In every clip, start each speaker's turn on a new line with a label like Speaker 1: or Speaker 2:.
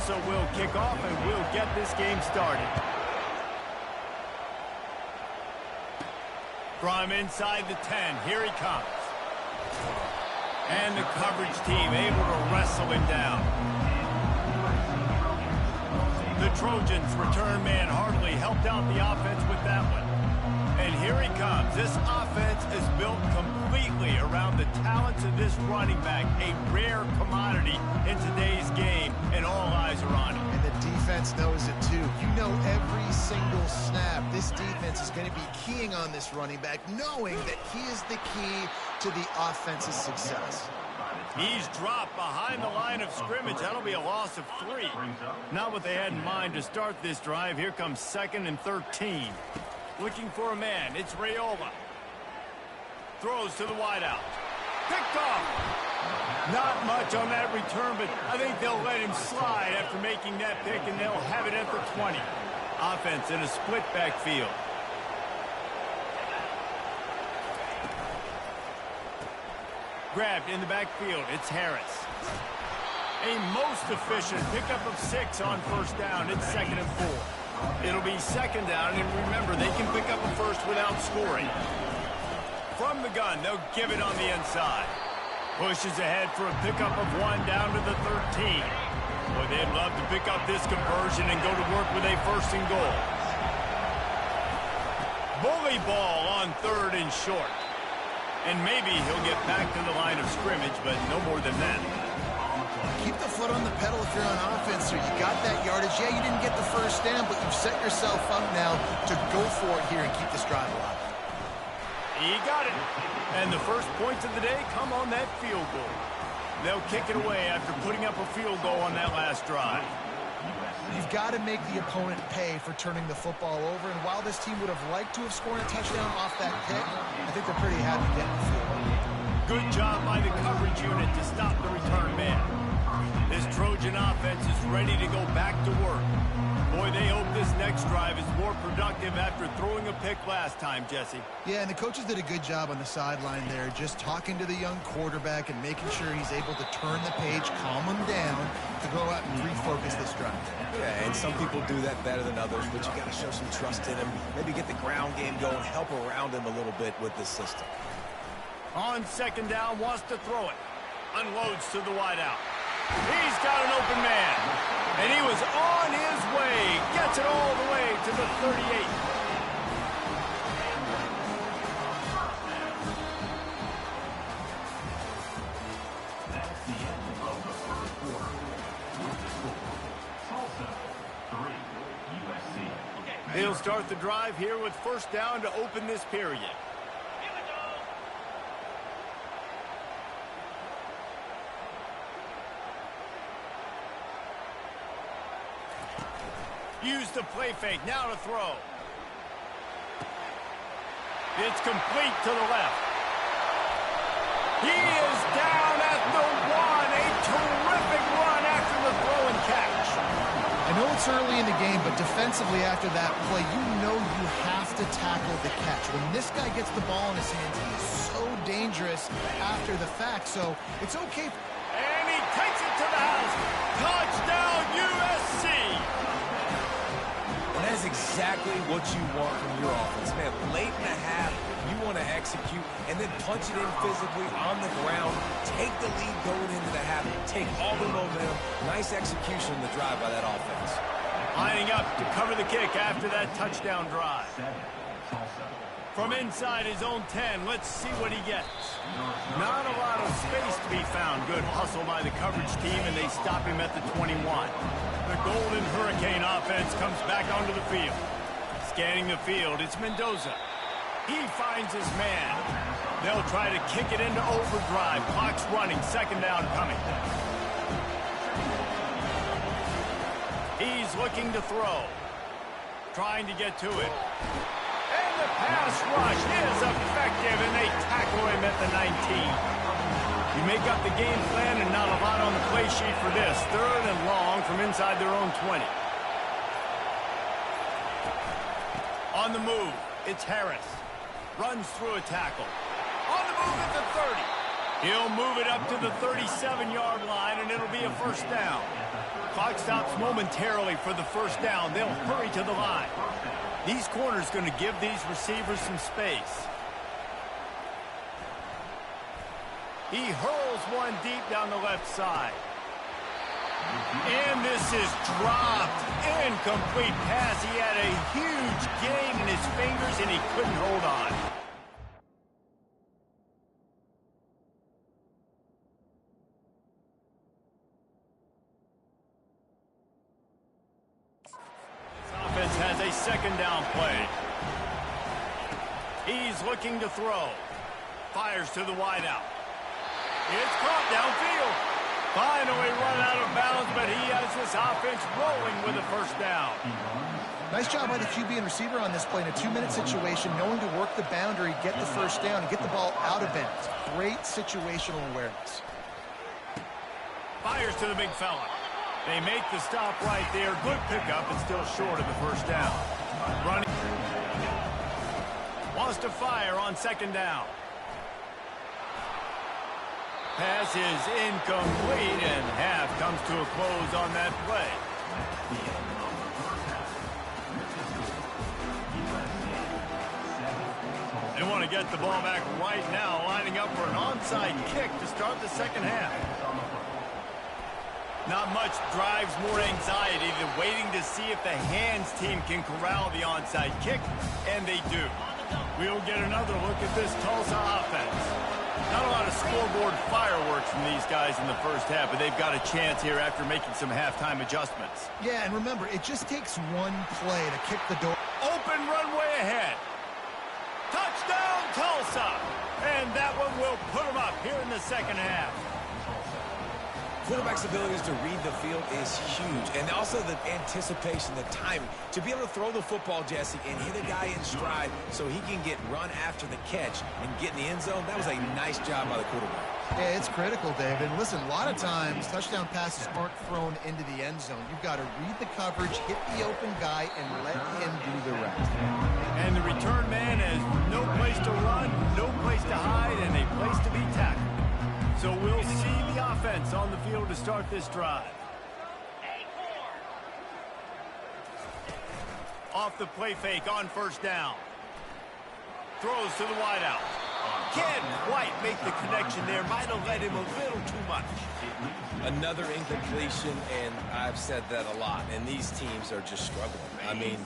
Speaker 1: Tulsa will kick off, and we'll get this game started. From inside the 10, here he comes. And the coverage team able to wrestle him down. The Trojans' return man hardly helped out the offense with that one. And here he comes. This offense is built completely around the talents of this running back, a rare commodity in today's game, and all eyes are on him.
Speaker 2: And the defense knows it too. You know every single snap, this defense is going to be keying on this running back, knowing that he is the key to the offense's success.
Speaker 1: He's dropped behind the line of scrimmage. That'll be a loss of 3. Not what they had in mind to start this drive. Here comes 2nd and 13. Looking for a man. It's Rayola. Throws to the wideout. Picked off. Not much on that return, but I think they'll let him slide after making that pick, and they'll have it at the 20. Offense in a split backfield. Grabbed in the backfield. It's Harris. A most efficient pickup of 6 on first down. It's 2nd and 4. It'll be 2nd down, and remember, they can pick up a first without scoring. From the gun, they'll give it on the inside. Pushes ahead for a pickup of 1 down to the 13. Boy, they'd love to pick up this conversion and go to work with a 1st and goal. Bully ball on 3rd and short. And maybe he'll get back to the line of scrimmage, but no more than that.
Speaker 2: Keep the foot on the pedal if you're on offense, or you got that yardage. Yeah, you didn't get the first down, but you've set yourself up now to go for it here and keep this drive alive.
Speaker 1: He got it. And the first points of the day come on that field goal. They'll kick it away after putting up a field goal on that last drive.
Speaker 2: You've got to make the opponent pay for turning the football over, and while this team would have liked to have scored a touchdown off that kick, I think they're pretty happy getting the field goal.
Speaker 1: Good job by the coverage unit to stop the return man. This Trojan offense is ready to go back to work. Boy, they hope this next drive is more productive after throwing a pick last time, Jesse.
Speaker 2: Yeah, and the coaches did a good job on the sideline there, just talking to the young quarterback and making sure he's able to turn the page, calm him down, to go out and refocus this drive.
Speaker 3: Yeah, and some people do that better than others, but you got to show some trust in him. Maybe get the ground game going, help around him a little bit with this system.
Speaker 1: On 2nd down, wants to throw it. Unloads to the wideout. He's got an open man. And he was on his way. Gets it all the way to the 38. He'll start the drive here with 1st down to open this period. Use the play fake, now to throw. It's complete to the left. He is down at the 1. A terrific run after the throw and catch.
Speaker 2: I know it's early in the game, but defensively after that play, you know you have to tackle the catch. When this guy gets the ball in his hands, he is so dangerous after the fact, so it's okay.
Speaker 1: And he takes it to the house. Touchdown, USC.
Speaker 3: And that is exactly what you want from your offense, man. Late in the half, you want to execute and then punch it in physically on the ground, take the lead going into the half, take all the momentum. Nice execution in the drive by that offense.
Speaker 1: Lining up to cover the kick after that touchdown drive. From inside his own 10, let's see what he gets. Not a lot of space to be found. Good hustle by the coverage team, and they stop him at the 21. The Golden Hurricane offense comes back onto the field. Scanning the field, it's Mendoza. He finds his man. They'll try to kick it into overdrive. Clock's running, 2nd down coming. He's looking to throw. Trying to get to it. And the pass rush is effective, and they tackle him at the 19. You make up the game plan and not a lot on the play sheet for this. 3rd and long from inside their own 20. On the move, it's Harris. Runs through a tackle. On the move at the 30. He'll move it up to the 37-yard line, and it'll be a 1st down. Clock stops momentarily for the first down. They'll hurry to the line. These corners going to give these receivers some space. He hurls one deep down the left side. And this is dropped. Incomplete pass. He had a huge gain in his fingers, and he couldn't hold on. Offense has a second down play. He's looking to throw. Fires to the wideout. It's caught downfield. Finally run out of bounds, but he has this offense rolling with a first down.
Speaker 2: Nice job by the QB and receiver on this play in a 2-minute situation, knowing to work the boundary, get the first down, and get the ball out of bounds. Great situational awareness.
Speaker 1: Fires to the big fella. They make the stop right there. Good pickup, and still short of the first down. Running. Wants to fire on second down. Pass is incomplete, and half comes to a close on that play. They want to get the ball back right now, lining up for an onside kick to start the second half. Not much drives more anxiety than waiting to see if the hands team can corral the onside kick, and they do. We'll get another look at this Tulsa offense. Not a lot of scoreboard fireworks from these guys in the first half, but they've got a chance here after making some halftime adjustments.
Speaker 2: Yeah, and remember, it just takes one play to kick the door.
Speaker 1: Open runway ahead. Touchdown, Tulsa! And that one will put them up here in the second half.
Speaker 3: Quarterback's abilities to read the field is huge, and also the anticipation, the timing. To be able to throw the football, Jesse, and hit a guy in stride so he can get run after the catch and get in the end zone, that was a nice job by the quarterback.
Speaker 2: Yeah, it's critical, David. And listen, a lot of times, touchdown passes aren't thrown into the end zone. You've got to read the coverage, hit the open guy, and let him do the rest.
Speaker 1: And the return man has no place to run, no place to hide, and a place to be tackled. So we'll see the offense on the field to start this drive. Off the play fake on first down. Throws to the wideout. Can't quite make the connection there. Might have led him a little too much.
Speaker 3: Another incompletion, and I've said that a lot, and these teams are just struggling. I mean,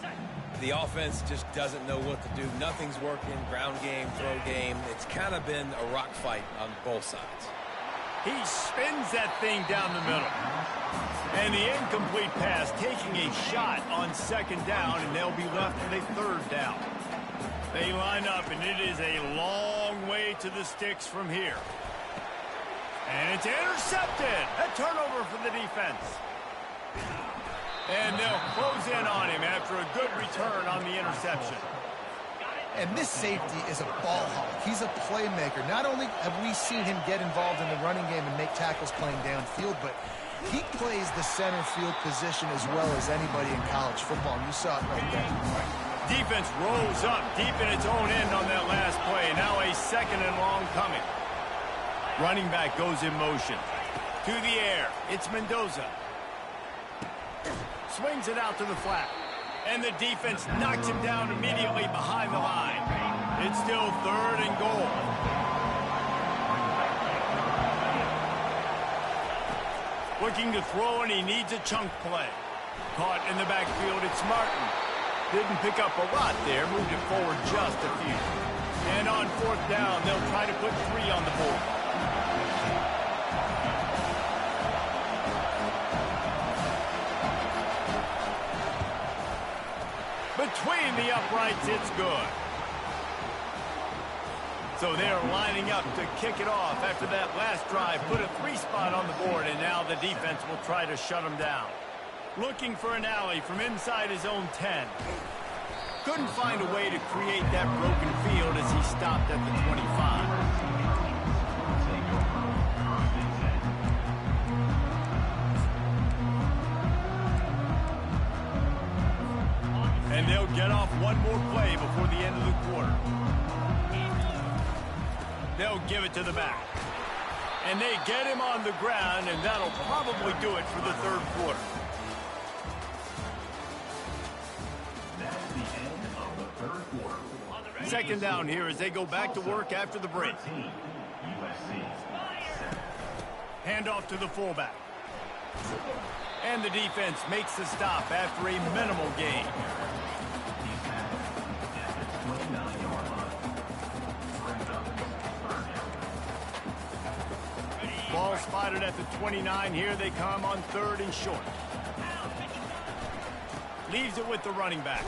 Speaker 3: the offense just doesn't know what to do. Nothing's working. Ground game, throw game. It's kind of been a rock fight on both sides.
Speaker 1: He spins that thing down the middle. And the incomplete pass taking a shot on second down, and they'll be left with a third down. They line up, and it is a long way to the sticks from here. And it's intercepted. A turnover for the defense. And they'll close in on him after a good return on the interception.
Speaker 2: And this safety is a ball hawk. He's a playmaker. Not only have we seen him get involved in the running game and make tackles playing downfield, but he plays the center field position as well as anybody in college football. And you saw it right there.
Speaker 1: Defense rolls up deep in its own end on that last play. Now a second and long coming. Running back goes in motion. To the air. It's Mendoza. Swings it out to the flat. And the defense knocks him down immediately behind the line. It's still third and goal. Looking to throw, and he needs a chunk play. Caught in the backfield, it's Martin. Didn't pick up a lot there, moved it forward just a few. And on fourth down, they'll try to put 3 on the board. Between the uprights, it's good. So they're lining up to kick it off after that last drive. Put a 3 spot on the board, and now the defense will try to shut them down. Looking for an alley from inside his own 10. Couldn't find a way to create that broken field as he stopped at the 25. And they'll get off one more play before the end of the quarter. They'll give it to the back. And they get him on the ground, and that'll probably do it for the third quarter. Second down here as they go back to work after the break. Handoff to the fullback. And the defense makes the stop after a minimal gain. Ball spotted at the 29. Here they come on 3rd and short. Leaves it with the running back.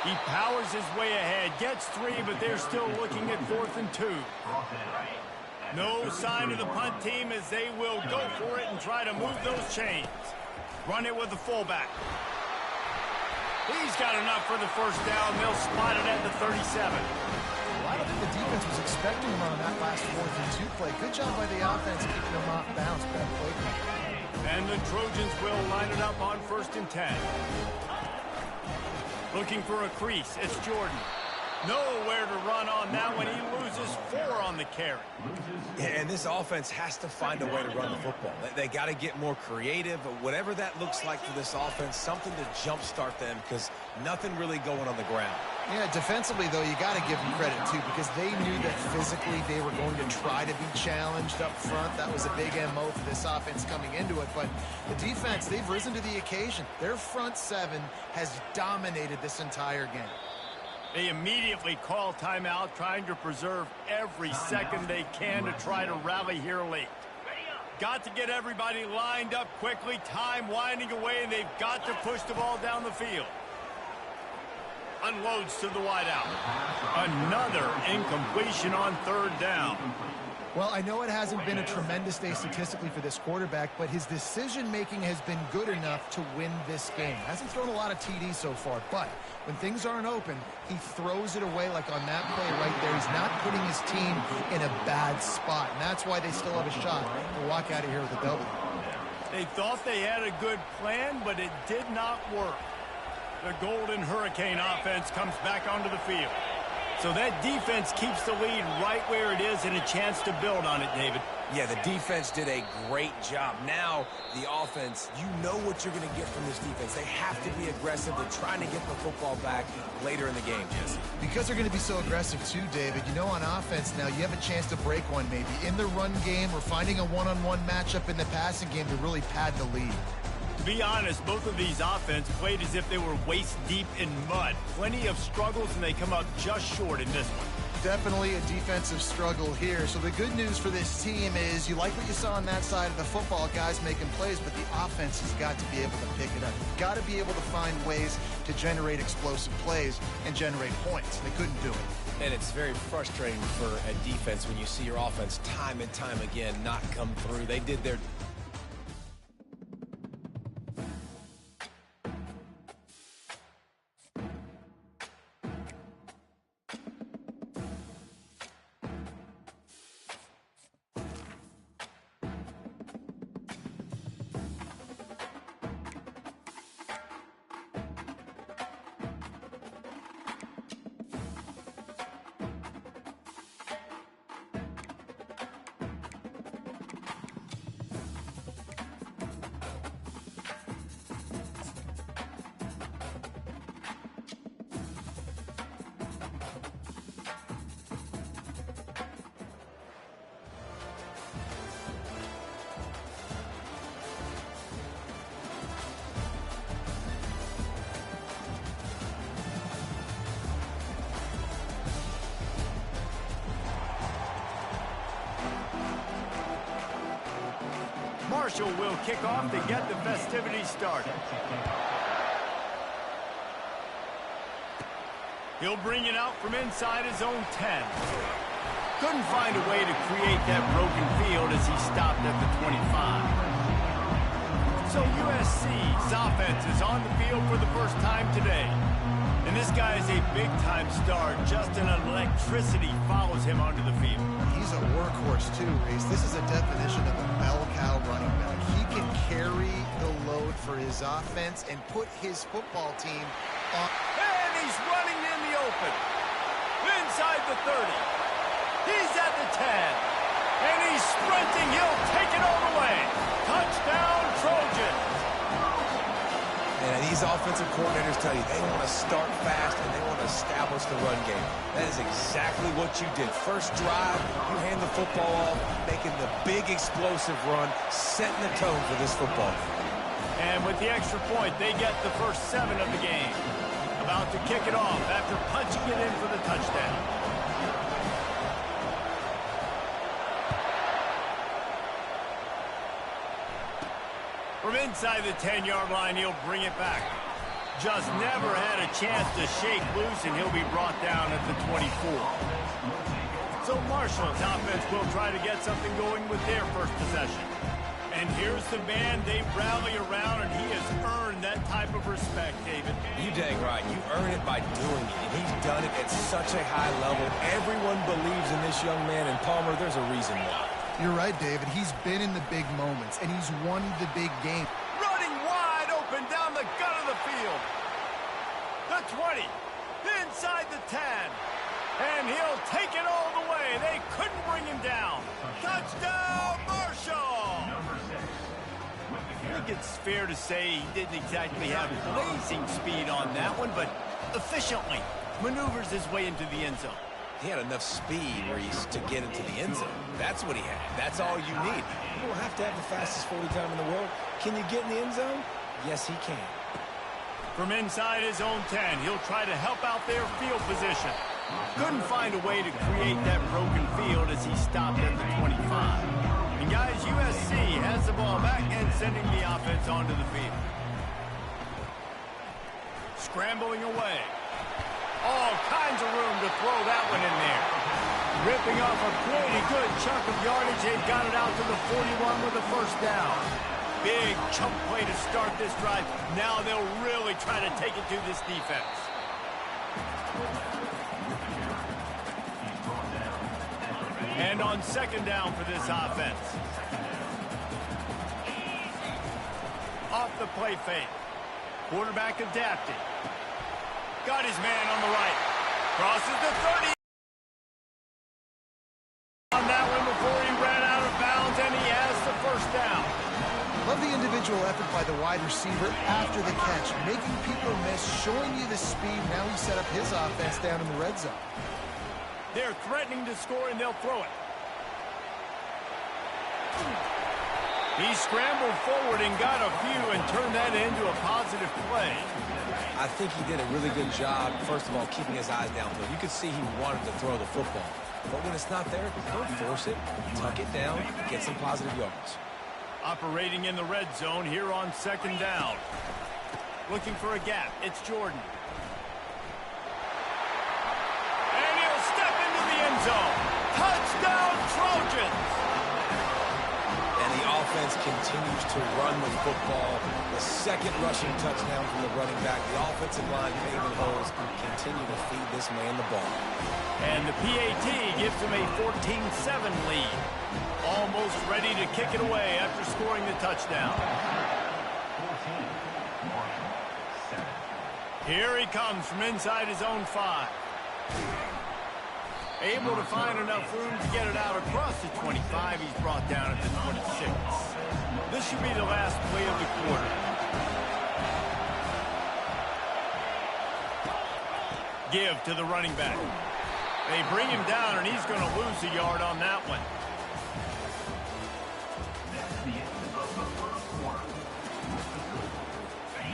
Speaker 1: He powers his way ahead, gets 3, but they're still looking at 4th and 2. No sign of the punt team as they will go for it and try to move those chains. Run it with the fullback. He's got enough for the first down. They'll spot it at the 37.
Speaker 2: I don't think the defense was expecting him on that last 4th and 2 play. Good job by the offense keeping him off bounds. Bad play.
Speaker 1: And the Trojans will line it up on 1st and 10. Looking for a crease. It's Jordan. Nowhere to run on that one. He loses 4 on the carry.
Speaker 3: And this offense has to find a way to run the football. They got to get more creative. Whatever that looks like for this offense, something to jumpstart them because nothing really going on the ground.
Speaker 2: Yeah, defensively, though, you got to give them credit, too, because they knew that physically they were going to try to be challenged up front. That was a big MO for this offense coming into it. But the defense, they've risen to the occasion. Their front 7 has dominated this entire game.
Speaker 1: They immediately call timeout, trying to preserve every second they can to try to rally here late. Got to get everybody lined up quickly, time winding away, and they've got to push the ball down the field. Unloads to the wideout. Another incompletion on 3rd down.
Speaker 2: Well, I know it hasn't been a tremendous day statistically for this quarterback, but his decision-making has been good enough to win this game. Hasn't thrown a lot of TDs so far, but when things aren't open, he throws it away like on that play right there. He's not putting his team in a bad spot, and that's why they still have a shot to walk out of here with a W.
Speaker 1: They thought they had a good plan, but it did not work. The Golden Hurricane offense comes back onto the field. So that defense keeps the lead right where it is and a chance to build on it, David.
Speaker 3: Yeah, the defense did a great job. Now, the offense, you know what you're going to get from this defense. They have to be aggressive. They're trying to get the football back later in the game, Jesse.
Speaker 2: Because they're going to be so aggressive too, David, you know on offense now you have a chance to break one maybe. In the run game or finding a one-on-one matchup in the passing game to really pad the lead.
Speaker 1: To be honest, both of these offense played as if they were waist-deep in mud. Plenty of struggles, and they come up just short in this one.
Speaker 2: Definitely a defensive struggle here. So the good news for this team is you like what you saw on that side of the football, guys making plays, but the offense has got to be able to pick it up. You've got to be able to find ways to generate explosive plays and generate points. They couldn't do it.
Speaker 3: And it's very frustrating for a defense when you see your offense time and time again not come through. They did their...
Speaker 1: Marshall will kick off to get the festivities started. He'll bring it out from inside his own 10. Couldn't find a way to create that broken field as he stopped at the 25. So USC's offense is on the field for the first time today. And this guy is a big-time star. Just an electricity follows him onto the field.
Speaker 2: He's a workhorse too, Reese. This is a definition of a bell cow running back. He can carry the load for his offense and put his football team on.
Speaker 1: And he's running in the open. Inside the 30. He's at the 10. And he's sprinting. He'll take it all the way. Touchdown, Trojans.
Speaker 3: And he These offensive coordinators tell you they want to start fast and they want to establish the run game. That is exactly what you did. First drive, you hand the football off, making the big explosive run, setting the tone for this football game.
Speaker 1: And with the extra point, they get the first 7 of the game. About to kick it off after punching it in for the touchdown. From inside the 10-yard line, he'll bring it back. Just never had a chance to shake loose, and he'll be brought down at the 24. So Marshall's offense will try to get something going with their first possession. And here's the man they rally around, and he has earned that type of respect, David.
Speaker 3: You dang right. You earn it by doing it, and he's done it at such a high level. Everyone believes in this young man, and Palmer, there's a reason why.
Speaker 2: You're right, David. He's been in the big moments, and he's won the big game.
Speaker 1: Running wide open down the gut of the field. The 20, inside the 10. And he'll take it all the way. They couldn't bring him down. Touchdown, Marshall! I think it's fair to say he didn't exactly have blazing speed on that one, but efficiently maneuvers his way into the end zone.
Speaker 3: He had enough speed to get into the end zone. That's what he had. That's all you need. You don't have to have the fastest 40 time in the world. Can you get in the end zone? Yes, he can.
Speaker 1: From inside his own 10, he'll try to help out their field position. Couldn't find a way to create that broken field as he stopped at the 25. And guys, USC has the ball back and sending the offense onto the field. Scrambling away. All kinds of room to throw that one in there. Ripping off a pretty good chunk of yardage. They've got it out to the 41 with a first down. Big chunk play to start this drive. Now they'll really try to take it to this defense. And on second down for this offense. Off the play fake. Quarterback adapting. Got his man on the right. Crosses the 30. On that one before he ran out of bounds, and he has the first down.
Speaker 2: Love the individual effort by the wide receiver after the catch, making people miss, showing you the speed. Now he set up his offense down in the red zone.
Speaker 1: They're threatening to score, and they'll throw it. He scrambled forward and got a few and turned that into a positive play.
Speaker 3: I think he did a really good job, first of all, keeping his eyes downfield. You could see he wanted to throw the football. But when it's not there, don't force it. Tuck it down, get some positive yards.
Speaker 1: Operating in the red zone here on second down. Looking for a gap. It's Jordan. And he'll step into the end zone. Touchdown, Trojans!
Speaker 3: And the offense continues to run the football. The second rushing touchdown from the running back. The offensive line paving holes continue to feed this man the ball.
Speaker 1: And the PAT gives him a 14-7 lead. Almost ready to kick it away after scoring the touchdown. Here he comes from inside his own 5. Able to find enough room to get it out across the 25. He's brought down at the 26. This should be the last play of the quarter. Give to the running back. They bring him down, and he's going to lose a yard on that one.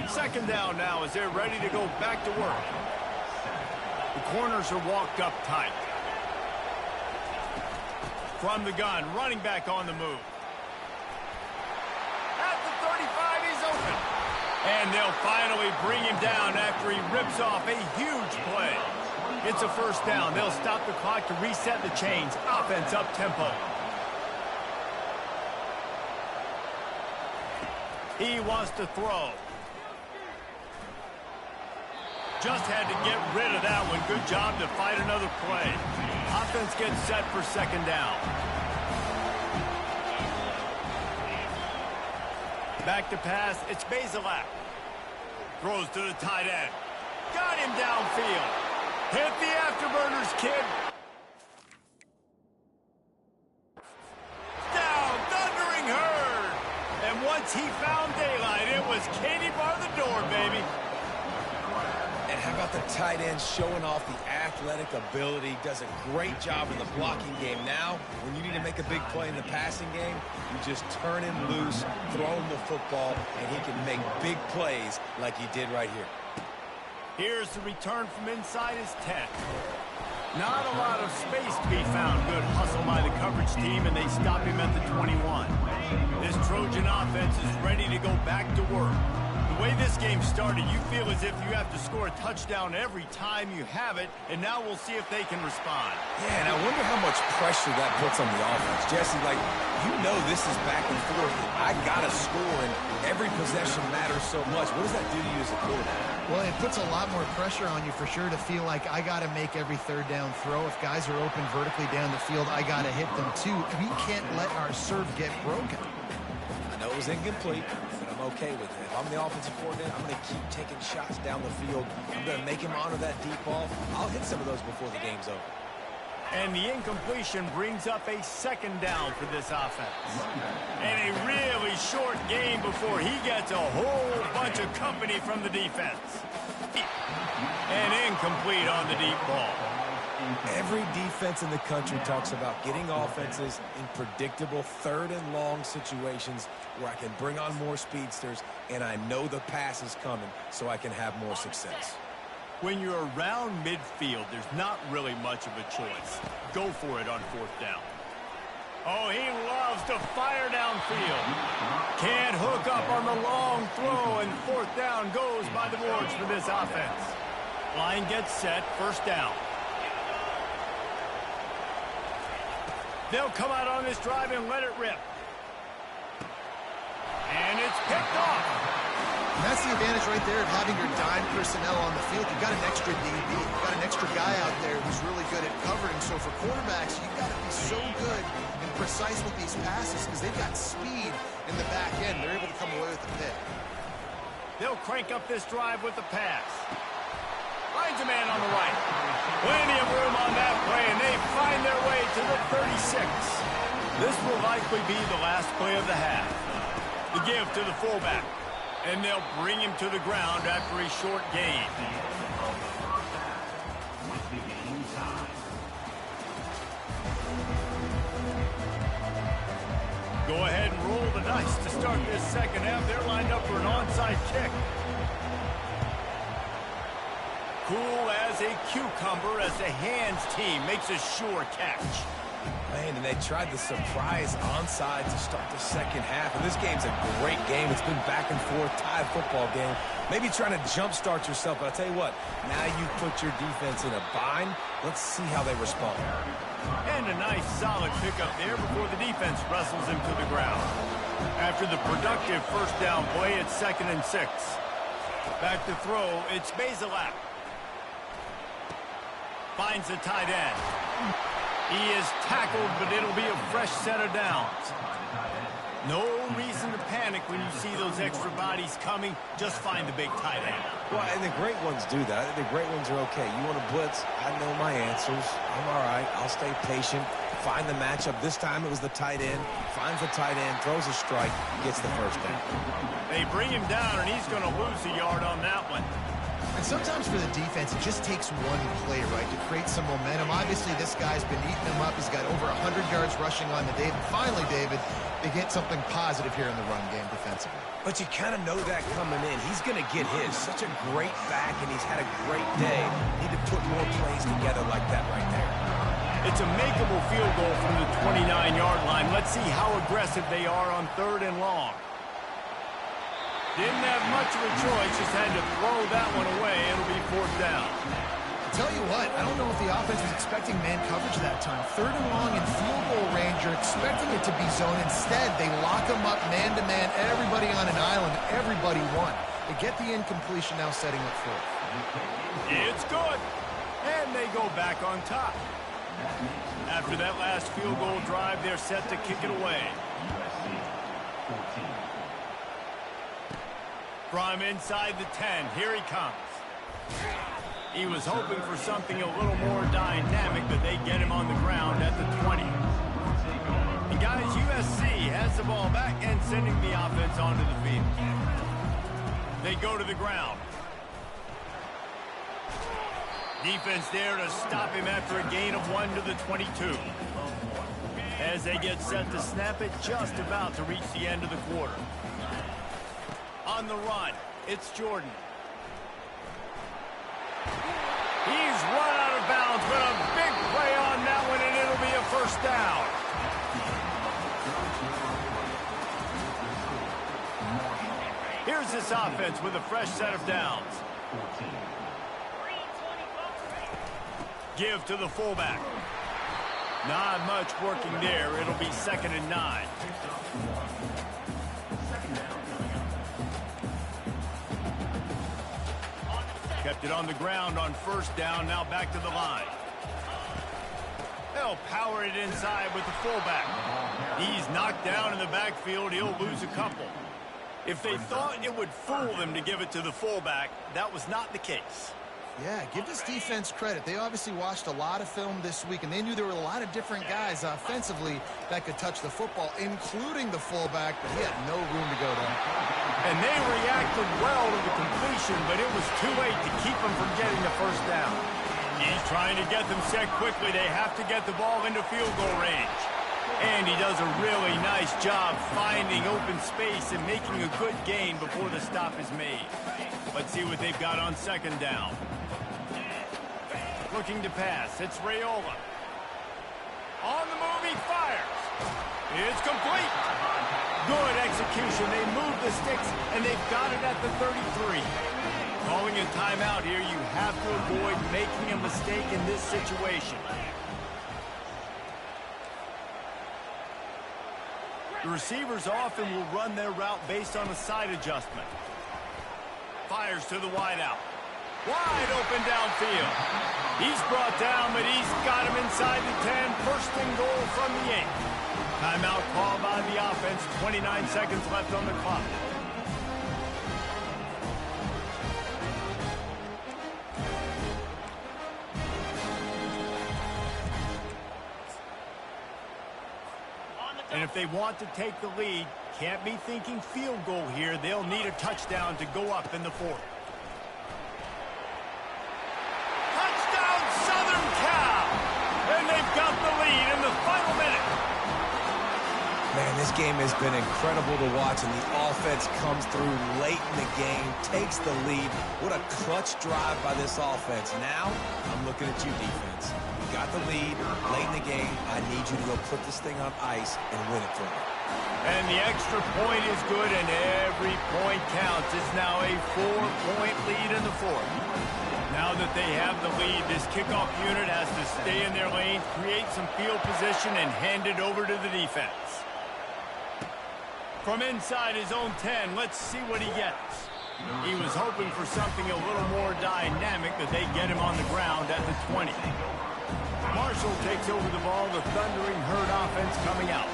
Speaker 1: Second down now as they're ready to go back to work. The corners are walked up tight. From the gun, running back on the move. At the 35, he's open. And they'll finally bring him down after he rips off a huge play. It's a first down. They'll stop the clock to reset the chains. Offense up tempo. He wants to throw. Just had to get rid of that one. Good job to fight another play. Offense gets set for second down. Back to pass. It's Bazelak. Throws to the tight end. Got him downfield. Hit the afterburners, kid. Down, thundering herd. And once he found daylight, it was Katie bar the door board, baby.
Speaker 3: And how about the tight end showing off the athletic ability? Does a great job in the blocking game. Now, when you need to make a big play in the passing game, you just turn him loose, throw him the football, and he can make big plays like he did right here.
Speaker 1: Here's the return from inside his 10. Not a lot of space to be found. Good hustle by the coverage team, and they stop him at the 21. This Trojan offense is ready to go back to work. The way this game started, you feel as if you have to score a touchdown every time you have it, and now we'll see if they can respond.
Speaker 3: Yeah, and I wonder how much pressure that puts on the offense. Jesse, like, you know this is back and forth. I got to score, and every possession matters so much. What does that do to you as a quarterback?
Speaker 2: Well, it puts a lot more pressure on you for sure to feel like I got to make every third down throw. If guys are open vertically down the field, I got to hit them too. We can't let our serve get broken.
Speaker 3: I know it was incomplete, but I'm okay with it. If I'm the offensive coordinator, I'm going to keep taking shots down the field. I'm going to make him honor that deep ball. I'll hit some of those before the game's over.
Speaker 1: And the incompletion brings up a second down for this offense. And a really short game before he gets a whole bunch of company from the defense. And incomplete on the deep ball.
Speaker 3: Every defense in the country talks about getting offenses in predictable third and long situations where I can bring on more speedsters and I know the pass is coming so I can have more success.
Speaker 1: When you're around midfield, there's not really much of a choice. Go for it on fourth down. Oh, he loves to fire downfield. Can't hook up on the long throw, and fourth down goes by the boards for this offense. Line gets set, first down. They'll come out on this drive and let it rip. And it's picked off.
Speaker 2: And that's the advantage right there of having your dime personnel on the field. You've got an extra DB. You've got an extra guy out there who's really good at covering. So for quarterbacks, you've got to be so good and precise with these passes because they've got speed in the back end. They're able to come away with the pick.
Speaker 1: They'll crank up this drive with the pass. Finds a man on the right. Plenty of room on that play, and they find their way to the 36. This will likely be the last play of the half. The give to the fullback. And they'll bring him to the ground after a short gain. Go ahead and roll the dice to start this second half. They're lined up for an onside kick. Cool as a cucumber as the hands team makes a sure catch.
Speaker 3: Man, and they tried the surprise onside to start the second half. And this game's a great game. It's been back and forth, tied football game. Maybe trying to jumpstart yourself, but I'll tell you what, now you put your defense in a bind. Let's see how they respond.
Speaker 1: And a nice solid pickup there before the defense wrestles him to the ground. After the productive first down play, it's 2nd and 6. Back to throw, it's Basilak. Finds the tight end. He is tackled, but it'll be a fresh set of downs. No reason to panic when you see those extra bodies coming. Just find the big tight end.
Speaker 3: Well, and the great ones do that. The great ones are okay. You want to blitz? I know my answers. I'm all right. I'll stay patient. Find the matchup. This time it was the tight end. Finds the tight end, throws a strike, gets the first down.
Speaker 1: They bring him down, and he's going to lose a yard on that one.
Speaker 2: And sometimes for the defense, it just takes one play, right, to create some momentum. Obviously, this guy's been eating them up. He's got over 100 yards rushing on the day. And finally, David, they get something positive here in the run game defensively.
Speaker 3: But you kind of know that coming in. He's going to get his. Such a great back, and he's had a great day. Need to put more plays together like that right there.
Speaker 1: It's a makeable field goal from the 29-yard line. Let's see how aggressive they are on 3rd and long. Didn't have much of a choice, just had to throw that one away. It'll be 4th down.
Speaker 2: I'll tell you what, I don't know if the offense was expecting man coverage that time. 3rd and long in field goal range, you're expecting it to be zone. Instead, they lock them up man-to-man, everybody on an island, everybody won. They get the incompletion now setting up 4th.
Speaker 1: It's good. And they go back on top. After that last field goal drive, they're set to kick it away. From inside the 10, here he comes. He was hoping for something a little more dynamic, but they get him on the ground at the 20. And guys, USC has the ball back and sending the offense onto the field. They go to the ground. Defense there to stop him after a gain of 1 to the 22. As they get set to snap it, just about to reach the end of the quarter. On the run, it's Jordan. He's run out of bounds, but a big play on that one, and it'll be a first down. Here's this offense with a fresh set of downs. Give to the fullback. Not much working there. It'll be 2nd and 9. Kept it on the ground on first down. Now back to the line. They'll power it inside with the fullback. He's knocked down in the backfield. He'll lose a couple. If they thought it would fool them to give it to the fullback, that was not the case.
Speaker 2: Yeah, give this defense credit. They obviously watched a lot of film this week, and they knew there were a lot of different guys offensively that could touch the football, including the fullback, but he had no room to go there.
Speaker 1: And they reacted well to the completion, but it was too late to keep them from getting the first down. He's trying to get them set quickly. They have to get the ball into field goal range. And he does a really nice job finding open space and making a good gain before the stop is made. Let's see what they've got on 2nd down. Looking to pass. It's Raiola. On the move, he fires. It's complete. Good execution. They move the sticks, and they've got it at the 33. Calling a timeout here, you have to avoid making a mistake in this situation. The receivers often will run their route based on a side adjustment. Fires to the wideout. Wide open downfield. He's brought down, but he's got him inside the 10. First and goal from the 8. Timeout called by the offense. 29 seconds left on the clock. And if they want to take the lead, can't be thinking field goal here. They'll need a touchdown to go up in the 4th. Touchdown, Southern Cal! And they've got the lead in the final minute.
Speaker 3: Man, this game has been incredible to watch, and the offense comes through late in the game, takes the lead. What a clutch drive by this offense. Now, I'm looking at you, defense. You got the lead late in the game. I need you to go put this thing on ice and win it for me.
Speaker 1: And the extra point is good, and every point counts. It's now a 4-point lead in the 4th. Now that they have the lead, this kickoff unit has to stay in their lanes, create some field position, and hand it over to the defense. From inside his own 10, let's see what he gets. He was hoping for something a little more dynamic, but they get him on the ground at the 20. Marshall takes over the ball, the Thundering Herd offense coming out.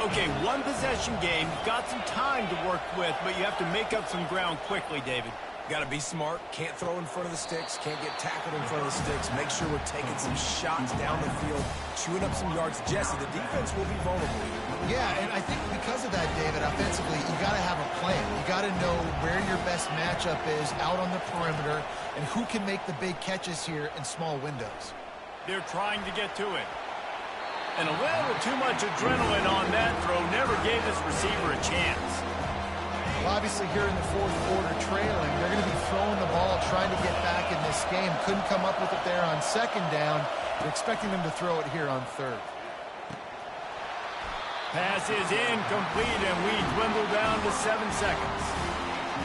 Speaker 1: Okay, one possession game, got some time to work with, but you have to make up some ground quickly, David.
Speaker 3: Got to be smart. Can't throw in front of the sticks. Can't get tackled in front of the sticks. Make sure we're taking some shots down the field, chewing up some yards. Jesse, the defense will be vulnerable.
Speaker 2: Yeah, and I think because of that, David, offensively, you got to have a plan. You got to know where your best matchup is out on the perimeter and who can make the big catches here in small windows.
Speaker 1: They're trying to get to it. And a little too much adrenaline on that throw never gave this receiver a chance.
Speaker 2: Well, obviously, here in the 4th quarter trailing, they're going to be throwing the ball, trying to get back in this game. Couldn't come up with it there on 2nd down. They're expecting them to throw it here on 3rd.
Speaker 1: Pass is incomplete, and we dwindle down to 7 seconds.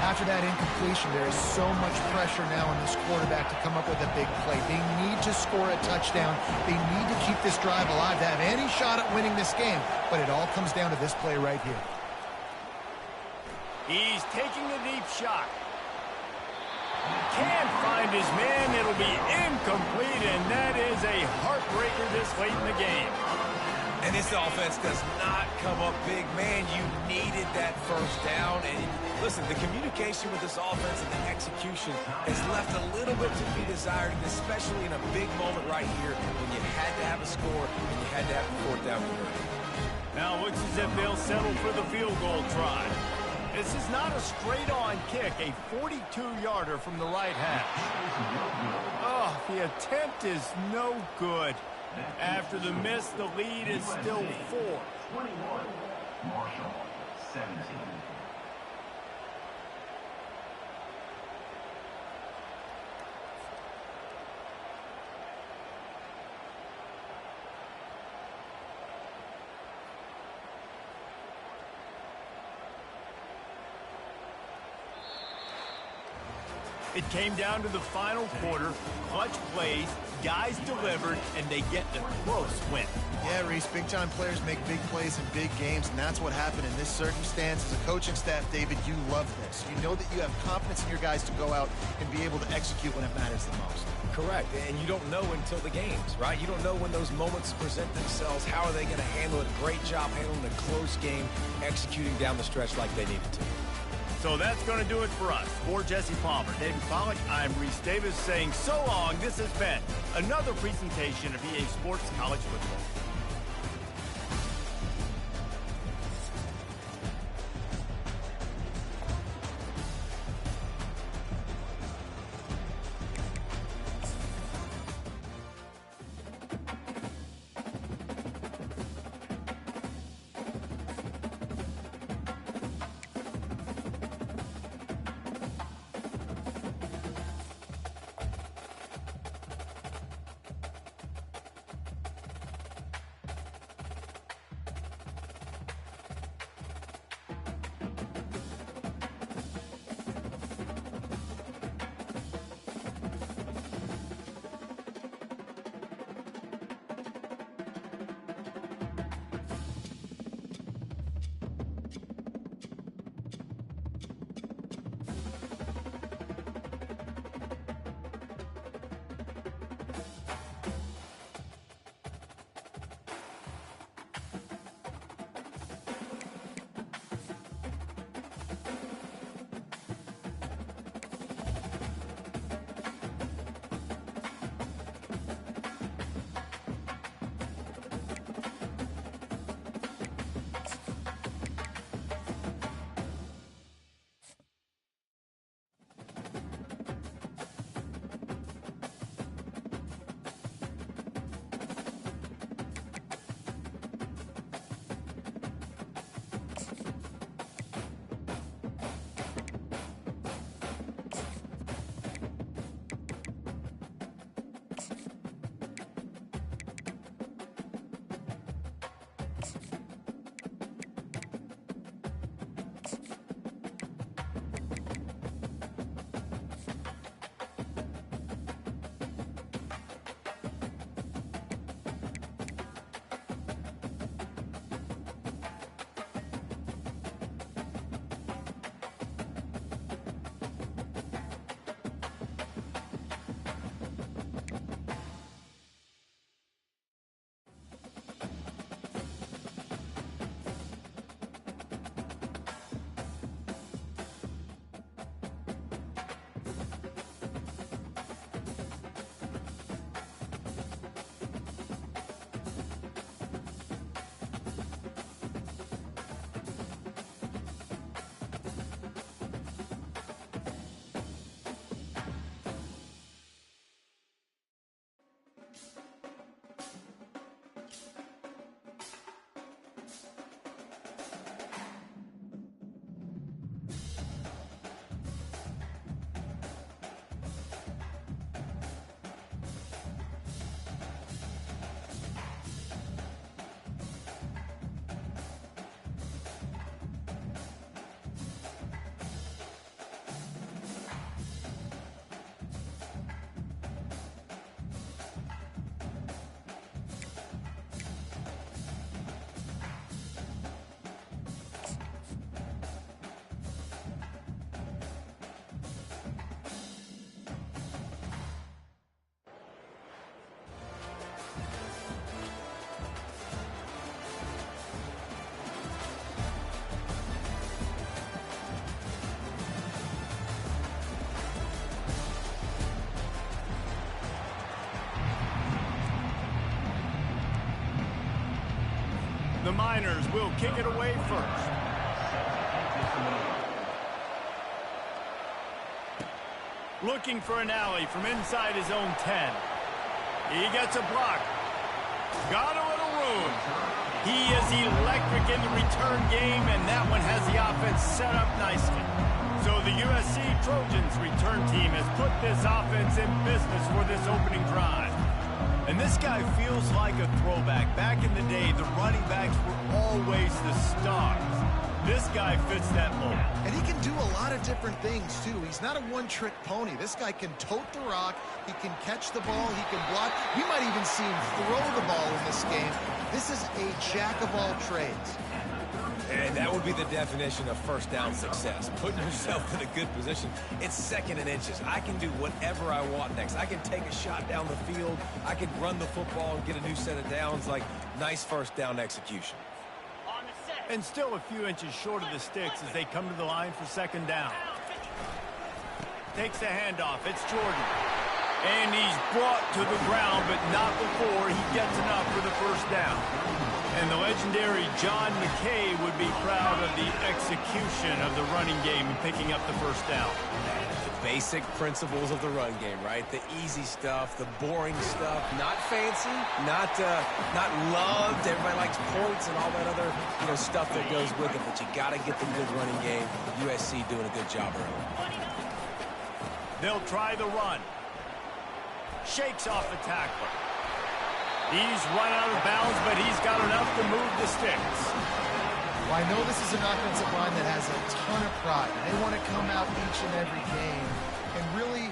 Speaker 2: After that incompletion, there is so much pressure now on this quarterback to come up with a big play. They need to score a touchdown. They need to keep this drive alive to have any shot at winning this game. But it all comes down to this play right here.
Speaker 1: He's taking a deep shot. Can't find his man. It'll be incomplete, and that is a heartbreaker this late in the game.
Speaker 3: And this offense does not come up big. Man, you needed that first down. And listen, the communication with this offense and the execution has left a little bit to be desired, especially in a big moment right here when you had to have a score and you had to have a 4th down conversion.
Speaker 1: Now it looks as if they'll settle for the field goal try. This is not a straight-on kick, a 42-yarder from the right hash. Oh, the attempt is no good. After the miss, the lead is still 4.
Speaker 4: 21, Marshall, 17.
Speaker 1: It came down to the final quarter. Clutch plays, guys delivered, and they get the close win.
Speaker 2: Yeah, Reese, big-time players make big plays in big games, and that's what happened in this circumstance. As a coaching staff, David, you love this. You know that you have confidence in your guys to go out and be able to execute when it matters the most.
Speaker 3: Correct, and you don't know until the games, right? You don't know when those moments present themselves. How are they going to handle it? Great job handling a close game, executing down the stretch like they needed to.
Speaker 1: So that's going to do it for us. For Jesse Palmer, David Pollack, I'm Reese Davis saying so long. This has been another presentation of EA Sports College Football. The Miners will kick it away first. Looking for an alley from inside his own 10. He gets a block. Got a little room. He is electric in the return game, and that one has the offense set up nicely. So the USC Trojans return team has put this offense in business for this opening drive. And this guy feels like a throwback. Back in the day, the running backs were always the stars. This guy fits that mold.
Speaker 2: And he can do a lot of different things, too. He's not a one-trick pony. This guy can tote the rock. He can catch the ball. He can block. We might even see him throw the ball in this game. This is a jack of all trades.
Speaker 3: And that would be the definition of first down success. Putting yourself in a good position. It's second and inches. I can do whatever I want next. I can take a shot down the field. I can run the football and get a new set of downs. Like, nice first down execution.
Speaker 1: And still a few inches short of the sticks as they come to the line for second down. Takes the handoff. It's Jordan. And he's brought to the ground, but not before he gets enough for the first down. And the legendary John McKay would be proud of the execution of the running game and picking up the first down.
Speaker 3: The basic principles of the run game, right? The easy stuff, the boring stuff, not fancy, not loved. Everybody likes points and all that other stuff that goes with it, but you got to get the good running game. USC doing a good job early.
Speaker 1: They'll try the run. Shakes off the tackler. He's run out of bounds, but he's got enough to move the sticks.
Speaker 2: Well, I know this is an offensive line that has a ton of pride. They want to come out each and every game and really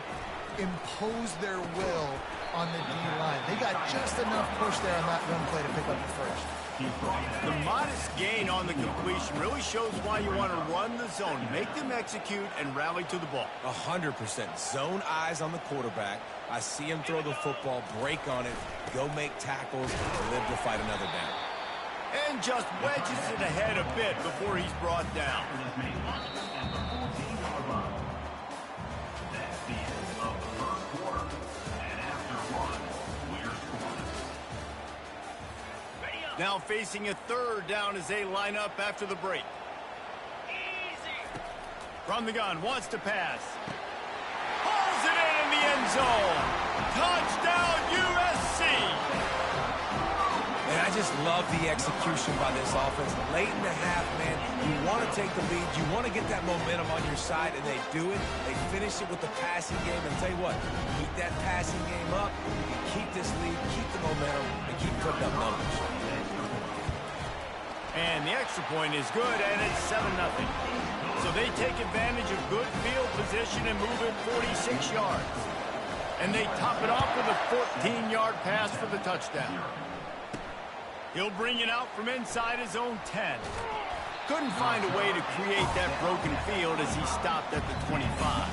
Speaker 2: impose their will on the D-line. They got just enough push there on that run play to pick up the first.
Speaker 1: The modest gain on the completion really shows why you want to run the zone. Make them execute and rally to the ball.
Speaker 3: 100%. Zone eyes on the quarterback. I see him throw the football, break on it, go make tackles, and live to fight another down.
Speaker 1: And just wedges it ahead a bit before he's brought down. Now facing a third down as they line up after the break. From the gun, wants to pass. Pulls it in the end zone. Touchdown, USC!
Speaker 3: And I just love the execution by this offense. Late in the half, man, you want to take the lead. You want to get that momentum on your side, and they do it. They finish it with the passing game. And tell you what, keep that passing game up, and keep this lead, keep the momentum, and keep putting up numbers.
Speaker 1: And the extra point is good, and it's 7-0. So they take advantage of good field position and move it 46 yards. And they top it off with a 14-yard pass for the touchdown. He'll bring it out from inside his own 10. Couldn't find a way to create that broken field as he stopped at the 25.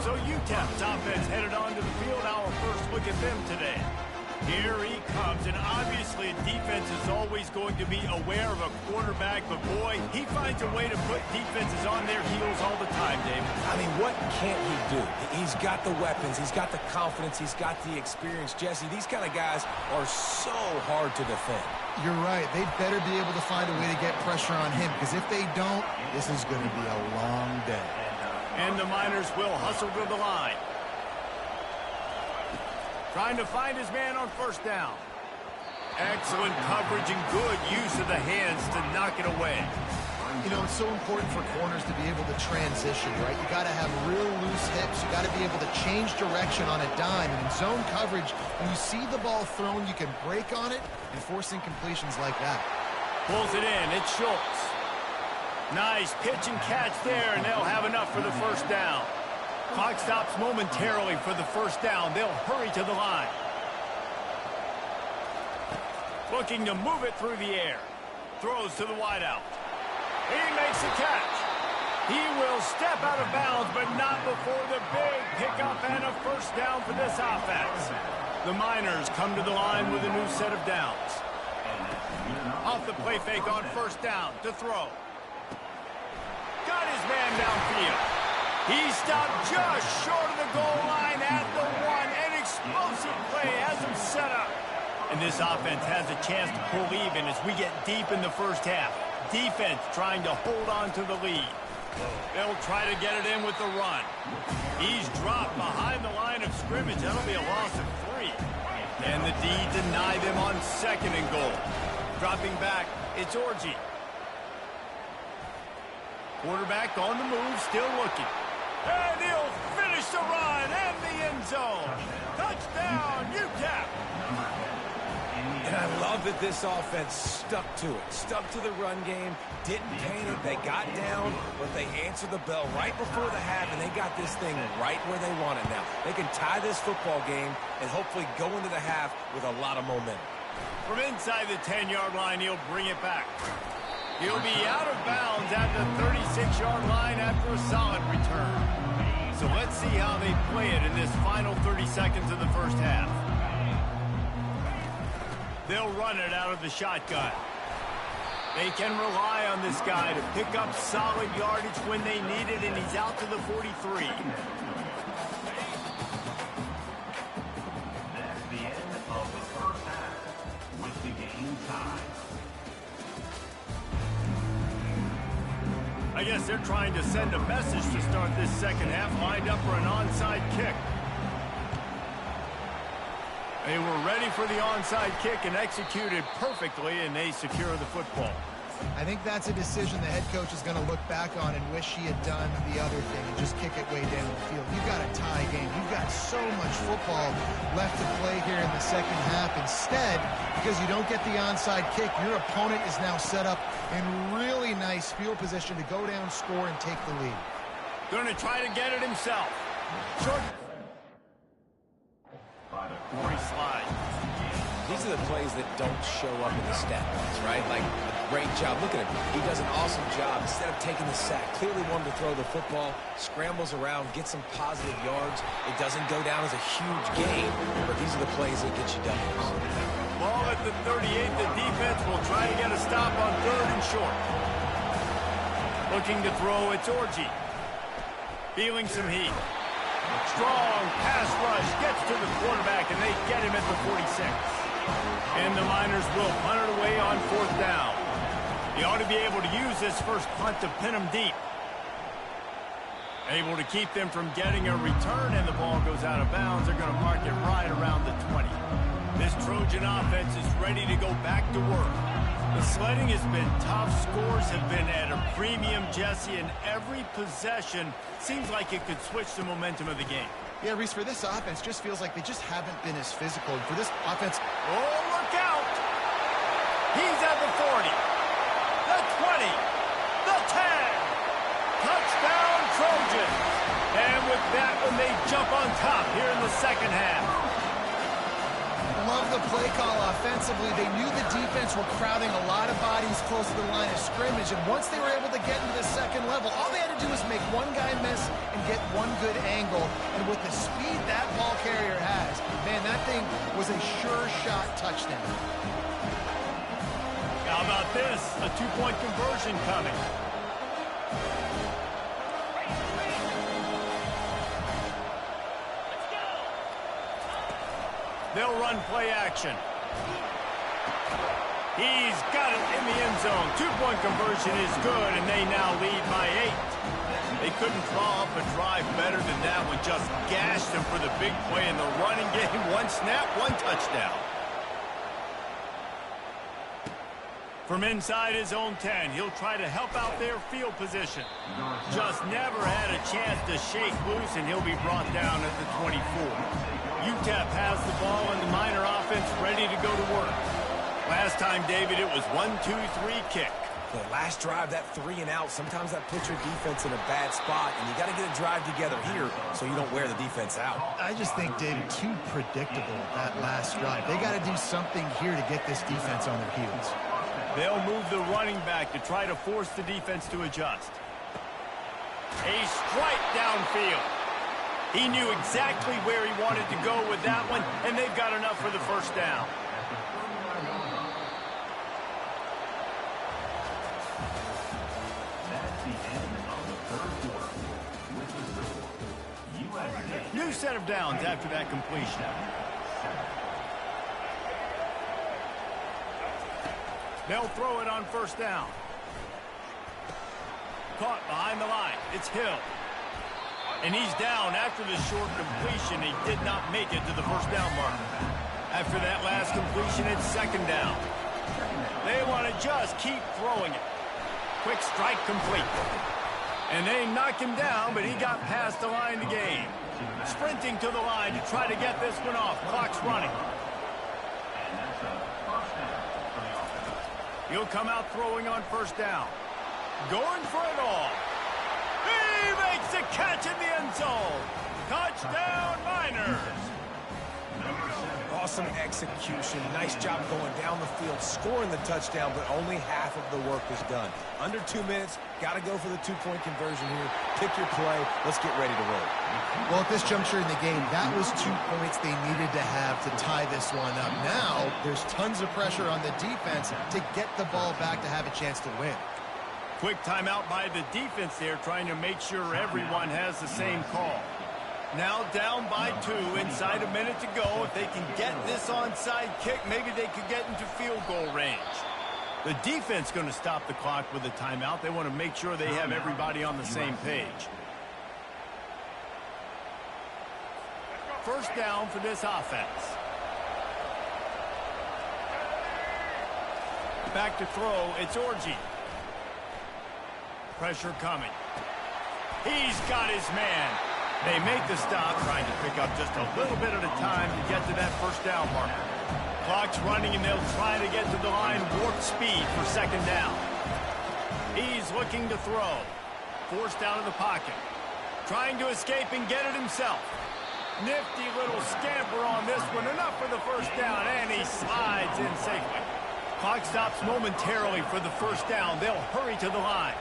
Speaker 1: So UTEP's offense headed onto the field. Our first look at them today. Here he comes, and obviously defense is always going to be aware of a quarterback, but boy, he finds a way to put defenses on their heels all the time, David.
Speaker 3: I mean, what can't he do? He's got the weapons, he's got the confidence, he's got the experience. Jesse, these kind of guys are so hard to defend.
Speaker 2: You're right. They better be able to find a way to get pressure on him, because if they don't, this is going to be a long day.
Speaker 1: And the Miners will hustle to the line. Trying to find his man on first down. Excellent coverage and good use of the hands to knock it away.
Speaker 2: You know, it's so important for corners to be able to transition, right? You got to have real loose hips. You got to be able to change direction on a dime. And in zone coverage, when you see the ball thrown, you can break on it and force incompletions like that.
Speaker 1: Pulls it in. It's Schultz. Nice pitch and catch there, and they'll have enough for the first down. Clock stops momentarily for the first down. They'll hurry to the line. Looking to move it through the air. Throws to the wideout. He makes the catch. He will step out of bounds, but not before the big pickup and a first down for this offense. The Miners come to the line with a new set of downs. Off the play fake on first down to throw. Got his man downfield. He stopped just short of the goal line at the one. An explosive play has him set up. And this offense has a chance to pull even as we get deep in the first half. Defense trying to hold on to the lead. They'll try to get it in with the run. He's dropped behind the line of scrimmage. That'll be a loss of 3. And the D deny them on 2nd and goal. Dropping back, it's Orji. Quarterback on the move, still looking. And he'll finish the run and the end zone. Touchdown, UTEP.
Speaker 3: And I love that this offense stuck to it. Stuck to the run game, didn't paint it. They got down, but they answered the bell right before the half, and they got this thing right where they want it now. They can tie this football game and hopefully go into the half with a lot of momentum.
Speaker 1: From inside the 10-yard line, he'll bring it back. He'll be out of bounds at the 36-yard line after a solid return. So let's see how they play it in this final 30 seconds of the first half. They'll run it out of the shotgun. They can rely on this guy to pick up solid yardage when they need it, and he's out to the 43.
Speaker 4: That's the end of the first half with the game tied.
Speaker 1: I guess they're trying to send a message to start this second half, lined up for an onside kick. They were ready for the onside kick and executed perfectly, and they secure the football.
Speaker 2: I think that's a decision the head coach is going to look back on and wish he had done the other thing and just kick it way down the field. You've got a tie game. You've got so much football left to play here in the second half. Instead, because you don't get the onside kick, your opponent is now set up in really nice field position to go down, score, and take the lead.
Speaker 1: Going to try to get it himself. Short. He slides.
Speaker 3: These are the plays that don't show up in the stat lines, right? Like, a great job. Look at him. He does an awesome job. Instead of taking the sack, clearly wanted to throw the football, scrambles around, gets some positive yards. It doesn't go down as a huge gain, but these are the plays that get you W's.
Speaker 1: Ball at the 38. The defense will try to get a stop on 3rd and short. Looking to throw, it's Orji. Feeling some heat. Strong pass rush gets to the quarterback, and they get him at the 46. And the Miners will punt it away on 4th down. They ought to be able to use this first punt to pin them deep. Able to keep them from getting a return, and the ball goes out of bounds. They're going to mark it right around the 20. This Trojan offense is ready to go back to work. The sledding has been tough. Scores have been at a premium, Jesse, and every possession seems like it could switch the momentum of the game.
Speaker 2: Yeah, Reese, for this offense, just feels like they just haven't been as physical. And for this offense...
Speaker 1: Oh, look out! He's at the 40, the 20, the 10. Touchdown, Trojans! And with that one, they jump on top here in the second half.
Speaker 2: Love the play call offensively. They knew the defense were crowding a lot of bodies close to the line of scrimmage, and once they were able to get into the second level, all they had to do was make one guy miss and get one good angle. And with the speed that ball carrier has, man, that thing was a sure shot touchdown.
Speaker 1: How about this? A 2-point conversion coming. They'll run play action. He's got it in the end zone. 2-point conversion is good, and they now lead by 8. They couldn't draw up a drive better than that one. Just gashed them for the big play in the running game. 1 snap, 1 touchdown. From inside his own 10, he'll try to help out their field position. Just never had a chance to shake loose, and he'll be brought down at the 24. UTEP has the ball, and the Miner offense ready to go to work. Last time, David, it was 1-2-3 kick.
Speaker 3: The last drive, that 3 and out, sometimes that puts your defense in a bad spot, and you got to get a drive together here so you don't wear the defense out.
Speaker 2: I just think, David, too predictable, that last drive. They got to do something here to get this defense on their heels.
Speaker 1: They'll move the running back to try to force the defense to adjust. A strike downfield. He knew exactly where he wanted to go with that one, and they've got enough for the first down.
Speaker 4: That's the end of the third quarter. With the score, USA.
Speaker 1: New set of downs after that completion. They'll throw it on first down. caught behind the line. It's Hill. And he's down after the short completion. He did not make it to the first down marker. After that last completion, it's second down. They want to just keep throwing it. Quick strike complete. And they knock him down, but he got past the line to gain. Sprinting to the line to try to get this one off. Clock's running. He'll come out throwing on first down. Going for it all. He makes a catch in the end zone. Touchdown, Niners.
Speaker 3: Awesome execution. Nice job going down the field, scoring the touchdown, but only half of the work is done. Under 2 minutes, got to go for the two-point conversion here. Pick your play. Let's get ready to roll.
Speaker 2: Well, at this juncture in the game, that was 2 points they needed to have to tie this one up. Now, there's tons of pressure on the defense to get the ball back to have a chance to win.
Speaker 1: Quick timeout by the defense there, trying to make sure everyone has the same call. Now down by 2, inside a minute to go. If they can get this onside kick, maybe they could get into field goal range. The defense going to stop the clock with a timeout. They want to make sure they have everybody on the same page. First down for this offense. Back to throw, it's Orji. Pressure coming. He's got his man. They make the stop, trying to pick up just a little bit at a time to get to that first down marker. Clock's running, and they'll try to get to the line warp speed for second down. He's looking to throw. Forced out of the pocket. Trying to escape and get it himself. Nifty little scamper on this one. Enough for the first down, and he slides in safely. Clock stops momentarily for the first down. They'll hurry to the line.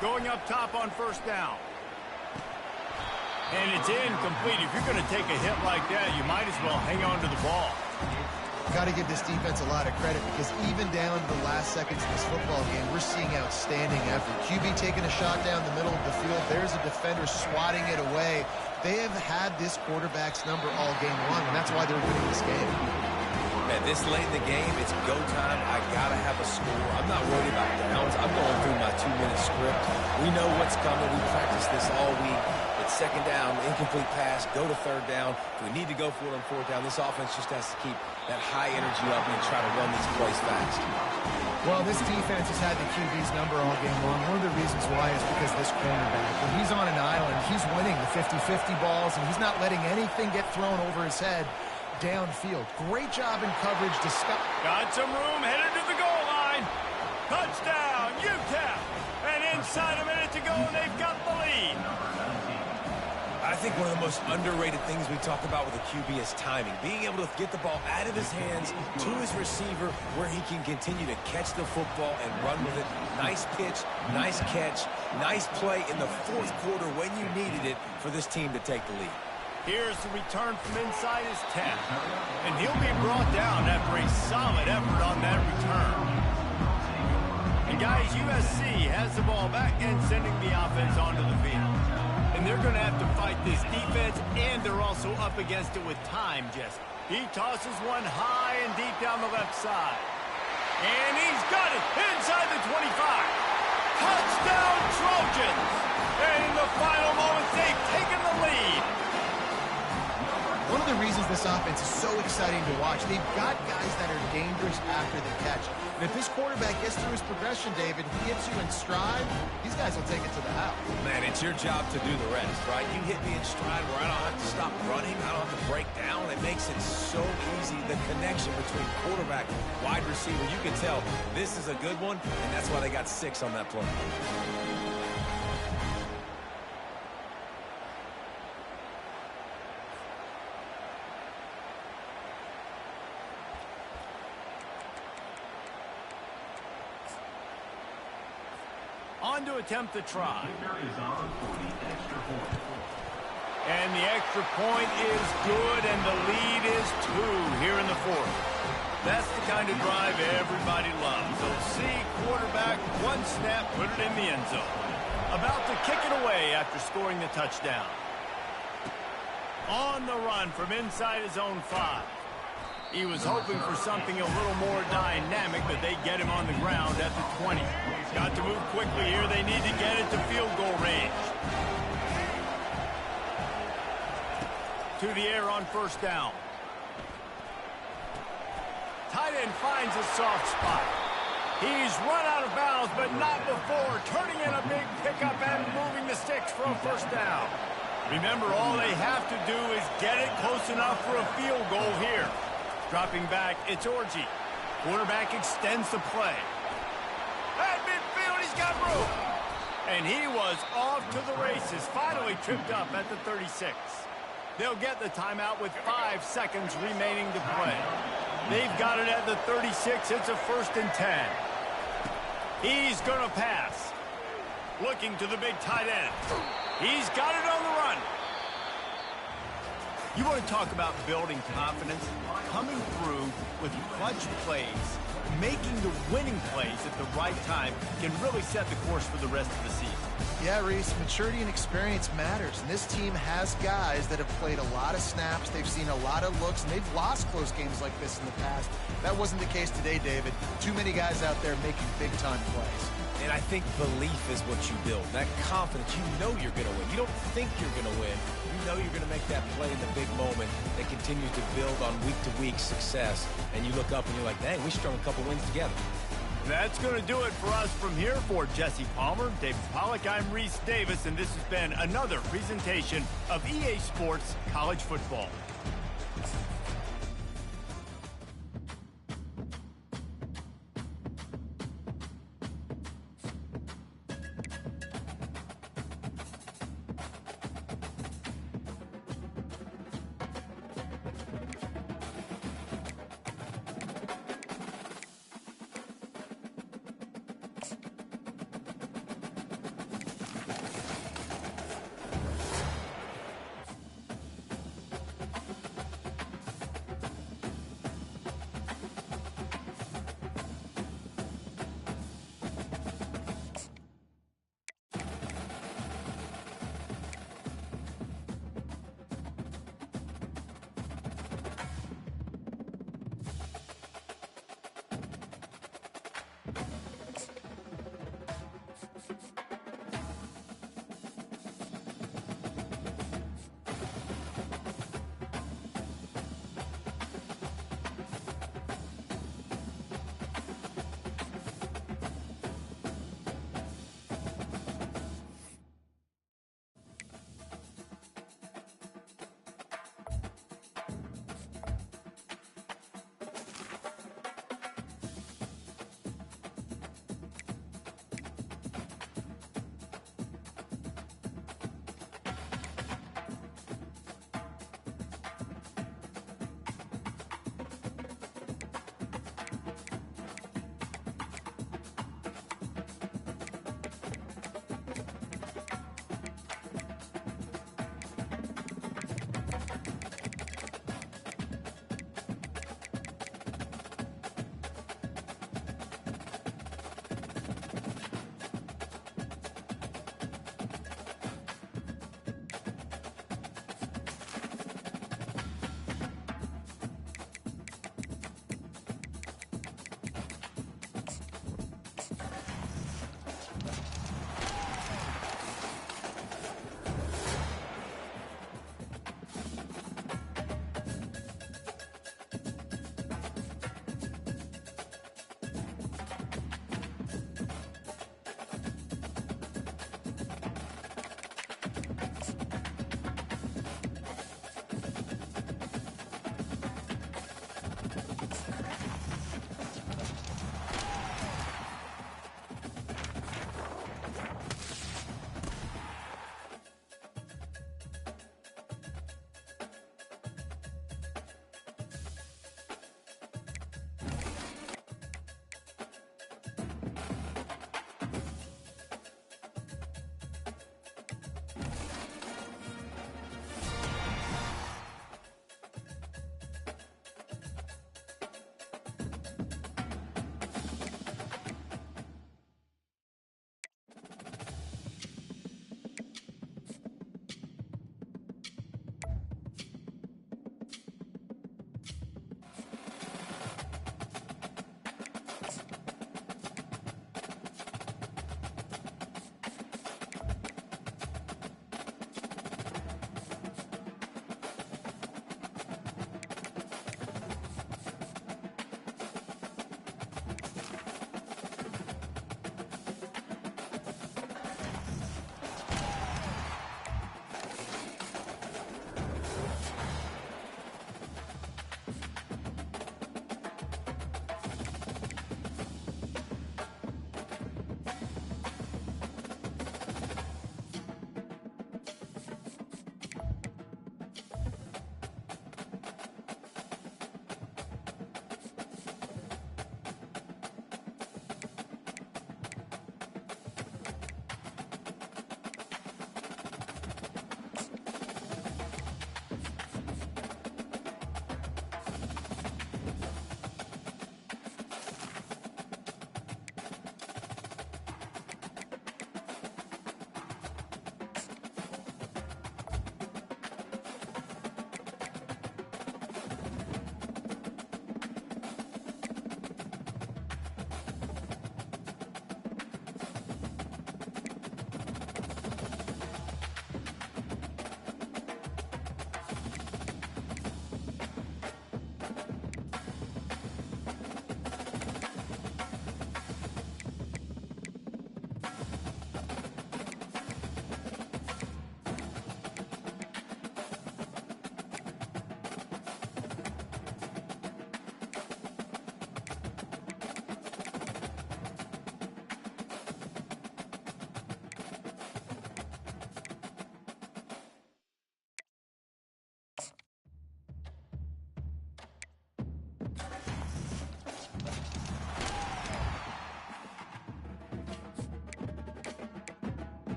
Speaker 1: Going up top on first down. And it's incomplete. If you're going to take a hit like that, you might as well hang on to the ball.
Speaker 2: Got to give this defense a lot of credit, because even down to the last seconds of this football game, we're seeing outstanding effort. QB taking a shot down the middle of the field. There's a defender swatting it away. They have had this quarterback's number all game long, and that's why they're winning this game.
Speaker 3: Man, this late in the game, it's go time. I got to have a score. I'm not worried about downs. I'm going through my 2-minute script. We know what's coming. We practiced this all week. It's second down, incomplete pass, go to third down. If we need to go for it on fourth down, this offense just has to keep that high energy up and try to run these plays fast.
Speaker 2: Well, this defense has had the QB's number all game long. One of the reasons why is because this cornerback, when he's on an island, he's winning the 50-50 balls, and he's not letting anything get thrown over his head downfield. Great job in coverage to stop.
Speaker 1: Got some room, headed to the goal line. Touchdown, UTEP. And inside a minute to go, they've got the lead.
Speaker 3: I think one of the most underrated things we talk about with a QB is timing. Being able to get the ball out of his hands to his receiver where he can continue to catch the football and run with it. Nice pitch, nice catch, nice play in the fourth quarter when you needed it for this team to take the lead.
Speaker 1: Here's the return from inside his 10. And he'll be brought down after a solid effort on that return. And guys, USC has the ball back and sending the offense onto the field. And they're going to have to fight this defense, and they're also up against it with time, Jesse. He tosses one high and deep down the left side. And he's got it inside the 25. Touchdown, Trojans! And in the final moments, they've taken the lead.
Speaker 2: One of the reasons this offense is so exciting to watch, they've got guys that are dangerous after the catch. And if this quarterback gets through his progression, David, he hits you in stride, these guys will take it to the house.
Speaker 3: Man, it's your job to do the rest, right? You hit me in stride where I don't have to stop running, I don't have to break down. It makes it so easy, the connection between quarterback, wide receiver. You can tell this is a good one, and that's why they got 6 on that play.
Speaker 1: On to attempt the try. And the extra point is good, and the lead is 2 here in the fourth. That's the kind of drive everybody loves. So see quarterback, one snap, put it in the end zone. About to kick it away after scoring the touchdown. On the run from inside his own 5. He was hoping for something a little more dynamic, but they get him on the ground at the 20. Got to move quickly here. They need to get it to field goal range. To the air on first down. Tight end finds a soft spot. He's run out of bounds, but not before turning in a big pickup and moving the sticks for a first down. Remember, all they have to do is get it close enough for a field goal here. Dropping back, it's Orji. Quarterback extends the play. At midfield, he's got room. And he was off to the races, finally tripped up at the 36. They'll get the timeout with 5 seconds remaining to play. They've got it at the 36. It's a 1st and 10. He's going to pass. Looking to the big tight end. He's got it on the run. You want to talk about building confidence? Coming through with clutch plays, making the winning plays at the right time can really set the course for the rest of the season.
Speaker 2: Yeah, Reese, maturity and experience matters, and this team has guys that have played a lot of snaps, they've seen a lot of looks, and they've lost close games like this in the past. That wasn't the case today, David. Too many guys out there making big-time plays.
Speaker 3: And I think belief is what you build. That confidence, you know you're going to win. You don't think you're going to win. You know you're going to make that play in the big moment that continues to build on week-to-week success. And you look up and you're like, dang, we strung a couple wins together.
Speaker 1: That's going to do it for us from here. For Jesse Palmer, David Pollack, I'm Reese Davis, and this has been another presentation of EA Sports College Football.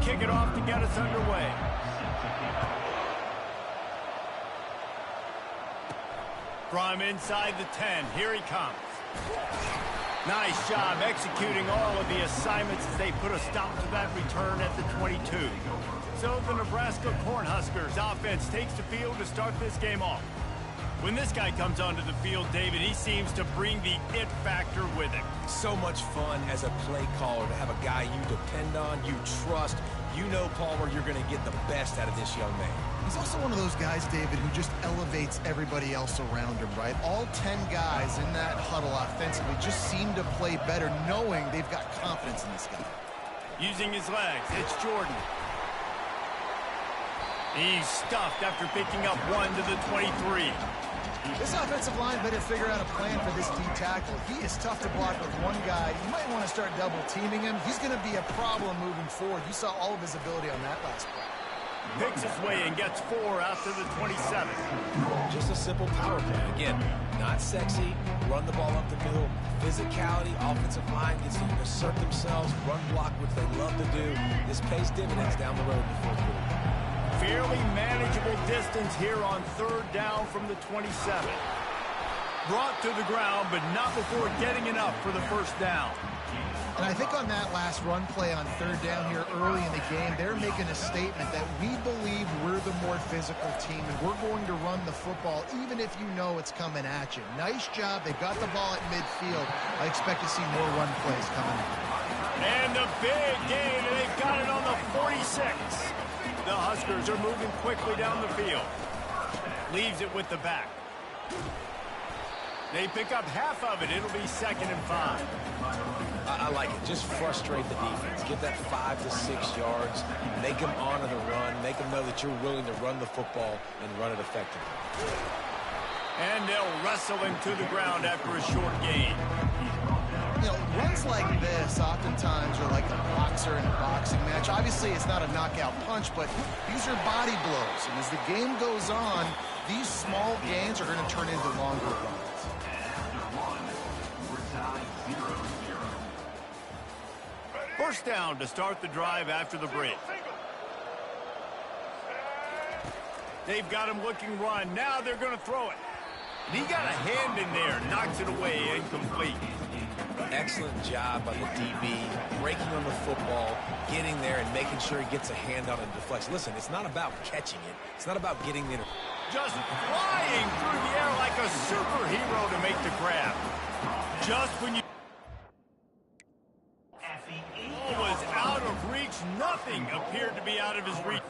Speaker 1: kick it off to get us underway. From inside the 10, here he comes. Nice job executing all of the assignments as they put a stop to that return at the 22. So the Nebraska Cornhuskers offense takes the field to start this game off. When this guy comes onto the field, David, he seems to bring the it factor with him.
Speaker 3: So much fun as a play caller to have a guy you depend on, you trust. You know, Palmer, you're going to get the best out of this young man.
Speaker 2: He's also one of those guys, David, who just elevates everybody else around him, right? All 10 guys in that huddle offensively just seem to play better knowing they've got confidence in this guy.
Speaker 1: Using his legs, it's Jordan. He's stuffed after picking up 1 to the 23.
Speaker 2: This offensive line better figure out a plan for this D tackle. He is tough to block with one guy. You might want to start double teaming him. He's going to be a problem moving forward. You saw all of his ability on that last play.
Speaker 1: Picks his way and gets 4 after the 27.
Speaker 3: Just a simple power play. Again, not sexy, run the ball up the middle. Physicality, offensive line gets to assert themselves, run block, which they love to do. This pays dividends down the road in the fourth quarter.
Speaker 1: Fairly manageable distance here on 3rd down from the 27. Brought to the ground, but not before getting enough for the first down.
Speaker 2: And I think on that last run play on 3rd down here early in the game, they're making a statement that we believe we're the more physical team and we're going to run the football even if you know it's coming at you. Nice job. They got the ball at midfield. I expect to see more run plays coming in.
Speaker 1: And the big gain, and they've got it on the 46. The Huskers are moving quickly down the field. Leaves it with the back. They pick up half of it. It'll be 2nd and 5.
Speaker 3: I like it. Just frustrate the defense. Get that 5 to 6 yards. Make them honor the run. Make them know that you're willing to run the football and run it effectively.
Speaker 1: And they'll wrestle him to the ground after a short gain.
Speaker 2: You know, runs like this oftentimes are like a boxer in a boxing match. Obviously, it's not a knockout punch, but these are body blows. And as the game goes on, these small gains are going to turn into longer runs.
Speaker 1: First down to start the drive after the break. They've got him looking run. Now they're going to throw it. And he got a hand in there, knocks it away, incomplete.
Speaker 3: Excellent job by the DB, breaking on the football, getting there and making sure he gets a hand on it and deflects. Listen, it's not about catching it. It's not about getting the...
Speaker 1: Just flying through the air like a superhero to make the grab. Just when you... was out of reach. Nothing appeared to be out of his reach.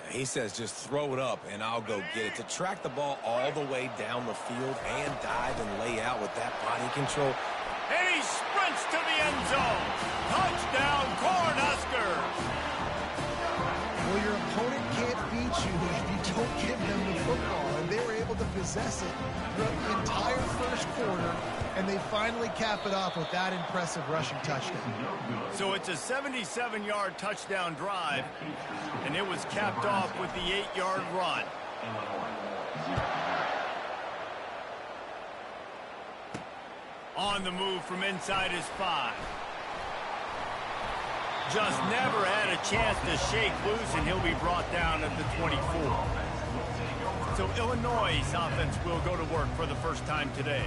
Speaker 3: He says just throw it up and I'll go get it. To track the ball all the way down the field and dive and lay out with that body control.
Speaker 1: And he sprints to the end zone. Touchdown, Cornhuskers.
Speaker 2: Well, your opponent can't beat you if you don't give them the football. And they were able to possess it throughout the entire first quarter. And they finally cap it off with that impressive rushing touchdown.
Speaker 1: So it's a 77-yard touchdown drive, and it was capped off with the 8-yard run. On the move from inside his 5. Just never had a chance to shake loose, and he'll be brought down at the 24. So Illinois' offense will go to work for the first time today.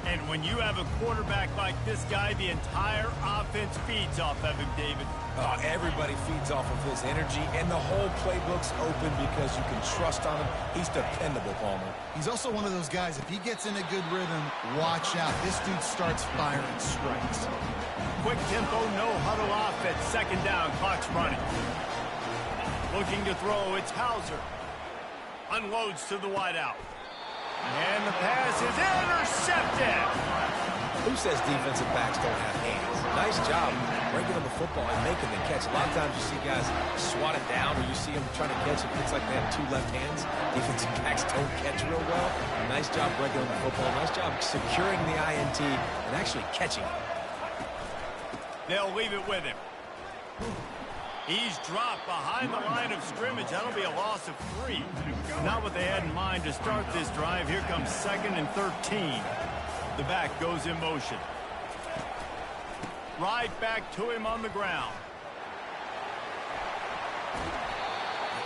Speaker 1: And when you have a quarterback like this guy, the entire offense feeds off of him, David.
Speaker 3: Everybody feeds off of his energy, and the whole playbook's open because you can trust on him. He's dependable, Palmer.
Speaker 2: He's also one of those guys, if he gets in a good rhythm, watch out. This dude starts firing strikes.
Speaker 1: Quick tempo, no huddle offense. Second down, clock's running. Looking to throw, it's Hauser. Unloads to the wideout. And the pass is intercepted.
Speaker 3: Who says defensive backs don't have hands? Nice job breaking on the football and making the catch. A lot of times you see guys swat it down, or you see them trying to catch it. It looks like they have two left hands. Defensive backs don't catch real well. Nice job breaking on the football. Nice job securing the INT and actually catching it.
Speaker 1: They'll leave it with him. He's dropped behind the line of scrimmage. That'll be a loss of 3. Not what they had in mind to start this drive. Here comes 2nd and 13. The back goes in motion. Right back to him on the ground.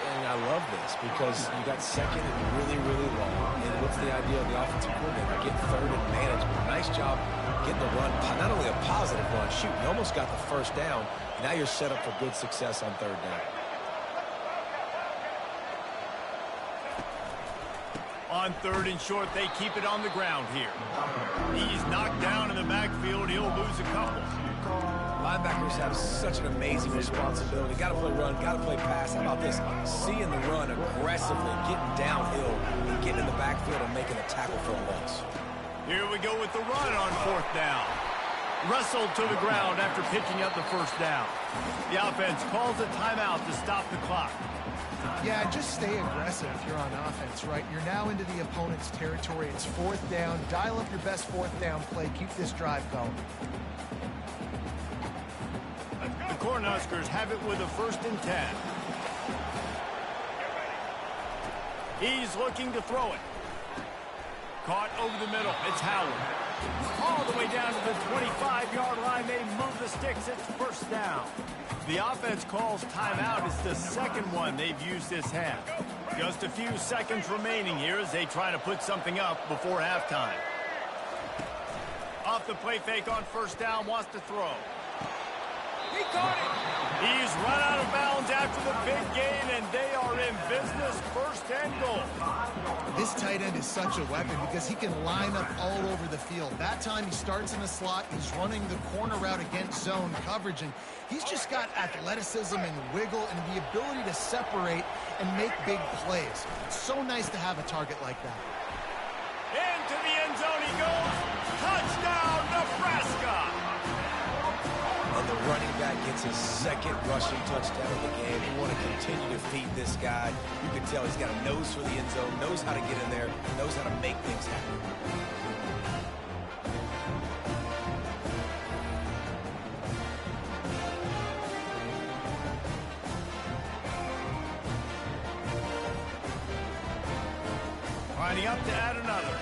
Speaker 3: And I love this because you got 2nd and really, really long. And what's the idea of the offensive coordinator? Get 3rd and manageable. Nice job getting the run. Not only a positive run, shoot, you almost got the first down. Now you're set up for good success on 3rd down.
Speaker 1: On 3rd and short, they keep it on the ground here. He's knocked down in the backfield. He'll lose a couple.
Speaker 3: Linebackers have such an amazing responsibility. Got to play run, got to play pass. How about this? Seeing the run aggressively, getting downhill, and getting in the backfield and making a tackle for a loss.
Speaker 1: Here we go with the run on 4th down. Wrestled to the ground after picking up the first down. The offense calls a timeout to stop the clock.
Speaker 2: Yeah, just stay aggressive if you're on offense, right? You're now into the opponent's territory. It's 4th down. Dial up your best 4th down play. Keep this drive going.
Speaker 1: The Cornhuskers have it with a 1st and 10. He's looking to throw it. Caught over the middle. It's Howard. All the way down to the 25-yard line. They move the sticks. It's 1st down. The offense calls timeout. It's the 2nd one they've used this half. Just a few seconds remaining here as they try to put something up before halftime. Off the play fake on 1st down. Wants to throw. He caught it. He's run out of bounds after the big gain, and they are in business. 1st and goal.
Speaker 2: This tight end is such a weapon because he can line up all over the field. That time he starts in the slot. He's running the corner route against zone coverage, and he's just got athleticism and wiggle and the ability to separate and make big plays. It's so nice to have a target like that.
Speaker 1: Into the end zone he goes. Touchdown, Nebraska.
Speaker 3: And the running back gets his 2nd rushing touchdown of the game. You want to continue to feed this guy. You can tell he's got a nose for the end zone, knows how to get in there, knows how to make things happen.
Speaker 1: Lining up to add another.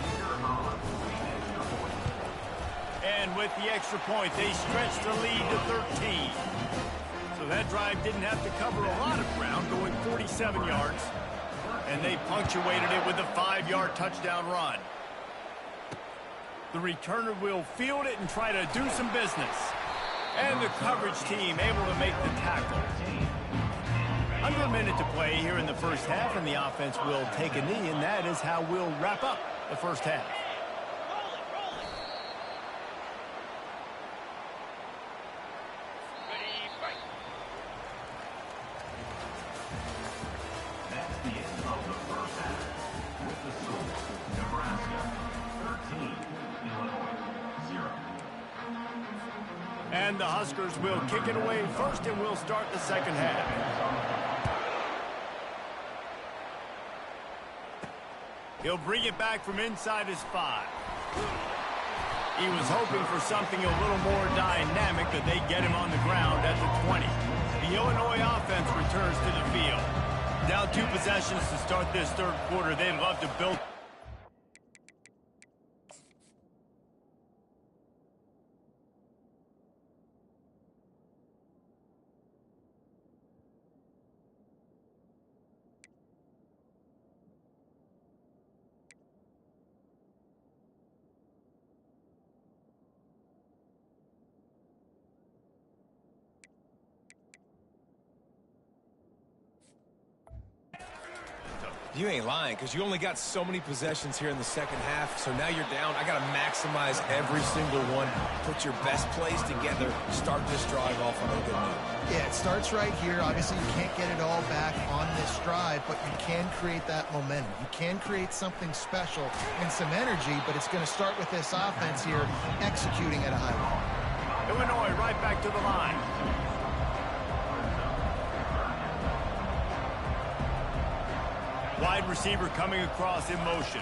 Speaker 1: And with the extra point, they stretch the lead to 13. So that drive didn't have to cover a lot of ground, going 47 yards. And they punctuated it with a 5-yard touchdown run. The returner will field it and try to do some business. And the coverage team able to make the tackle. Under a minute to play here in the 1st half, and the offense will take a knee, and that is how we'll wrap up the 1st half.
Speaker 4: That's the end of the 1st half. With the score, Nebraska 13, Illinois 0.
Speaker 1: And the Huskers will kick it away first, and we'll start the 2nd half. He'll bring it back from inside his 5. He was hoping for something a little more dynamic, but they get him on the ground at the 20. The Illinois offense returns to the field. Down 2 possessions to start this 3rd quarter. They'd love to build.
Speaker 3: You ain't lying, because you only got so many possessions here in the second half, so now you're down. I got to maximize every single one, put your best plays together, start this drive off on a good note.
Speaker 2: Yeah, it starts right here. Obviously, you can't get it all back on this drive, but you can create that momentum. You can create something special and some energy, but it's going to start with this offense here executing at a high level.
Speaker 1: Illinois right back to the line. Wide receiver coming across in motion.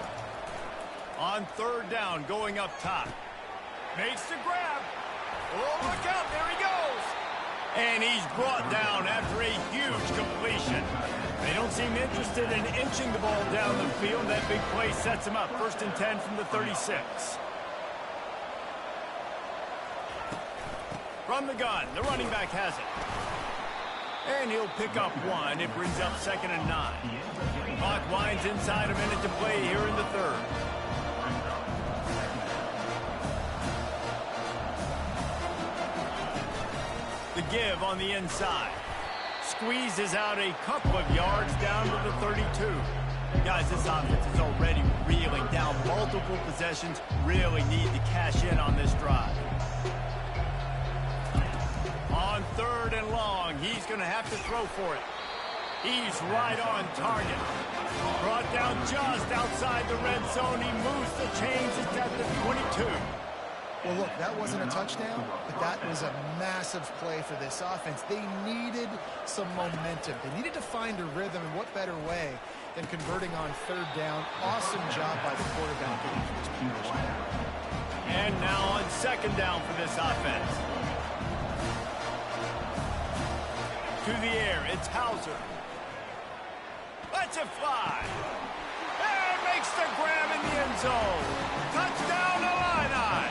Speaker 1: On third down, going up top. Makes the grab. Oh, look out, there he goes. And he's brought down after a huge completion. They don't seem interested in inching the ball down the field. That big play sets him up. 1st and 10 from the 36. From the gun, the running back has it. And he'll pick up one. It brings up 2nd and 9. Clock winds inside, a minute to play here in the 3rd. The give on the inside. Squeezes out a couple of yards down to the 32. Guys, this offense is already reeling down multiple possessions. Really need to cash in on this drive. On 3rd and long, he's going to have to throw for it. He's right on target. Brought down just outside the red zone. He moves the chains. It's at the 22.
Speaker 2: Well, look, that wasn't a touchdown, but that was a massive play for this offense. They needed some momentum. They needed to find a rhythm, and what better way than converting on 3rd down. Awesome job by the quarterback getting to this position.
Speaker 1: And now on 2nd down for this offense. To the air, it's Hauser. Lets it fly. And makes the grab in the end zone. Touchdown, Illini.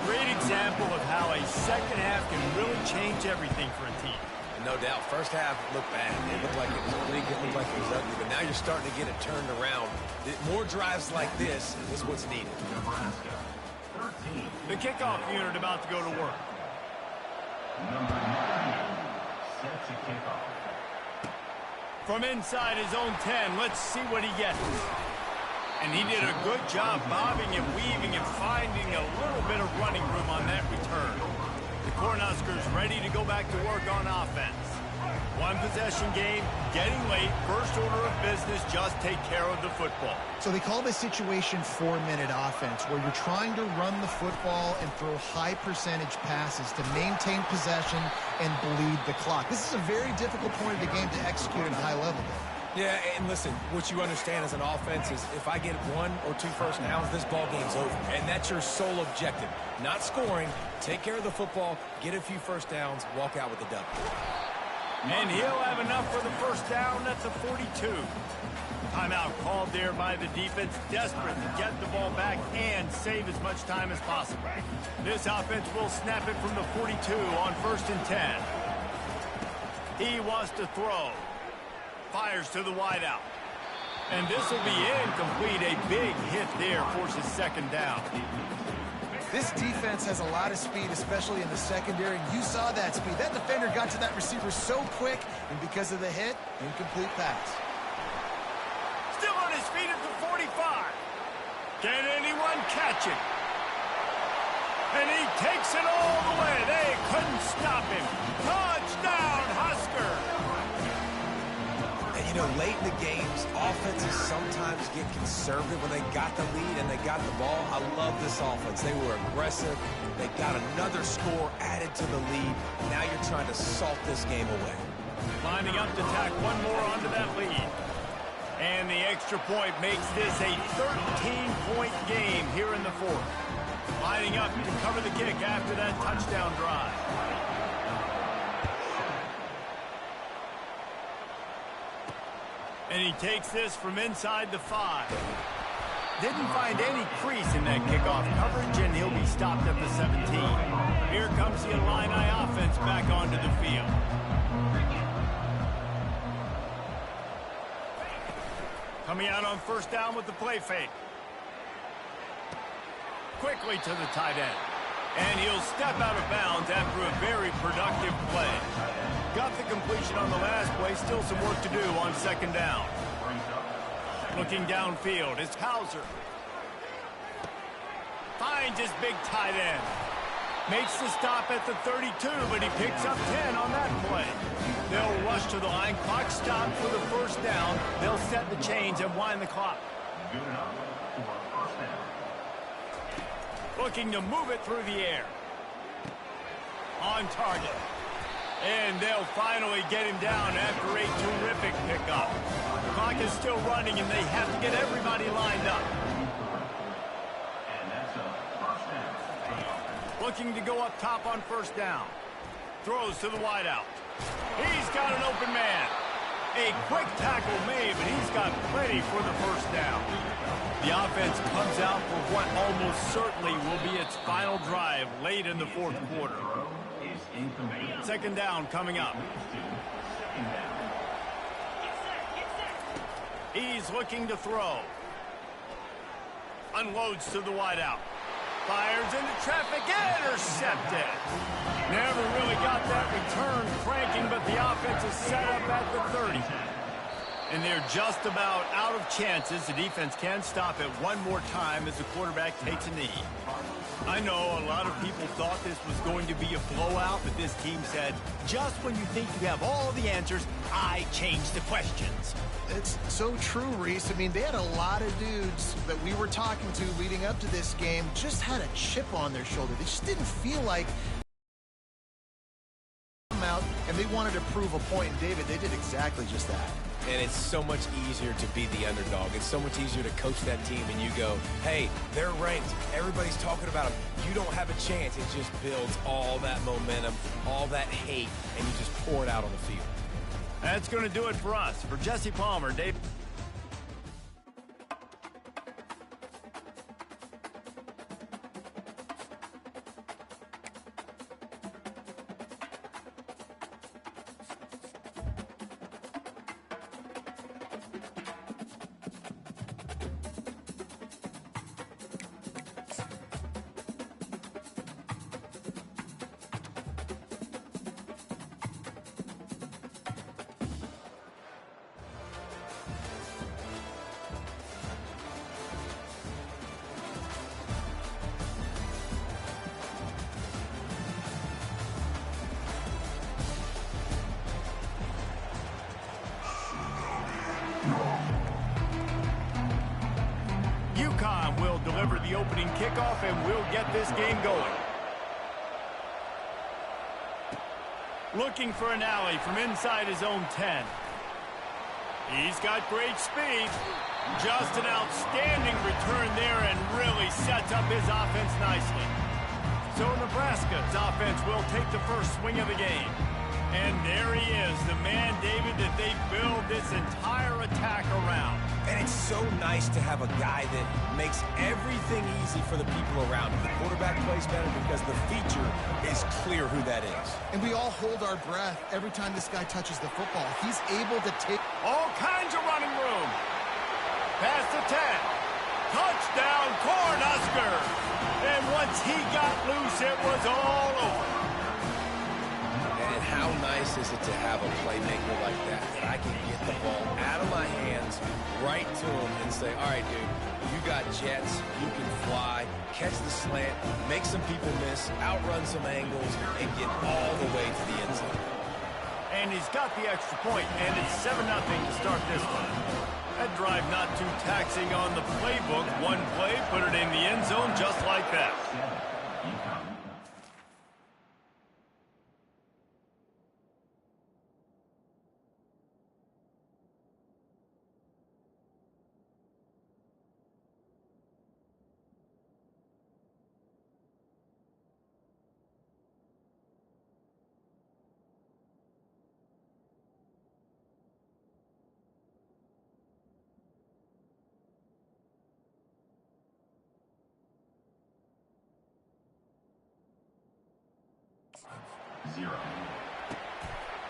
Speaker 1: Great example of how a second half can really change everything for a team.
Speaker 3: No doubt. First half looked bad. It looked like it was bleak. It looked like it was ugly. But now you're starting to get it turned around. More drives like this is what's needed.
Speaker 1: The kickoff unit about to go to work.
Speaker 4: Number 9 sets a kickoff.
Speaker 1: From inside his own 10, let's see what he gets. And he did a good job bobbing and weaving and finding a little bit of running room on that return. The Cornhuskers ready to go back to work on offense. One possession game, getting late, first order of business, just take care of the football.
Speaker 2: So they call this situation 4-minute offense, where you're trying to run the football and throw high percentage passes to maintain possession and bleed the clock. This is a very difficult point of the game to execute at a high level.
Speaker 3: Yeah, and listen, what you understand as an offense is if I get 1 or 2 first downs, this ball game's over. And that's your sole objective. Not scoring, take care of the football, get a few first downs, walk out with the W.
Speaker 1: And he'll have enough for the first down at the 42. Timeout called there by the defense, desperate to get the ball back and save as much time as possible. This offense will snap it from the 42 on 1st and 10. He wants to throw. Fires to the wideout. And this will be incomplete. A big hit there forces 2nd down.
Speaker 2: This defense has a lot of speed, especially in the secondary. You saw that speed. That defender got to that receiver so quick, and because of the hit, incomplete pass.
Speaker 1: Still on his feet at the 45. Can anyone catch it? And he takes it all the way. They couldn't stop him. Touchdown, Husker!
Speaker 3: You know, late in the games, offenses sometimes get conservative when they got the lead and they got the ball. I love this offense. They were aggressive. They got another score added to the lead. Now you're trying to salt this game away.
Speaker 1: Lining up to tack one more onto that lead. And the extra point makes this a 13-point game here in the 4th. Lining up to cover the kick after that touchdown drive. And he takes this from inside the 5. Didn't find any crease in that kickoff coverage, and he'll be stopped at the 17. Here comes the Illini offense back onto the field. Coming out on 1st down with the play fake. Quickly to the tight end. And he'll step out of bounds after a very productive play. Got the completion on the last play. Still some work to do on second down. Looking downfield is Hauser. Finds his big tight end. Makes the stop at the 32, but he picks up 10 on that play. They'll rush to the line. Clock stopped for the first down. They'll set the chains and wind the clock.
Speaker 4: Good enough for first down.
Speaker 1: Looking to move it through the air. On target. And they'll finally get him down after a terrific pickup. The clock is still running, and they have to get everybody lined up.
Speaker 4: And that's a first down.
Speaker 1: Looking to go up top on first down. Throws to the wideout. He's got an open man. A quick tackle made, but he's got plenty for the first down. The offense comes out for what almost certainly will be its final drive late in the fourth quarter. Second down coming up. He's looking to throw. Unloads to the wideout. Fires into traffic, intercepted. Never really got that return cranking, but the offense is set up at the 30. And they're just about out of chances. The defense can stop it one more time as the quarterback takes a knee. I know a lot of people thought this was going to be a blowout, but this team said, just when you think you have all the answers, I change the questions.
Speaker 2: It's so true, Reese. I mean, they had a lot of dudes that we were talking to leading up to this game just had a chip on their shoulder. They just didn't feel like out, and they wanted to prove a point. And David, they did exactly just that.
Speaker 3: And it's so much easier to be the underdog. It's so much easier to coach that team and you go, hey, they're ranked. Everybody's talking about them. You don't have a chance. It just builds all that momentum, all that hate, and you just pour it out on the field.
Speaker 1: That's going to do it for us. For Jesse Palmer, Dave. UConn will deliver the opening kickoff and will get this game going. Looking for an alley from inside his own 10. He's got great speed. Just an outstanding return there and really sets up his offense nicely. So Nebraska's offense will take the first swing of the game. And there he is, the man, David, that they build this entire attack around.
Speaker 3: And it's so nice to have a guy that makes everything easy for the people around him. The quarterback plays better because the feature is clear who that is.
Speaker 2: And we all hold our breath every time this guy touches the football. He's able to take
Speaker 1: all kinds of running room. Past the 10. Touchdown, Cornhusker. And once he got loose, it was all over.
Speaker 3: And how nice is it to have a playmaker like that I can get the ball out of my hands right to him and say, all right, dude, you got jets, you can fly, catch the slant, make some people miss, outrun some angles, and get all the way to the end zone.
Speaker 1: And he's got the extra point, and it's 7-0 to start this one. That drive not too taxing on the playbook. One play, put it in the end zone just like that.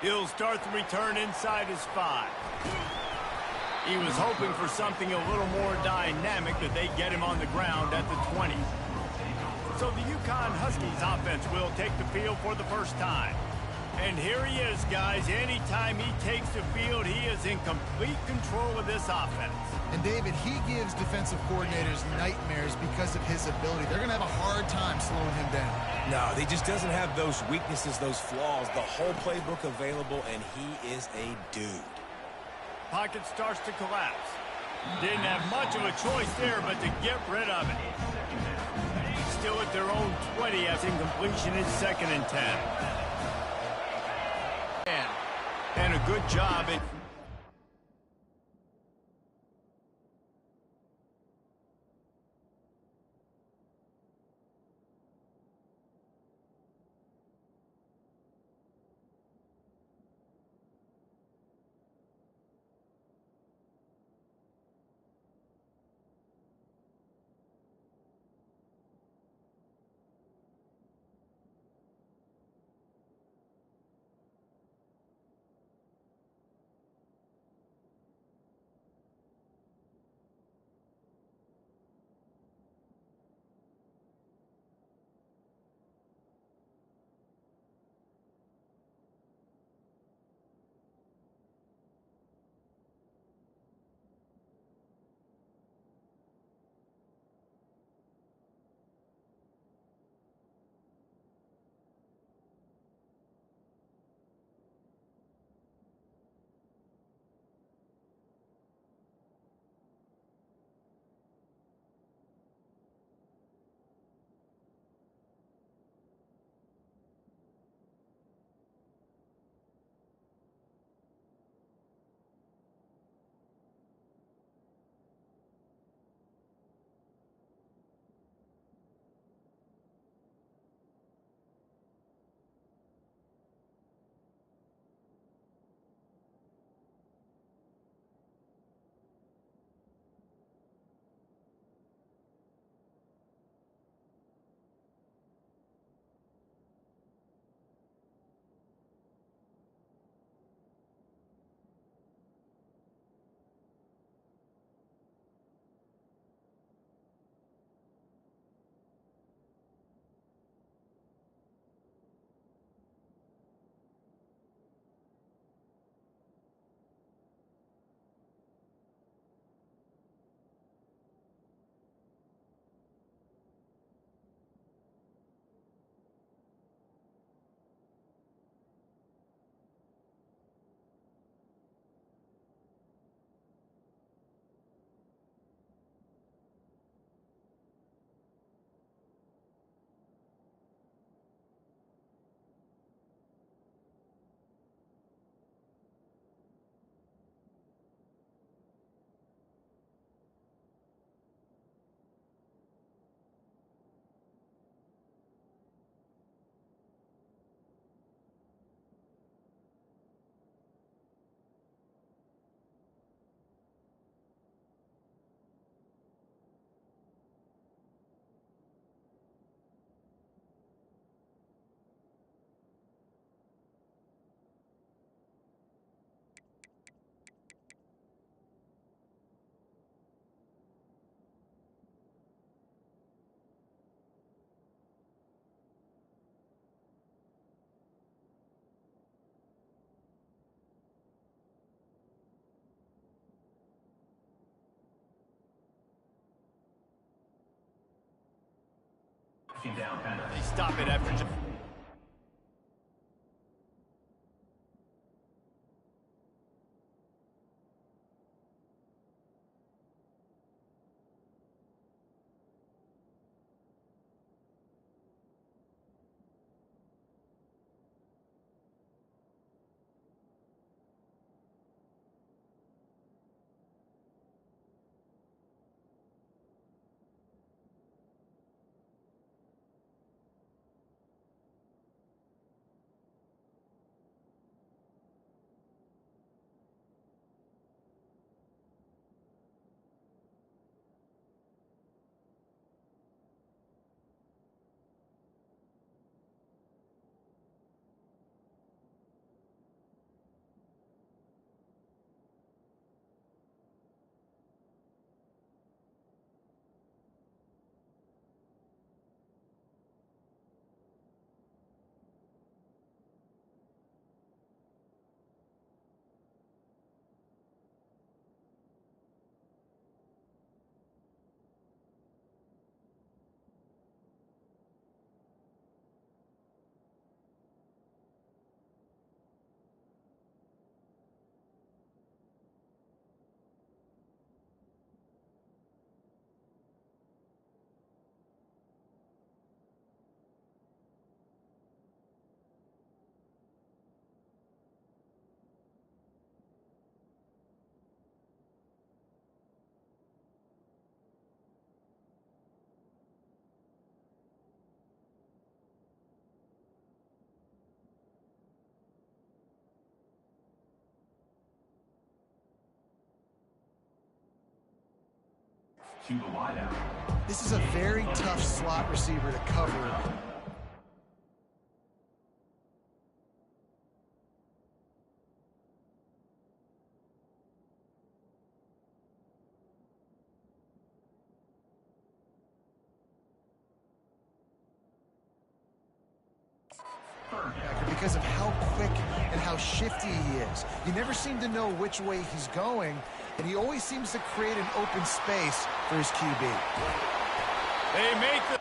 Speaker 1: He'll start the return inside his 5. He was hoping for something a little more dynamic, that they get him on the ground at the 20. So the UConn Huskies offense will take the field for the first time. And here he is, guys. Anytime he takes the field, he is in complete control of this offense.
Speaker 2: And David, he gives defensive coordinators nightmares because of his ability. They're going to have a hard time slowing him down.
Speaker 3: No, he just doesn't have those weaknesses, those flaws, the whole playbook available, and he is a dude.
Speaker 1: Pocket starts to collapse. Didn't have much of a choice there, but to get rid of it. Still at their own 20 as incompletion is 2nd and 10. And a good job in... They stop it after just...
Speaker 4: to the wideout.
Speaker 2: This is a very tough slot receiver to cover. Because of how quick and how shifty he is. You never seem to know which way he's going, and he always seems to create an open space for his QB.
Speaker 1: They make the...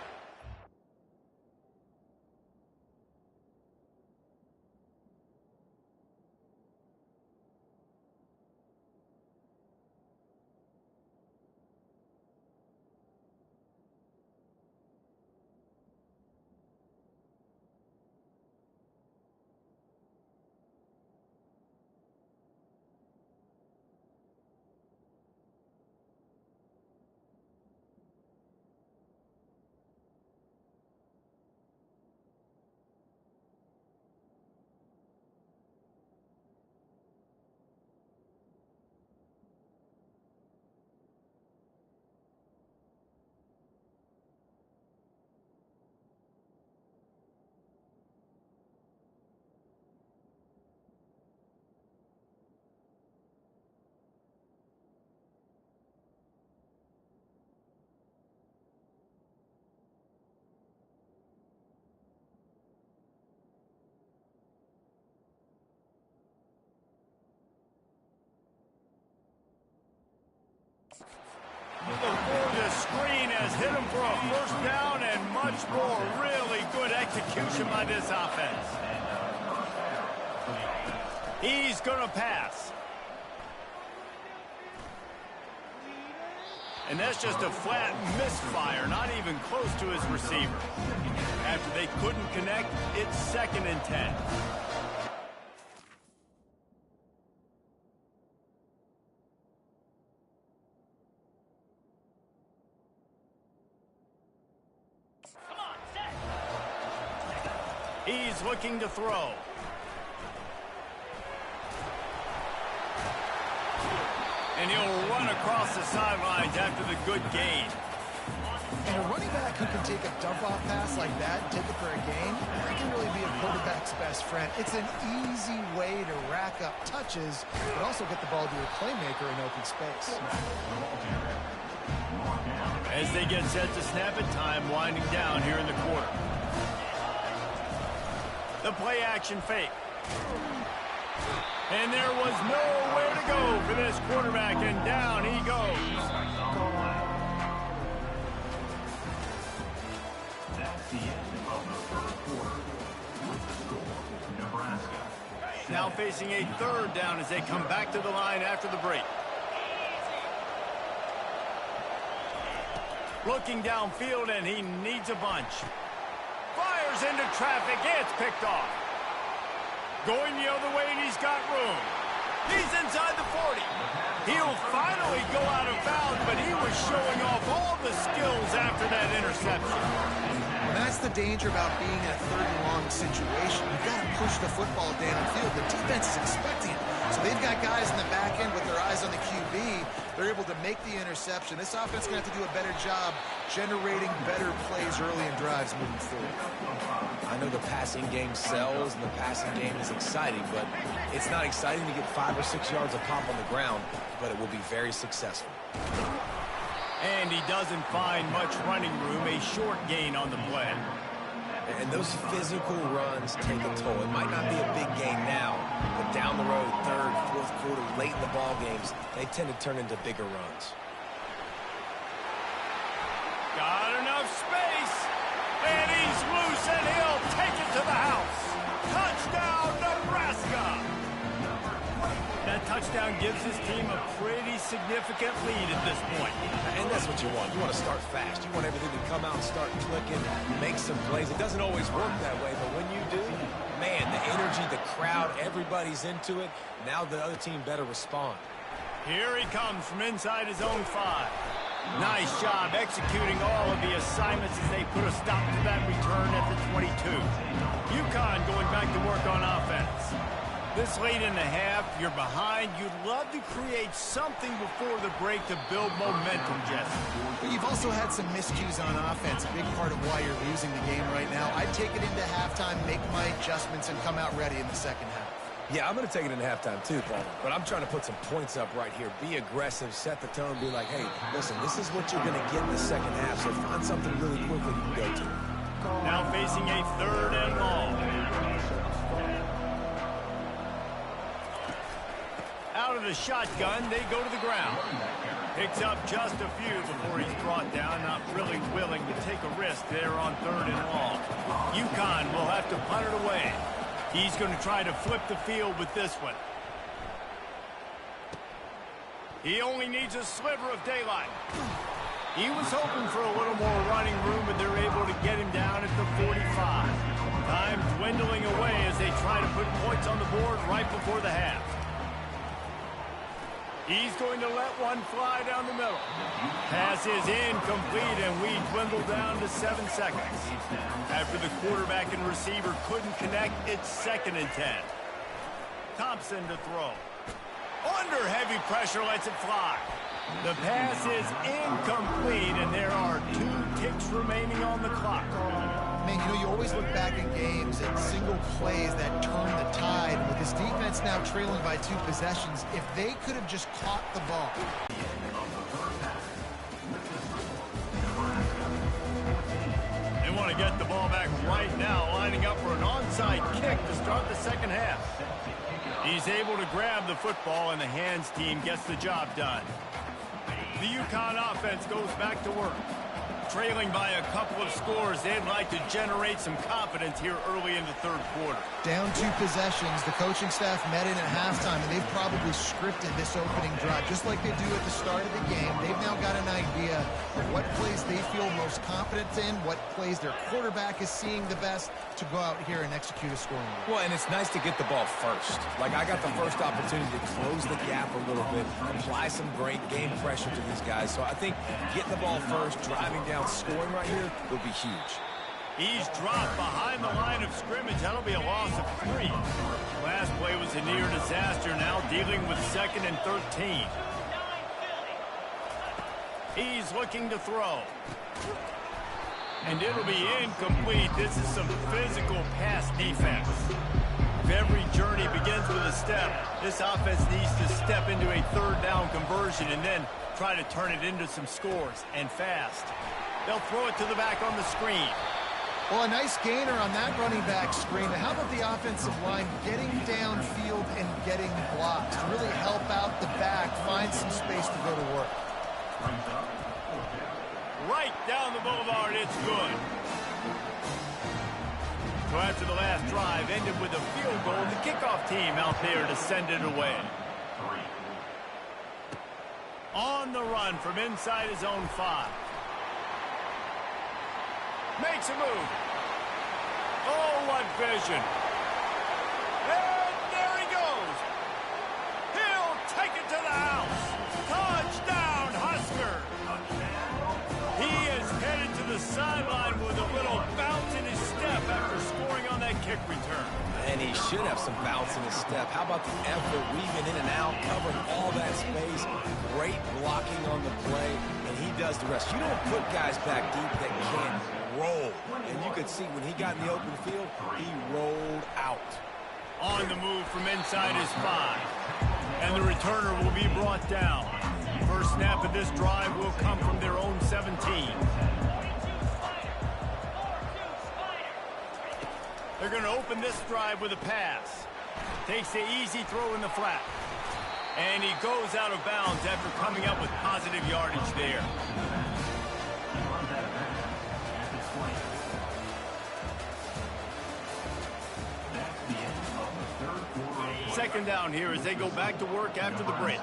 Speaker 1: The screen has hit him for a first down and much more. Really good execution by this offense. He's going to pass. And that's just a flat misfire, not even close to his receiver. After they couldn't connect, it's 2nd and 10. He's looking to throw. And he'll run across the sidelines after the good gain.
Speaker 2: And a running back who can take a dump-off pass like that and take it for a gain, that can really be a quarterback's best friend. It's an easy way to rack up touches, but also get the ball to a playmaker in open space.
Speaker 1: As they get set to snap it, time winding down here in the quarter. The play-action fake. And there was nowhere to go for this quarterback, and down he goes.
Speaker 4: That's the end of the first quarter. With the score, Nebraska.
Speaker 1: Now facing a 3rd down as they come back to the line after the break. Looking downfield, and he needs a bunch. Fires into traffic. It's picked off. Going the other way, and he's got room. He's inside the 40. He'll finally go out of bounds, but he was showing off all the skills after that interception.
Speaker 2: And that's the danger about being in a 3rd and long situation. You've got to push the football downfield. The defense is expecting it. So they've got guys in the back end with their eyes on the QB. They're able to make the interception. This offense is going to have to do a better job generating better plays early in drives moving forward.
Speaker 3: I know the passing game sells and the passing game is exciting, but it's not exciting to get 5 or 6 yards of pop on the ground, but it will be very successful.
Speaker 1: And he doesn't find much running room, a short gain on the play.
Speaker 3: And those physical runs take a toll. It might not be a big gain now, but down the road, 3rd, 4th quarter, late in the ball games, they tend to turn into bigger runs.
Speaker 1: Got enough space, and he's loose, and he'll take it to the house. Touchdown, Nebraska! That touchdown gives his team a pretty significant lead at this point.
Speaker 3: And that's what you want. You want to start fast. You want everything to come out and start clicking, make some plays. It doesn't always work that way, but when you do, man, the energy, the crowd, everybody's into it. Now the other team better respond.
Speaker 1: Here he comes from inside his own 5. Nice job executing all of the assignments as they put a stop to that return at the 22. UConn going back to work on offense. This late in the half, you're behind. You'd love to create something before the break to build momentum, Jesse.
Speaker 2: You've also had some miscues on offense, a big part of why you're losing the game right now. I'd take it into halftime, make my adjustments, and come out ready in the second half.
Speaker 3: Yeah, I'm going to take it into halftime too, Paul. But I'm trying to put some points up right here. Be aggressive, set the tone, be like, hey, listen, this is what you're going to get in the second half, so find something really quickly you can go to.
Speaker 1: Now facing a 3rd and long. Out of the shotgun, they go to the ground. Picks up just a few before he's brought down, not really willing to take a risk there on 3rd and long. UConn will have to punt it away. He's going to try to flip the field with this one. He only needs a sliver of daylight. He was hoping for a little more running room, but they're able to get him down at the 45. Time dwindling away as they try to put points on the board right before the half. He's going to let one fly down the middle. Pass is incomplete, and we dwindle down to 7 seconds. After the quarterback and receiver couldn't connect, it's 2nd and 10. Thompson to throw. Under heavy pressure, lets it fly. The pass is incomplete, and there are 2 ticks remaining on the clock.
Speaker 2: Man, you know, you always look back in games at single plays that turn the tide. With this defense now trailing by 2 possessions, if they could have just caught the ball.
Speaker 1: They want to get the ball back right now, lining up for an onside kick to start the second half. He's able to grab the football, and the hands team gets the job done. The UConn offense goes back to work. Trailing by a couple of scores, they'd like to generate some confidence here early in the 3rd quarter.
Speaker 2: Down 2 possessions, the coaching staff met in at halftime, and they've probably scripted this opening drive. Just like they do at the start of the game, they've now got an idea of what plays they feel most confident in, what plays their quarterback is seeing the best to go out here and execute a scoring drive.
Speaker 3: Well, and it's nice to get the ball first. Like, I got the first opportunity to close the gap a little bit, apply some great game pressure to these guys. So I think getting the ball first, driving down, scoring right here would be huge.
Speaker 1: He's dropped behind the line of scrimmage. That'll be a loss of 3. Last play was a near disaster, now dealing with 2nd and 13. He's looking to throw. And it'll be incomplete. This is some physical pass defense. If every journey begins with a step, this offense needs to step into a 3rd down conversion and then try to turn it into some scores, and fast. They'll throw it to the back on the screen.
Speaker 2: Well, a nice gainer on that running back screen. How about the offensive line getting downfield and getting blocks to really help out the back, find some space to go to work?
Speaker 1: Right down the boulevard, it's good. So after the last drive ended with a field goal, the kickoff team out there to send it away. On the run from inside his own 5. Makes a move. Oh, what vision. And there he goes. He'll take it to the house. Touchdown, Husker. He is headed to the sideline with a little bounce in his step after scoring on that kick return.
Speaker 3: And he should have some bounce in his step. How about the effort, weaving in and out, covering all that space. Great blocking on the play, and he does the rest. You don't put guys back deep that can't roll. And you could see when he got in the open field, he rolled out.
Speaker 1: On the move from inside his 5. And the returner will be brought down. First snap of this drive will come from their own 17. They're going to open this drive with a pass. Takes the easy throw in the flat. And he goes out of bounds after coming up with positive yardage there. Second down here as they go back to work after the break.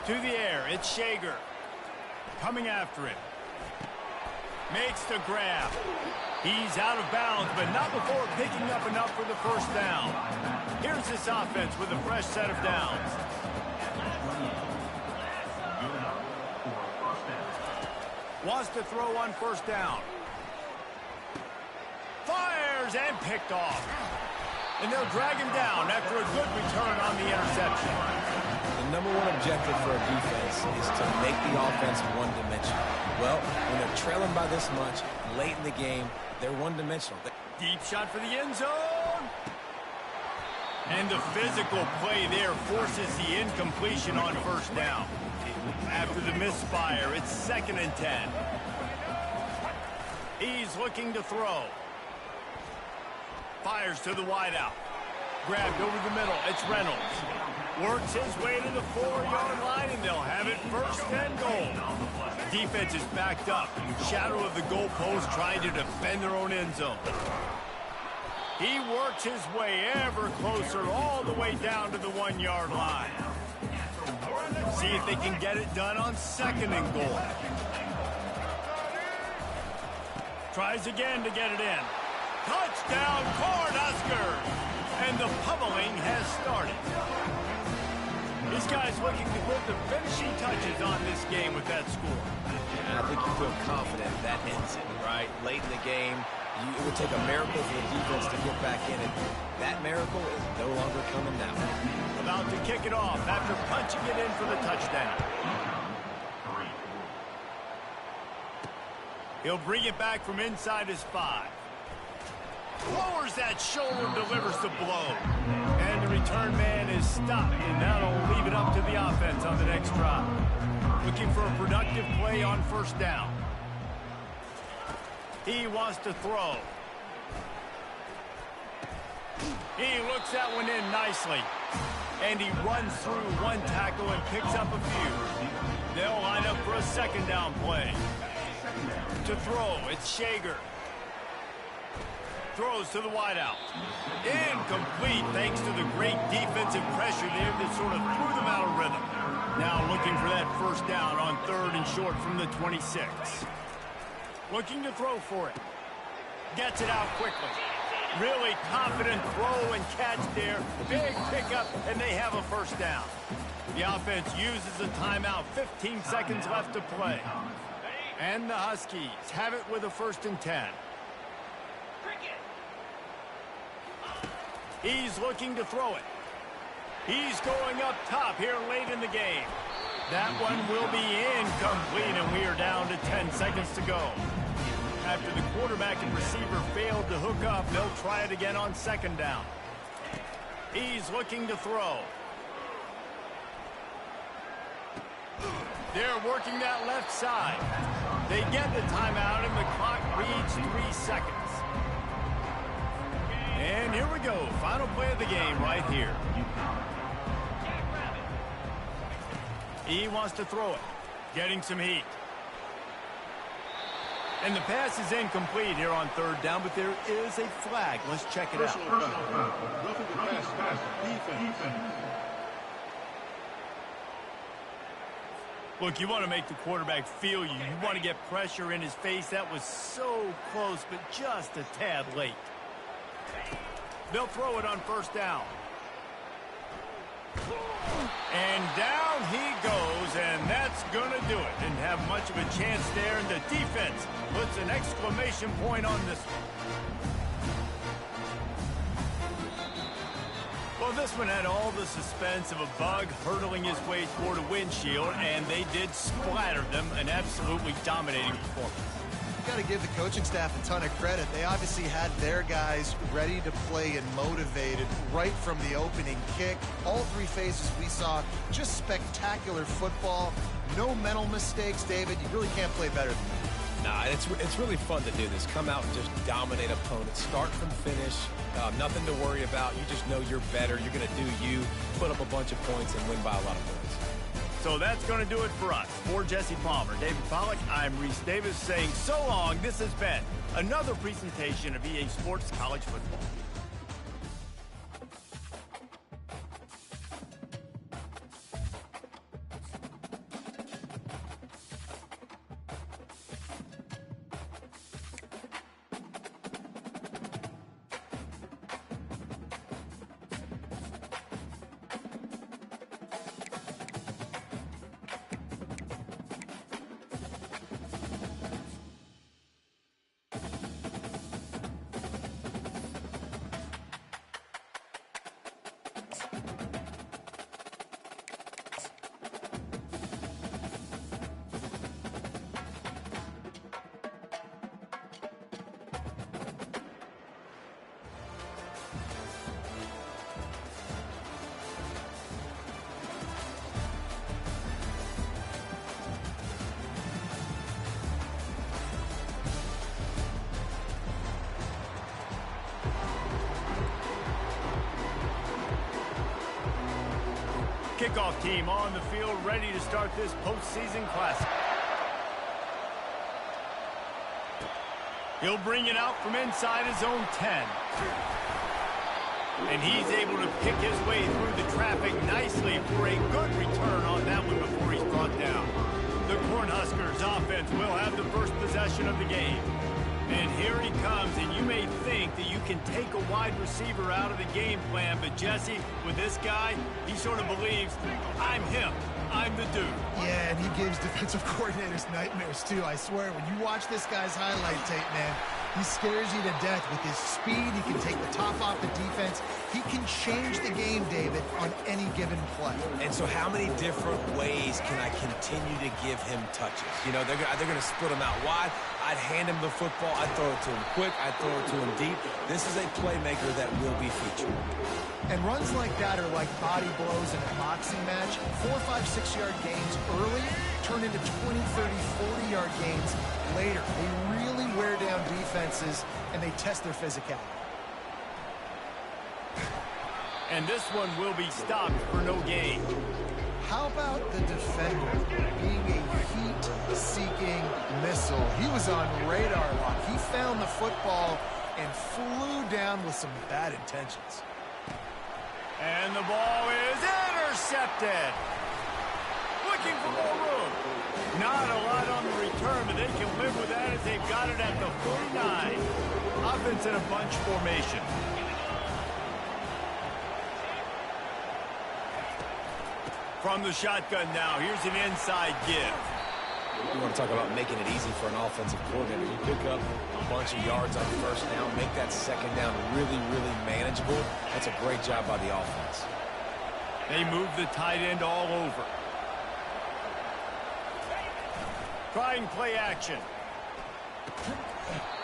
Speaker 1: To the air, it's Shager. Coming after it. Makes the grab. He's out of bounds, but not before picking up enough for the first down. Here's this offense with a fresh set of downs. Wants to throw on first down. Fire! fires and picked off. And they'll drag him down after a good return on the interception.
Speaker 3: The number one objective for a defense is to make the offense one-dimensional. Well, when they're trailing by this much, late in the game, they're one-dimensional.
Speaker 1: Deep shot for the end zone. And the physical play there forces the incompletion on first down. After the misfire, it's 2nd and 10. He's looking to throw. Fires to the wideout. Grabbed over the middle. It's Reynolds. Works his way to the 4-yard line, and they'll have it 1st and goal. Defense is backed up. Shadow of the goalpost trying to defend their own end zone. He works his way ever closer all the way down to the 1-yard line. See if they can get it done on 2nd and goal. Tries again to get it in. Touchdown, Cornhuskers! And the pummeling has started. This guy's looking to put the finishing touches on this game with that score.
Speaker 3: I think you feel confident that ends it, right? Late in the game, it would take a miracle for the defense to get back in it. That miracle is no longer coming now.
Speaker 1: About to kick it off after punching it in for the touchdown. He'll bring it back from inside his 5. Lowers that shoulder and delivers the blow. And the return man is stopped, and now will leave it up to the offense on the next drive. Looking for a productive play on 1st down. He wants to throw. He looks that one in nicely. And he runs through one tackle and picks up a few. They'll line up for a 2nd down play. To throw, it's Shager. Throws to the wideout. Incomplete thanks to the great defensive pressure there that sort of threw them out of rhythm. Now looking for that 1st down on 3rd and short from the 26. Looking to throw for it. Gets it out quickly. Really confident throw and catch there. Big pickup, and they have a 1st down. The offense uses a timeout. 15 seconds left to play. And the Huskies have it with a 1st and 10. He's looking to throw it. He's going up top here late in the game. That one will be incomplete, and we are down to 10 seconds to go. After the quarterback and receiver failed to hook up, they'll try it again on 2nd down. He's looking to throw. They're working that left side. They get the timeout, and the clock reads 3 seconds. And here we go. Final play of the game right here. He wants to throw it. Getting some heat. And the pass is incomplete here on 3rd down, but there is a flag. Let's check it out. Look, you want to make the quarterback feel you. You want to get pressure in his face. That was so close, but just a tad late. They'll throw it on 1st down. And down he goes, and that's going to do it. Didn't have much of a chance there, and the defense puts an exclamation point on this one. Well, this one had all the suspense of a bug hurtling his way toward a windshield, and they did splatter them, an absolutely dominating performance.
Speaker 2: Got to give the coaching staff a ton of credit. They obviously had their guys ready to play and motivated right from the opening kick. All 3 phases we saw, just spectacular football. No mental mistakes, David. You really can't play better than that.
Speaker 3: Nah, it's really fun to do this. Come out and just dominate opponents. Start from finish. Nothing to worry about. You just know you're better. You're going to do you, put up a bunch of points, and win by a lot of points.
Speaker 1: So that's going to do it for us. For Jesse Palmer, David Pollack, I'm Reese Davis saying so long. This has been another presentation of EA Sports College Football. kickoff team on the field, ready to start this postseason classic. He'll bring it out from inside his own 10. And he's able to pick his way through the traffic nicely for a good return on that one before he's brought down. The Cornhuskers offense will have the first possession of the game. And here he comes, and you may think that you can take a wide receiver out of the game plan, but Jesse, with this guy, he sort of believes, I'm him. I'm the dude.
Speaker 2: Yeah, and he gives defensive coordinators nightmares, too. I swear, when you watch this guy's highlight tape, man, he scares you to death with his speed. He can take the top off the defense. He can change the game, David, on any given play.
Speaker 3: And so how many different ways can I continue to give him touches? You know, they're going to split him out wide. I'd hand him the football. I'd throw it to him quick. I'd throw it to him deep. This is a playmaker that will be featured.
Speaker 2: And runs like that are like body blows in a boxing match. 4, 5, 6-yard gains early turn into 20, 30, 40-yard gains later. They really wear down defenses, and they test their physicality.
Speaker 1: And this one will be stopped for no gain.
Speaker 2: How about the defender being a heat-seeking missile? He was on radar lock. He found the football and flew down with some bad intentions.
Speaker 1: And the ball is intercepted. Looking for more room. Not a lot on the return, but they can live with that as they've got it at the 49. Offense in a bunch formation. From the shotgun now, here's an inside give.
Speaker 3: You want to talk about making it easy for an offensive coordinator. You pick up a bunch of yards on first down, make that second down really, really manageable. That's a great job by the offense.
Speaker 1: They move the tight end all over. Trying play action.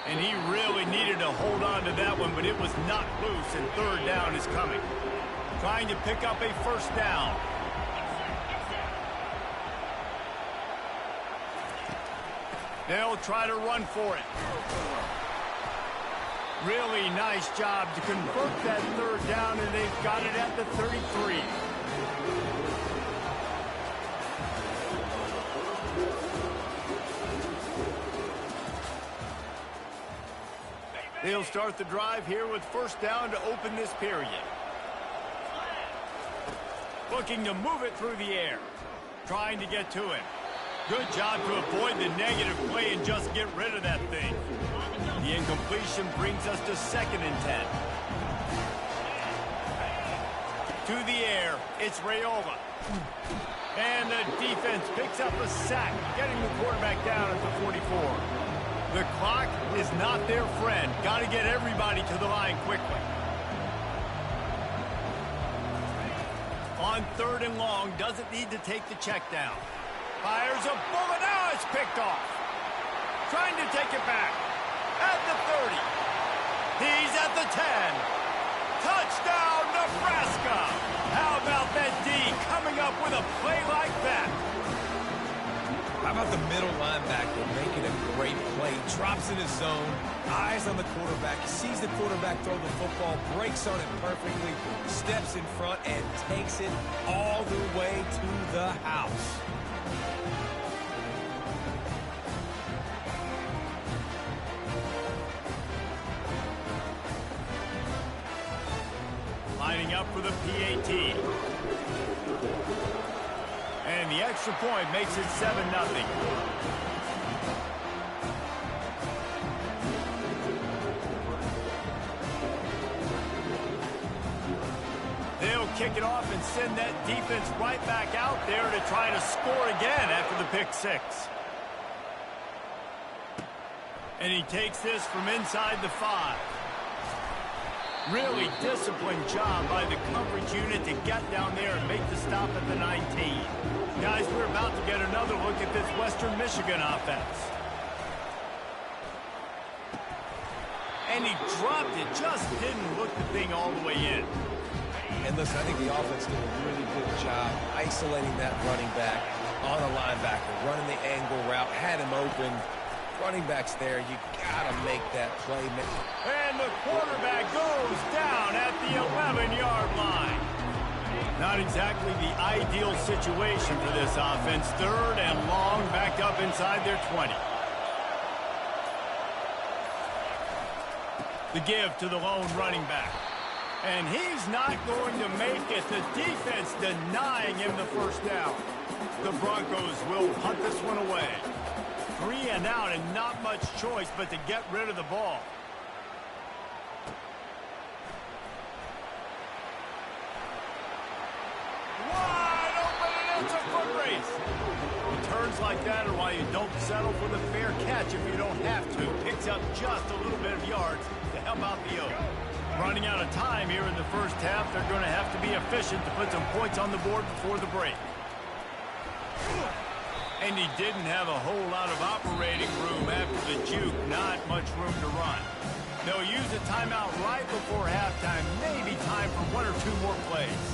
Speaker 1: And he really needed to hold on to that one, but it was knocked loose, and third down is coming. Trying to pick up a first down. They'll try to run for it. Really nice job to convert that third down, and they've got it at the 33. They'll start the drive here with first down to open this period. Looking to move it through the air. Trying to get to him. Good job to avoid the negative play and just get rid of that thing. The incompletion brings us to 2nd and 10. To the air, it's Rayola. And the defense picks up a sack, getting the quarterback down at the 44. The clock is not their friend. Got to get everybody to the line quickly. On 3rd and long, doesn't need to take the check down. Fires a bullet. Now it's picked off. Trying to take it back. At the 30. He's at the 10. Touchdown, Nebraska. How about that D coming up with a play like that?
Speaker 3: How about the middle linebacker making a great play? Drops in his zone. Eyes on the quarterback. Sees the quarterback throw the football. Breaks on it perfectly. Steps in front and takes it all the way to the house.
Speaker 1: Lining up for the PAT. And the extra point makes it 7-0. They'll kick it off and send that defense right back out there to try to score again after the pick 6. And he takes this from inside the 5. Really disciplined job by the coverage unit to get down there and make the stop at the 19. Guys, we're about to get another look at this Western Michigan offense. And he dropped it, just didn't look the thing all the way in.
Speaker 3: And listen, I think the offense did a really good job isolating that running back on a linebacker, running the angle route, had him open. Running backs there, you gotta make that play. And
Speaker 1: the quarterback goes down at the 11-yard line. Not exactly the ideal situation for this offense. 3rd and long, backed up inside their 20. The give to the lone running back. And he's not going to make it. The defense denying him the first down. The Broncos will punt this one away. 3 and out and not much choice but to get rid of the ball. Wide open and it's a foot race. Returns like that are why you don't settle for the fair catch if you don't have to. Picks up just a little bit of yards to help out the Oaks. Running out of time here in the first half. They're going to have to be efficient to put some points on the board before the break. And he didn't have a whole lot of operating room after the juke. Not much room to run. They'll use a timeout right before halftime. Maybe time for 1 or 2 more plays.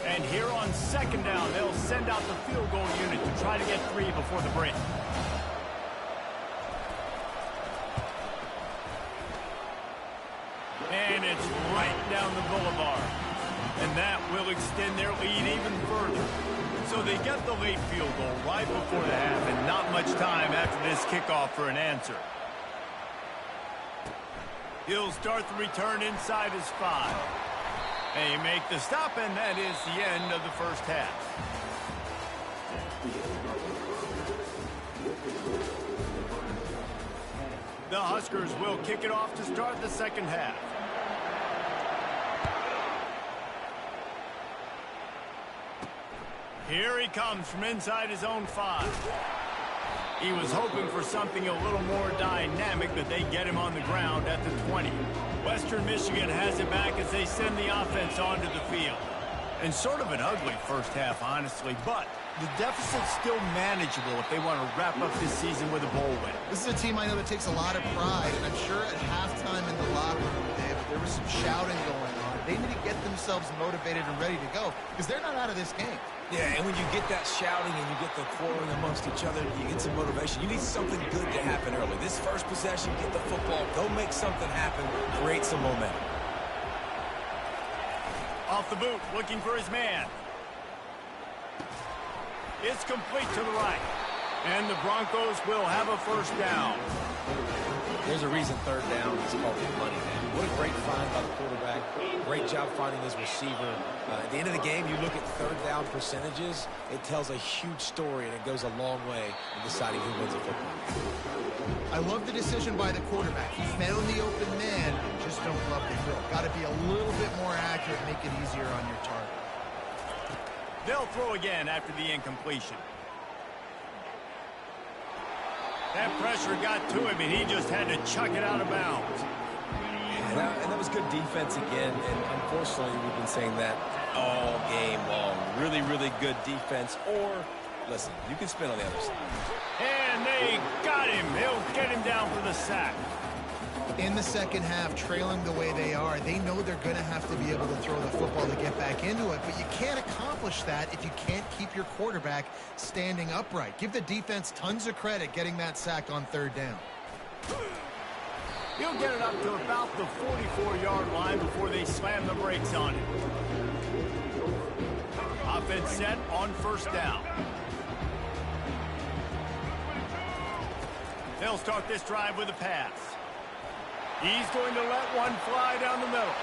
Speaker 1: And here on 2nd down, they'll send out the field goal unit to try to get 3 before the break. And it's right down the boulevard. And that will extend their lead even further. So they get the late field goal right before the half and not much time after this kickoff for an answer. He'll start the return inside his 5. They make the stop, and that is the end of the first half. The Huskers will kick it off to start the second half. Here he comes from inside his own 5. He was hoping for something a little more dynamic, but they get him on the ground at the 20. Western Michigan has it back as they send the offense onto the field. And sort of an ugly first half, honestly, but the deficit's still manageable if they want to wrap up this season with a bowl win.
Speaker 2: This is a team I know that takes a lot of pride, and I'm sure at halftime in the locker room, Dave, there was some shouting going on. They need to get themselves motivated and ready to go, because they're not out of this game.
Speaker 3: Yeah, and when you get that shouting and you get the quarreling amongst each other, you get some motivation. You need something good to happen early. This first possession, get the football, go make something happen, create some momentum.
Speaker 1: Off the boot, looking for his man. It's complete to the right. And the Broncos will have a first down.
Speaker 3: There's a reason 3rd down is called the money down. What a great find by the quarterback. Great job finding his receiver. At the end of the game, you look at 3rd down percentages. It tells a huge story, and it goes a long way in deciding who wins a football.
Speaker 2: I love the decision by the quarterback. He found the open man. Just don't love the throw. Got to be a little bit more accurate, make it easier on your target.
Speaker 1: They'll throw again after the incompletion. That pressure got to him, and he just had to chuck it out of bounds.
Speaker 3: And that was good defense again, and unfortunately, we've been saying that all game long. Really, really good defense, or, listen, you can spin on the other side.
Speaker 1: And they got him. He'll get him down for the sack.
Speaker 2: In the second half, trailing the way they are, they know they're going to have to be able to throw the football to get back into it, but you can't accomplish that if you can't keep your quarterback standing upright. Give the defense tons of credit getting that sack on 3rd down.
Speaker 1: He'll get it up to about the 44-yard line before they slam the brakes on him. Offense set on 1st down. They'll start this drive with a pass. He's going to let one fly down the middle.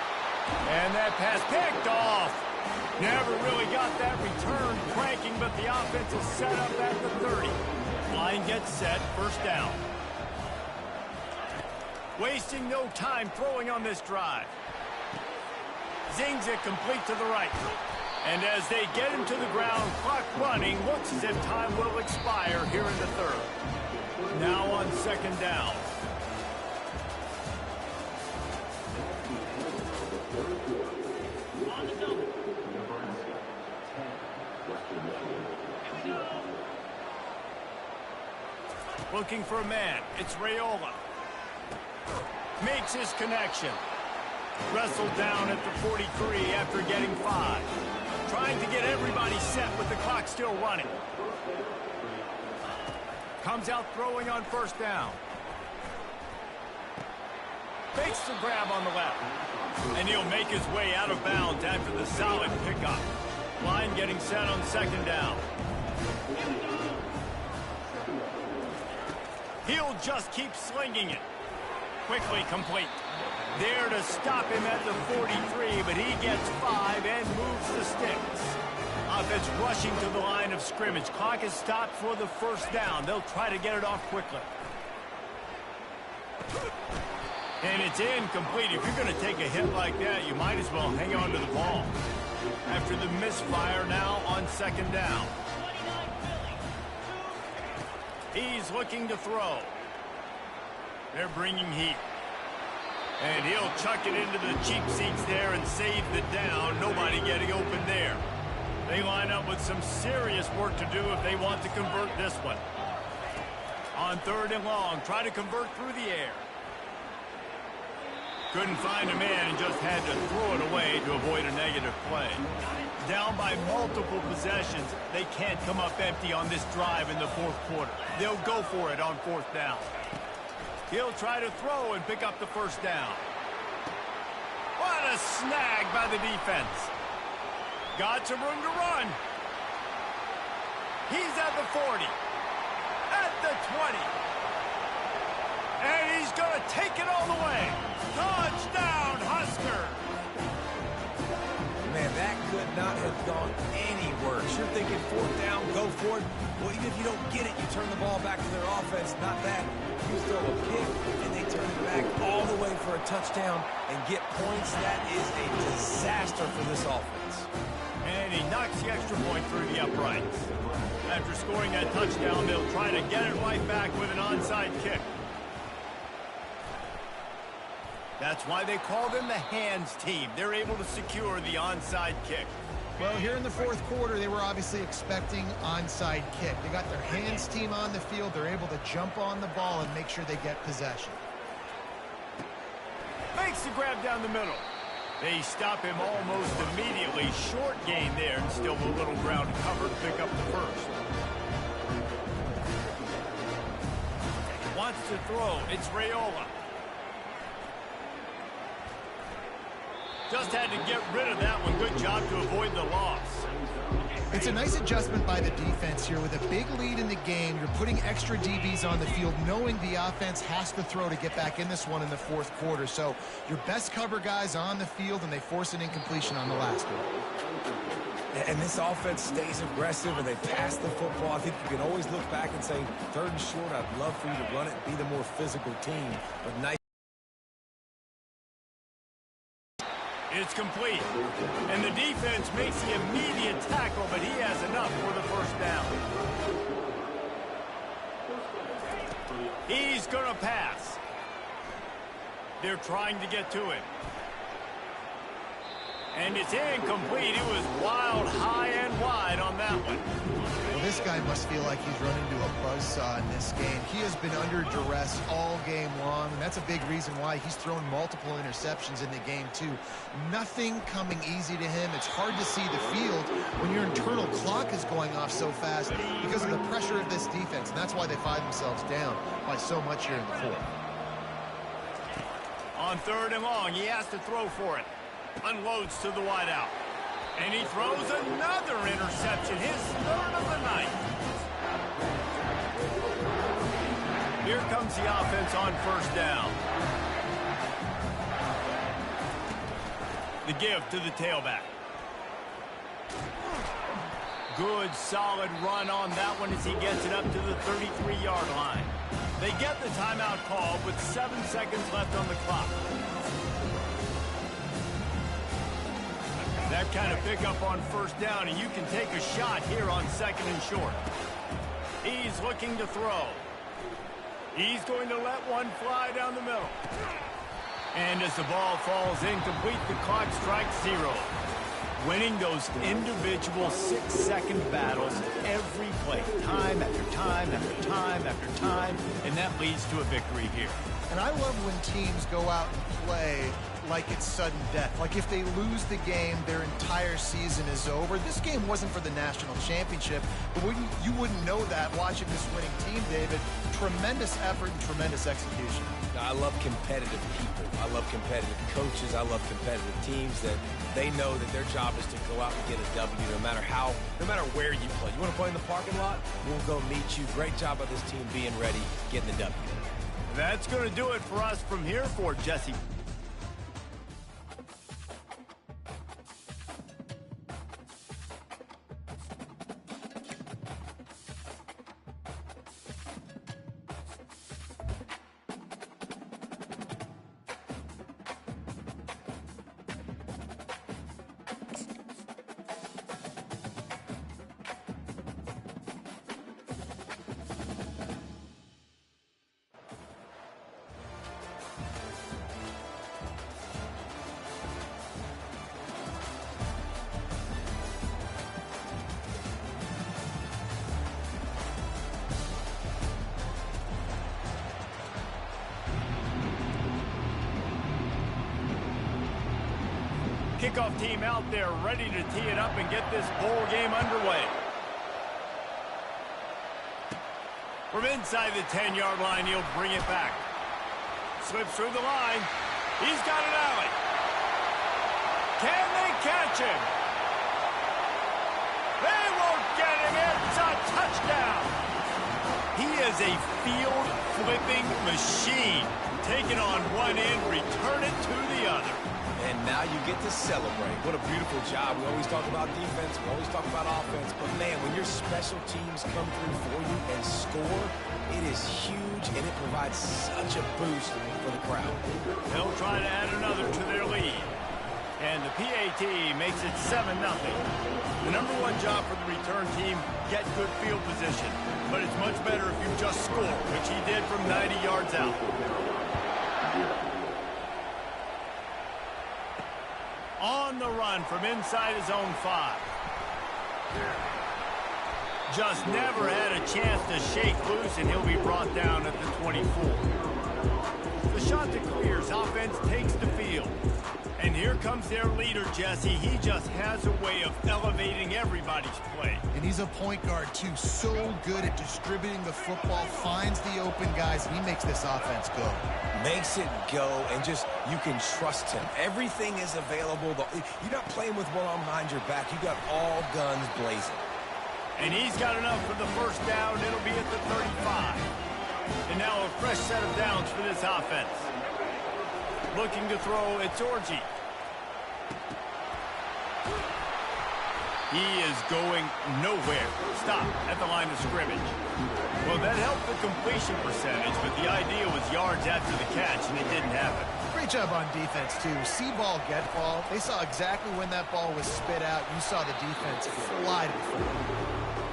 Speaker 1: And that pass picked off. Never really got that return cranking, but the offense is set up at the 30. Line gets set, 1st down. Wasting no time throwing on this drive. Zings it complete to the right. And as they get him to the ground, clock running, looks as if time will expire here in the 3rd. Now on 2nd down. Looking for a man. It's Raiola. Makes his connection. Wrestled down at the 43 after getting 5. Trying to get everybody set with the clock still running. Comes out throwing on 1st down. Fakes the grab on the left. And he'll make his way out of bounds after the solid pickup. Line getting set on second down. He'll just keep slinging it. Quickly complete. There to stop him at the 43, but he gets 5 and moves the sticks. Offense rushing to the line of scrimmage. Clock is stopped for the first down. They'll try to get it off quickly. And it's incomplete. If you're going to take a hit like that, you might as well hang on to the ball. After the misfire now on second down. He's looking to throw. They're bringing heat. And he'll chuck it into the cheap seats there and save the down. Nobody getting open there. They line up with some serious work to do if they want to convert this one. On third and long, try to convert through the air. Couldn't find a man and just had to throw it away to avoid a negative play. Down by multiple possessions, they can't come up empty on this drive in the fourth quarter. They'll go for it on fourth down. He'll try to throw and pick up the first down. What a snag by the defense. Got some room to run. He's at the 40. At the 20. And he's going to take it all the way. Touchdown, Husker.
Speaker 3: Man, that could not have gone any worse. You're thinking fourth down, go for it. Well, even if you don't get it, you turn the ball back to their offense. Not that. You throw a pick, and they turn it back all the way for a touchdown and get points. That is a disaster for this offense.
Speaker 1: And he knocks the extra point through the uprights. After scoring that touchdown, they'll try to get it right back with an onside kick. That's why they call them the hands team. They're able to secure the onside kick.
Speaker 2: Well, here in the fourth quarter, they were obviously expecting onside kick. They got their hands team on the field. They're able to jump on the ball and make sure they get possession.
Speaker 1: Makes the grab down the middle. They stop him almost immediately. Short gain there, and still a little ground covered. Pick up the first. Wants to throw. It's Raiola. Just had to get rid of that one. Good job to avoid the loss.
Speaker 2: It's a nice adjustment by the defense here. With a big lead in the game, you're putting extra DBs on the field, knowing the offense has to throw to get back in this one in the fourth quarter. So your best cover guys on the field, and they force an incompletion on the last one.
Speaker 3: And this offense stays aggressive, and they pass the football. I think you can always look back and say, third and short, I'd love for you to run it, be the more physical team. But nice.
Speaker 1: It's complete. And the defense makes the immediate tackle, but he has enough for the first down. He's going to pass. They're trying to get to it. And it's incomplete. It was wild, high and wide on that one.
Speaker 2: Well, this guy must feel like he's run into a buzzsaw in this game. He has been under duress all game long, and that's a big reason why he's thrown multiple interceptions in the game, too. Nothing coming easy to him. It's hard to see the field when your internal clock is going off so fast because of the pressure of this defense, and that's why they find themselves down by so much here in the fourth.
Speaker 1: On third and long, he has to throw for it. Unloads to the wideout. And he throws another interception, his third of the night. Here comes the offense on first down. The give to the tailback. Good, solid run on that one as he gets it up to the 33-yard line. They get the timeout called with 7 seconds left on the clock. That kind of pickup on first down, and you can take a shot here on second and short. He's looking to throw. He's going to let one fly down the middle. And as the ball falls incomplete, the clock strikes 0. Winning those individual 6-second battles every play, time after time after time after time, and that leads to a victory here.
Speaker 2: And I love when teams go out and play like it's sudden death. Like if they lose the game, their entire season is over. This game wasn't for the national championship, but you wouldn't know that watching this winning team, David. Tremendous effort and tremendous execution.
Speaker 3: I love competitive people. I love competitive coaches. I love competitive teams that they know that their job is to go out and get a W no matter where you play. You want to play in the parking lot? We'll go meet you. Great job by this team being ready, getting the W.
Speaker 1: That's going to do it for us from here for Jesse. Kickoff team out there ready to tee it up and get this bowl game underway. From inside the 10-yard line, he'll bring it back. Slips through the line. He's got an alley. Can they catch him? They won't get him. It's a touchdown. He is a field-flipping machine. Take it on one end, return it to the other.
Speaker 3: And now you get to celebrate. What a beautiful job. We always talk about defense. We always talk about offense. But, man, when your special teams come through for you and score, it is huge, and it provides such a boost for the crowd.
Speaker 1: They'll try to add another to their lead. And the PAT makes it 7-0. The number one job for the return team, get good field position. But it's much better if you just score, which he did from 90 yards out. On the run from inside his own 5. Just never had a chance to shake loose, and he'll be brought down at the 24. The shot that clears, offense takes the field. And here comes their leader, Jesse. He just has a way of elevating everybody's play.
Speaker 2: And he's a point guard, too. So good at distributing the football, finds the open guys, and he makes this offense go.
Speaker 3: Makes it go, and just, you can trust him. Everything is available. You're not playing with one arm behind your back. You got all guns blazing.
Speaker 1: And he's got enough for the first down. It'll be at the 35. And now a fresh set of downs for this offense. Looking to throw, it's Orji. He is going nowhere. Stop at the line of scrimmage. Well, that helped the completion percentage, but the idea was yards after the catch, and it didn't happen.
Speaker 2: Great job on defense, too. See ball, get ball. They saw exactly when that ball was spit out. You saw the defense fly to the field.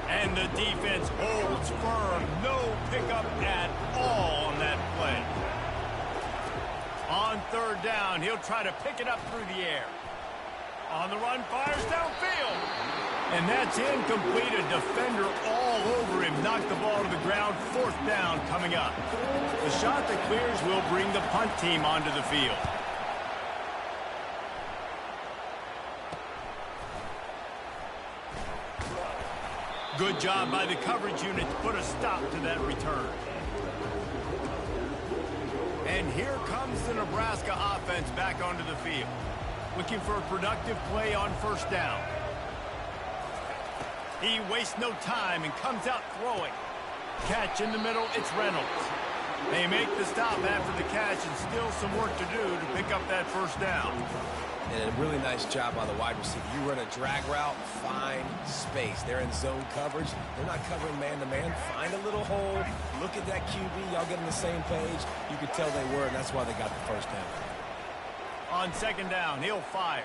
Speaker 1: And the defense holds firm. No pickup at all on that play. On third down, he'll try to pick it up through the air. On the run, fires downfield. And that's incomplete. A defender all over him. Knocked the ball to the ground. Fourth down coming up. The shot that clears will bring the punt team onto the field. Good job by the coverage unit to put a stop to that return. And here comes the Nebraska offense back onto the field. Looking for a productive play on first down. He wastes no time and comes out throwing. Catch in the middle, it's Reynolds. They make the stop after the catch, and still some work to do to pick up that first down.
Speaker 3: And a really nice job by the wide receiver. You run a drag route, find space. They're in zone coverage. They're not covering man-to-man. Find a little hole. Look at that QB. Y'all get on the same page. You could tell they were, and that's why they got the first down.
Speaker 1: On second down, he'll fire.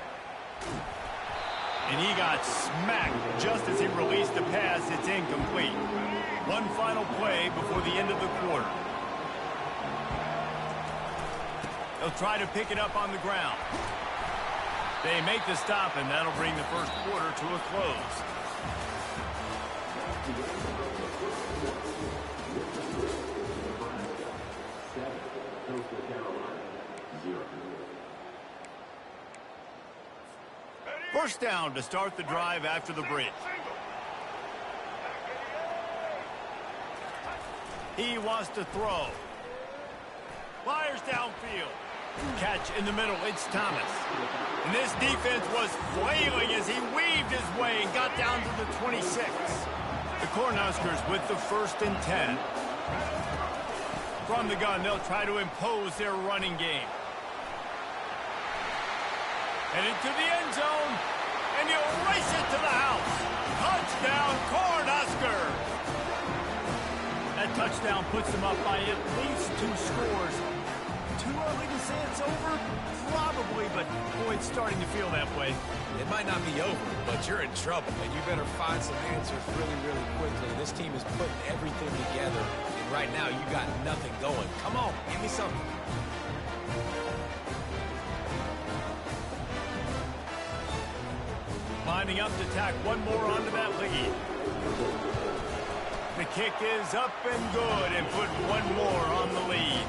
Speaker 1: And he got smacked just as he released the pass. It's incomplete. One final play before the end of the quarter. They'll try to pick it up on the ground. They make the stop, and that'll bring the first quarter to a close. First down to start the drive after the bridge. He wants to throw. Fires downfield. Catch in the middle. It's Thomas. And this defense was flailing as he weaved his way and got down to the 26. The Cornhuskers with the 1st and 10. From the gun, they'll try to impose their running game. And into the end zone, and he'll race it to the house. Touchdown, Cornhuskers! That touchdown puts them up by at least 2 scores. Too early to say it's over? Probably, but boy, it's starting to feel that way.
Speaker 3: It might not be over, but you're in trouble, and you better find some answers really, really quickly. This team is putting everything together, and right now you got nothing going. Come on, give me something.
Speaker 1: Lining up to tack one more onto that lead. The kick is up and good and put one more on the lead.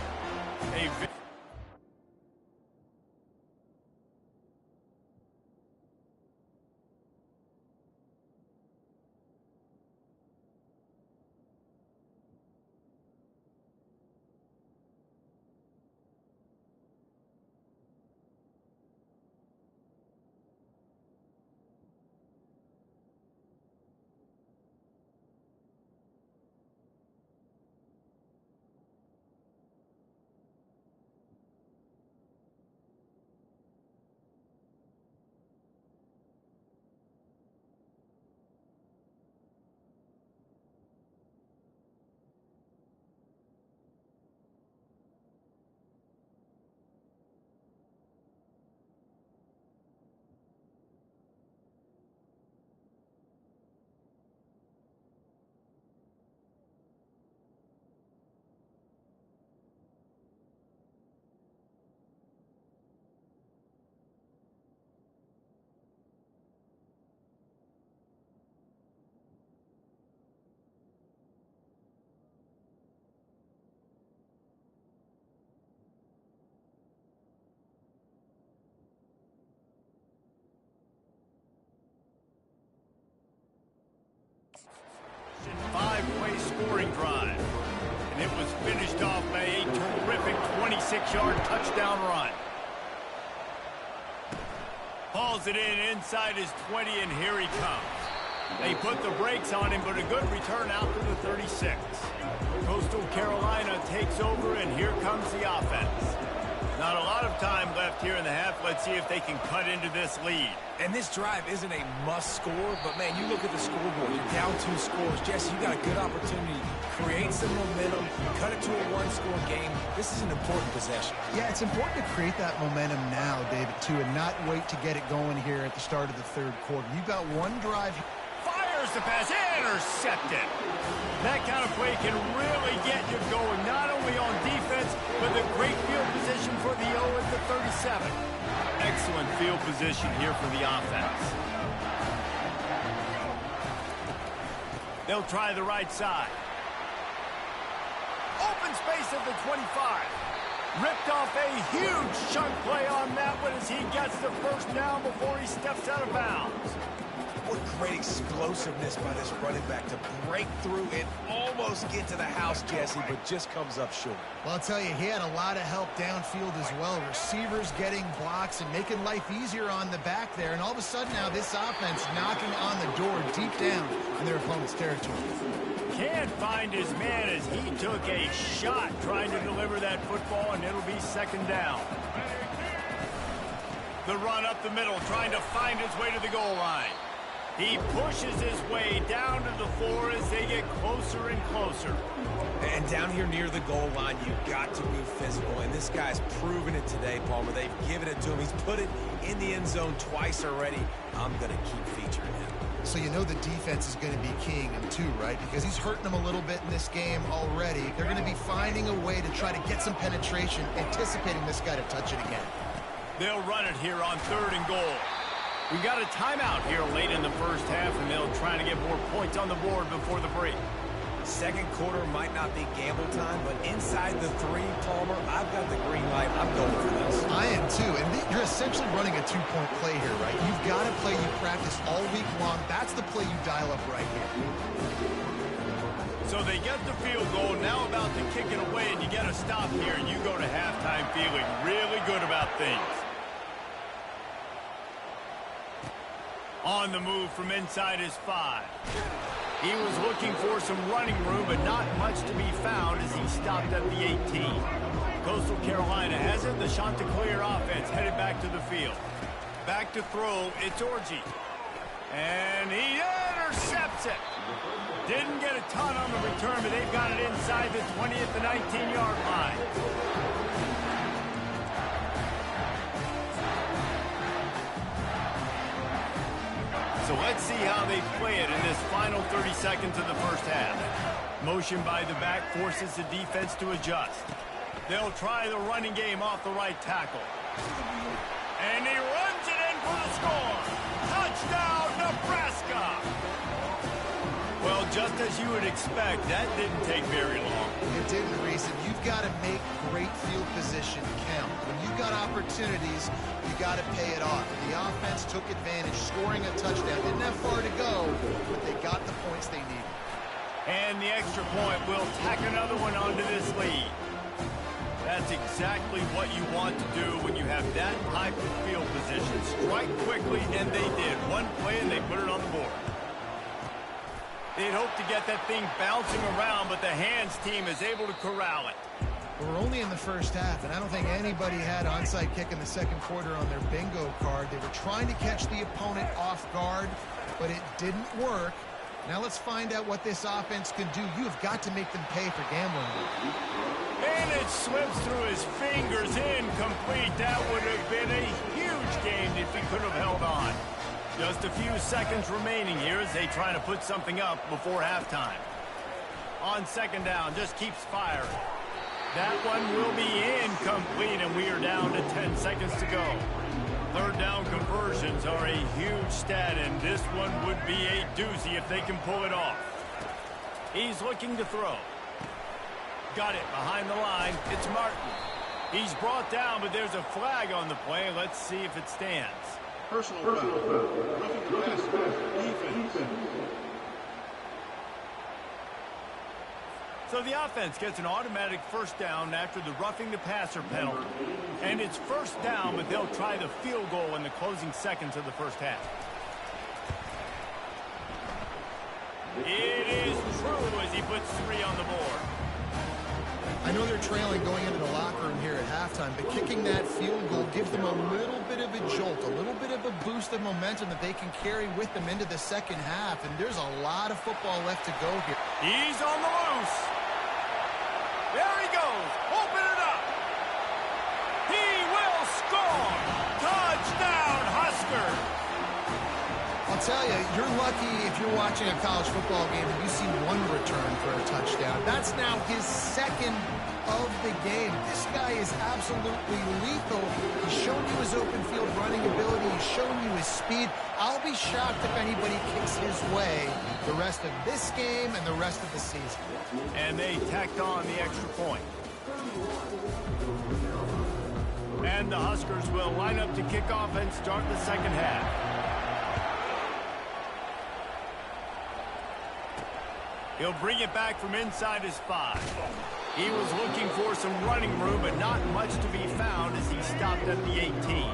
Speaker 1: Five-way scoring drive. And it was finished off by a terrific 26-yard touchdown run. Hauls it in inside his 20, and here he comes. They put the brakes on him, but a good return out to the 36. Coastal Carolina takes over, and here comes the offense. Not a lot of time left here in the half. Let's see if they can cut into this lead.
Speaker 3: And this drive isn't a must score, but man, you look at the scoreboard, you're down 2 scores. Jesse, you got a good opportunity to create some momentum, cut it to a 1-score game. This is an important possession.
Speaker 2: Yeah, it's important to create that momentum now, David, too, and not wait to get it going here at the start of the 3rd quarter. You've got one drive.
Speaker 1: Fires the pass, intercepted. That kind of play can really get you going, not only on defense, but the great field position for the O at the 37. Excellent field position here for the offense. They'll try the right side. Open space at the 25. Ripped off a huge chunk play on that one as he gets the 1st down before he steps out of bounds.
Speaker 3: What great explosiveness by this running back to break through and almost get to the house, Jesse, but just comes up short.
Speaker 2: Well, I'll tell you, he had a lot of help downfield as well. Receivers getting blocks and making life easier on the back there. And all of a sudden now this offense knocking on the door deep down in their opponent's territory.
Speaker 1: Can't find his man as he took a shot trying to deliver that football, and it'll be 2nd down. The run up the middle, trying to find his way to the goal line. He pushes his way down to the floor as they get closer and closer.
Speaker 3: And down here near the goal line, you've got to be physical. And this guy's proven it today, Palmer. They've given it to him. He's put it in the end zone twice already. I'm going to keep featuring him.
Speaker 2: So you know the defense is going to be keying him too, right? Because he's hurting them a little bit in this game already. They're going to be finding a way to try to get some penetration, anticipating this guy to touch it again.
Speaker 1: They'll run it here on 3rd and goal. We got a timeout here late in the 1st half, and they'll try to get more points on the board before the break.
Speaker 3: 2nd quarter might not be gamble time, but inside the 3, Palmer, I've got the green light. I'm going for this.
Speaker 2: I am too, and you're essentially running a two-point play here, right? You've got a play you practice all week long. That's the play you dial up right here.
Speaker 1: So they get the field goal, now about to kick it away, and you get a stop here, and you go to halftime feeling really good about things. On the move from inside his 5. He was looking for some running room, but not much to be found as he stopped at the 18. Coastal Carolina has it. The Chanticleer offense headed back to the field. Back to throw, it's Orji. And he intercepts it. Didn't get a ton on the return, but they've got it inside the 20 at the 19-yard line. So let's see how they play it in this final 30 seconds of the first half. Motion by the back forces the defense to adjust. They'll try the running game off the right tackle. And he runs it in for the score. Touchdown, Nebraska! Well, just as you would expect, that didn't take very long.
Speaker 2: It didn't, Reese. You've got to make great field position count. When you've got opportunities, you got to pay it off. The offense took advantage, scoring a touchdown. Didn't have far to go, but they got the points they needed.
Speaker 1: And the extra point will tack another one onto this lead. That's exactly what you want to do when you have that type of field position. Strike quickly, and they did. One play, and they put it on the board. They'd hope to get that thing bouncing around, but the hands team is able to corral it.
Speaker 2: We're only in the first half, and I don't think anybody had onside kick in the second quarter on their bingo card. They were trying to catch the opponent off guard, but it didn't work. Now let's find out what this offense can do. You have got to make them pay for gambling.
Speaker 1: And it slips through his fingers, incomplete. That would have been a huge game if he could have held on. Just a few seconds remaining here as they try to put something up before halftime. On second down, just keeps firing. That one will be incomplete, and we are down to 10 seconds to go. Third down conversions are a huge stat, and this one would be a doozy if they can pull it off. He's looking to throw. Got it behind the line. It's Martin. He's brought down, but there's a flag on the play. Let's see if it stands.
Speaker 5: Personal foul. Roughing the passer. Defense.
Speaker 1: So the offense gets an automatic first down after the roughing the passer penalty. And it's first down, but they'll try the field goal in the closing seconds of the first half. It is true as he puts 3 on the board.
Speaker 2: I know they're trailing going into the locker room here at halftime, but kicking that field goal gives them a little bit of a jolt, a little bit of a boost of momentum that they can carry with them into the second half, and there's a lot of football left to go here.
Speaker 1: He's on the loose. There he goes. Open it up. He will score. Touchdown, Husker.
Speaker 2: I'll tell you, you're lucky if you're watching a college football game and you see one return for a touchdown. That's now his second of the game. This guy is absolutely lethal. He's shown you his open field running ability. He's shown you his speed. I'll be shocked if anybody kicks his way the rest of this game and the rest of the season.
Speaker 1: And they tacked on the extra point. And the Huskers will line up to kick off and start the second half. He'll bring it back from inside his 5. He was looking for some running room, but not much to be found as he stopped at the 18.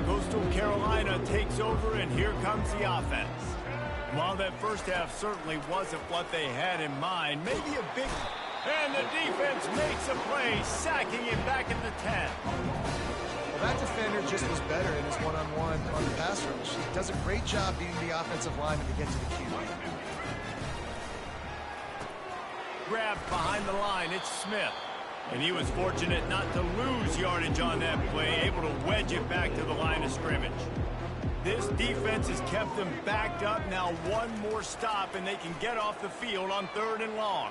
Speaker 1: Coastal Carolina takes over, and here comes the offense. While that first half certainly wasn't what they had in mind, maybe a big... And the defense makes a play, sacking him back at the 10.
Speaker 2: Well, that defender just was better in his one-on-one on the pass rush. He does a great job beating the offensive lineman to get to the QB.
Speaker 1: Grabbed behind the line, it's Smith. And he was fortunate not to lose yardage on that play, able to wedge it back to the line of scrimmage. This defense has kept them backed up. Now one more stop, and they can get off the field on 3rd and long.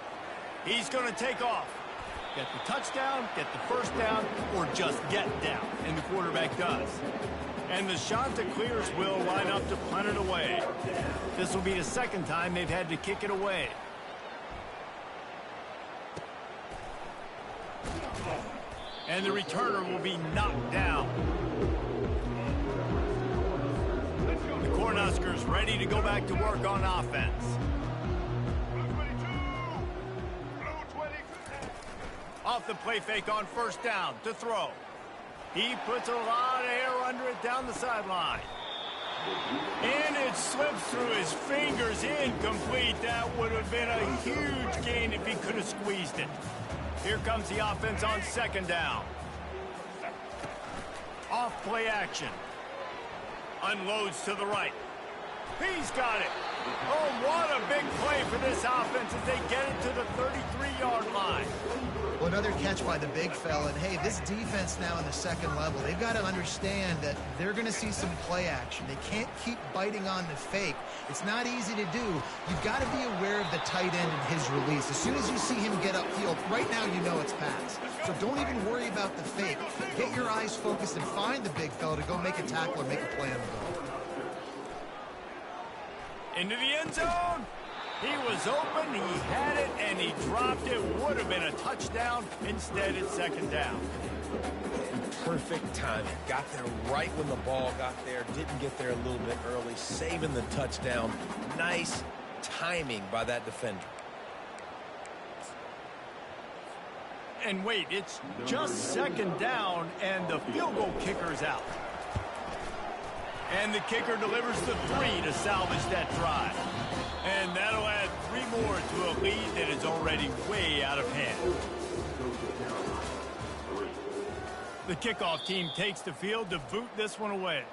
Speaker 1: He's going to take off. Get the touchdown, get the first down, or just get down. And the quarterback does. And the Chanticleers will line up to punt it away. This will be the second time they've had to kick it away. And the returner will be knocked down. The Cornhuskers ready to go back to work on offense. Off the play fake on first down to throw. He puts a lot of air under it down the sideline. And it slips through his fingers, incomplete. That would have been a huge gain if he could have squeezed it. Here comes the offense on second down. Off play action. Unloads to the right. He's got it. Oh, what a big play for this offense as they get it to the 33-yard line.
Speaker 2: Well, another catch by the big fella. And, hey, this defense now in the second level, they've got to understand that they're going to see some play action. They can't keep biting on the fake. It's not easy to do. You've got to be aware of the tight end and his release. As soon as you see him get upfield, right now you know it's pass. So don't even worry about the fake. Get your eyes focused and find the big fella to go make a tackle or make a play on the ball.
Speaker 1: Into the end zone. He was open, he had it, and he dropped it. Would have been a touchdown. Instead, it's second down.
Speaker 3: Perfect timing. Got there right when the ball got there. Didn't get there a little bit early. Saving the touchdown. Nice timing by that defender.
Speaker 1: And wait, it's just second down, and the field goal kicker's out. And the kicker delivers the 3 to salvage that drive. And that'll add 3 more to a lead that is already way out of hand. The kickoff team takes the field to boot this one away.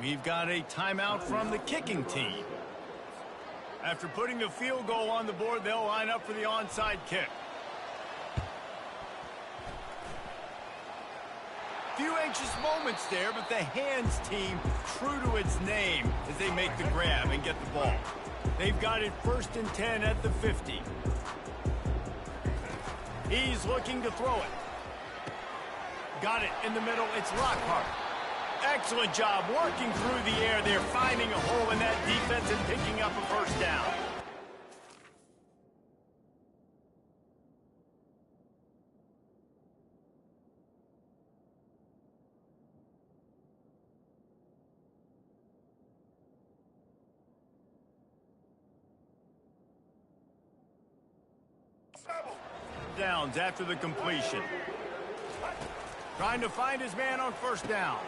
Speaker 1: We've got a timeout from the kicking team. After putting the field goal on the board, they'll line up for the onside kick. Few anxious moments there, but the hands team, true to its name, as they make the grab and get the ball. They've got it 1st and 10 at the 50. He's looking to throw it. Got it in the middle. It's Lockhart. Excellent job working through the air. They're finding a hole in that defense and picking up a first down. Downs after the completion. Trying to find his man on first down.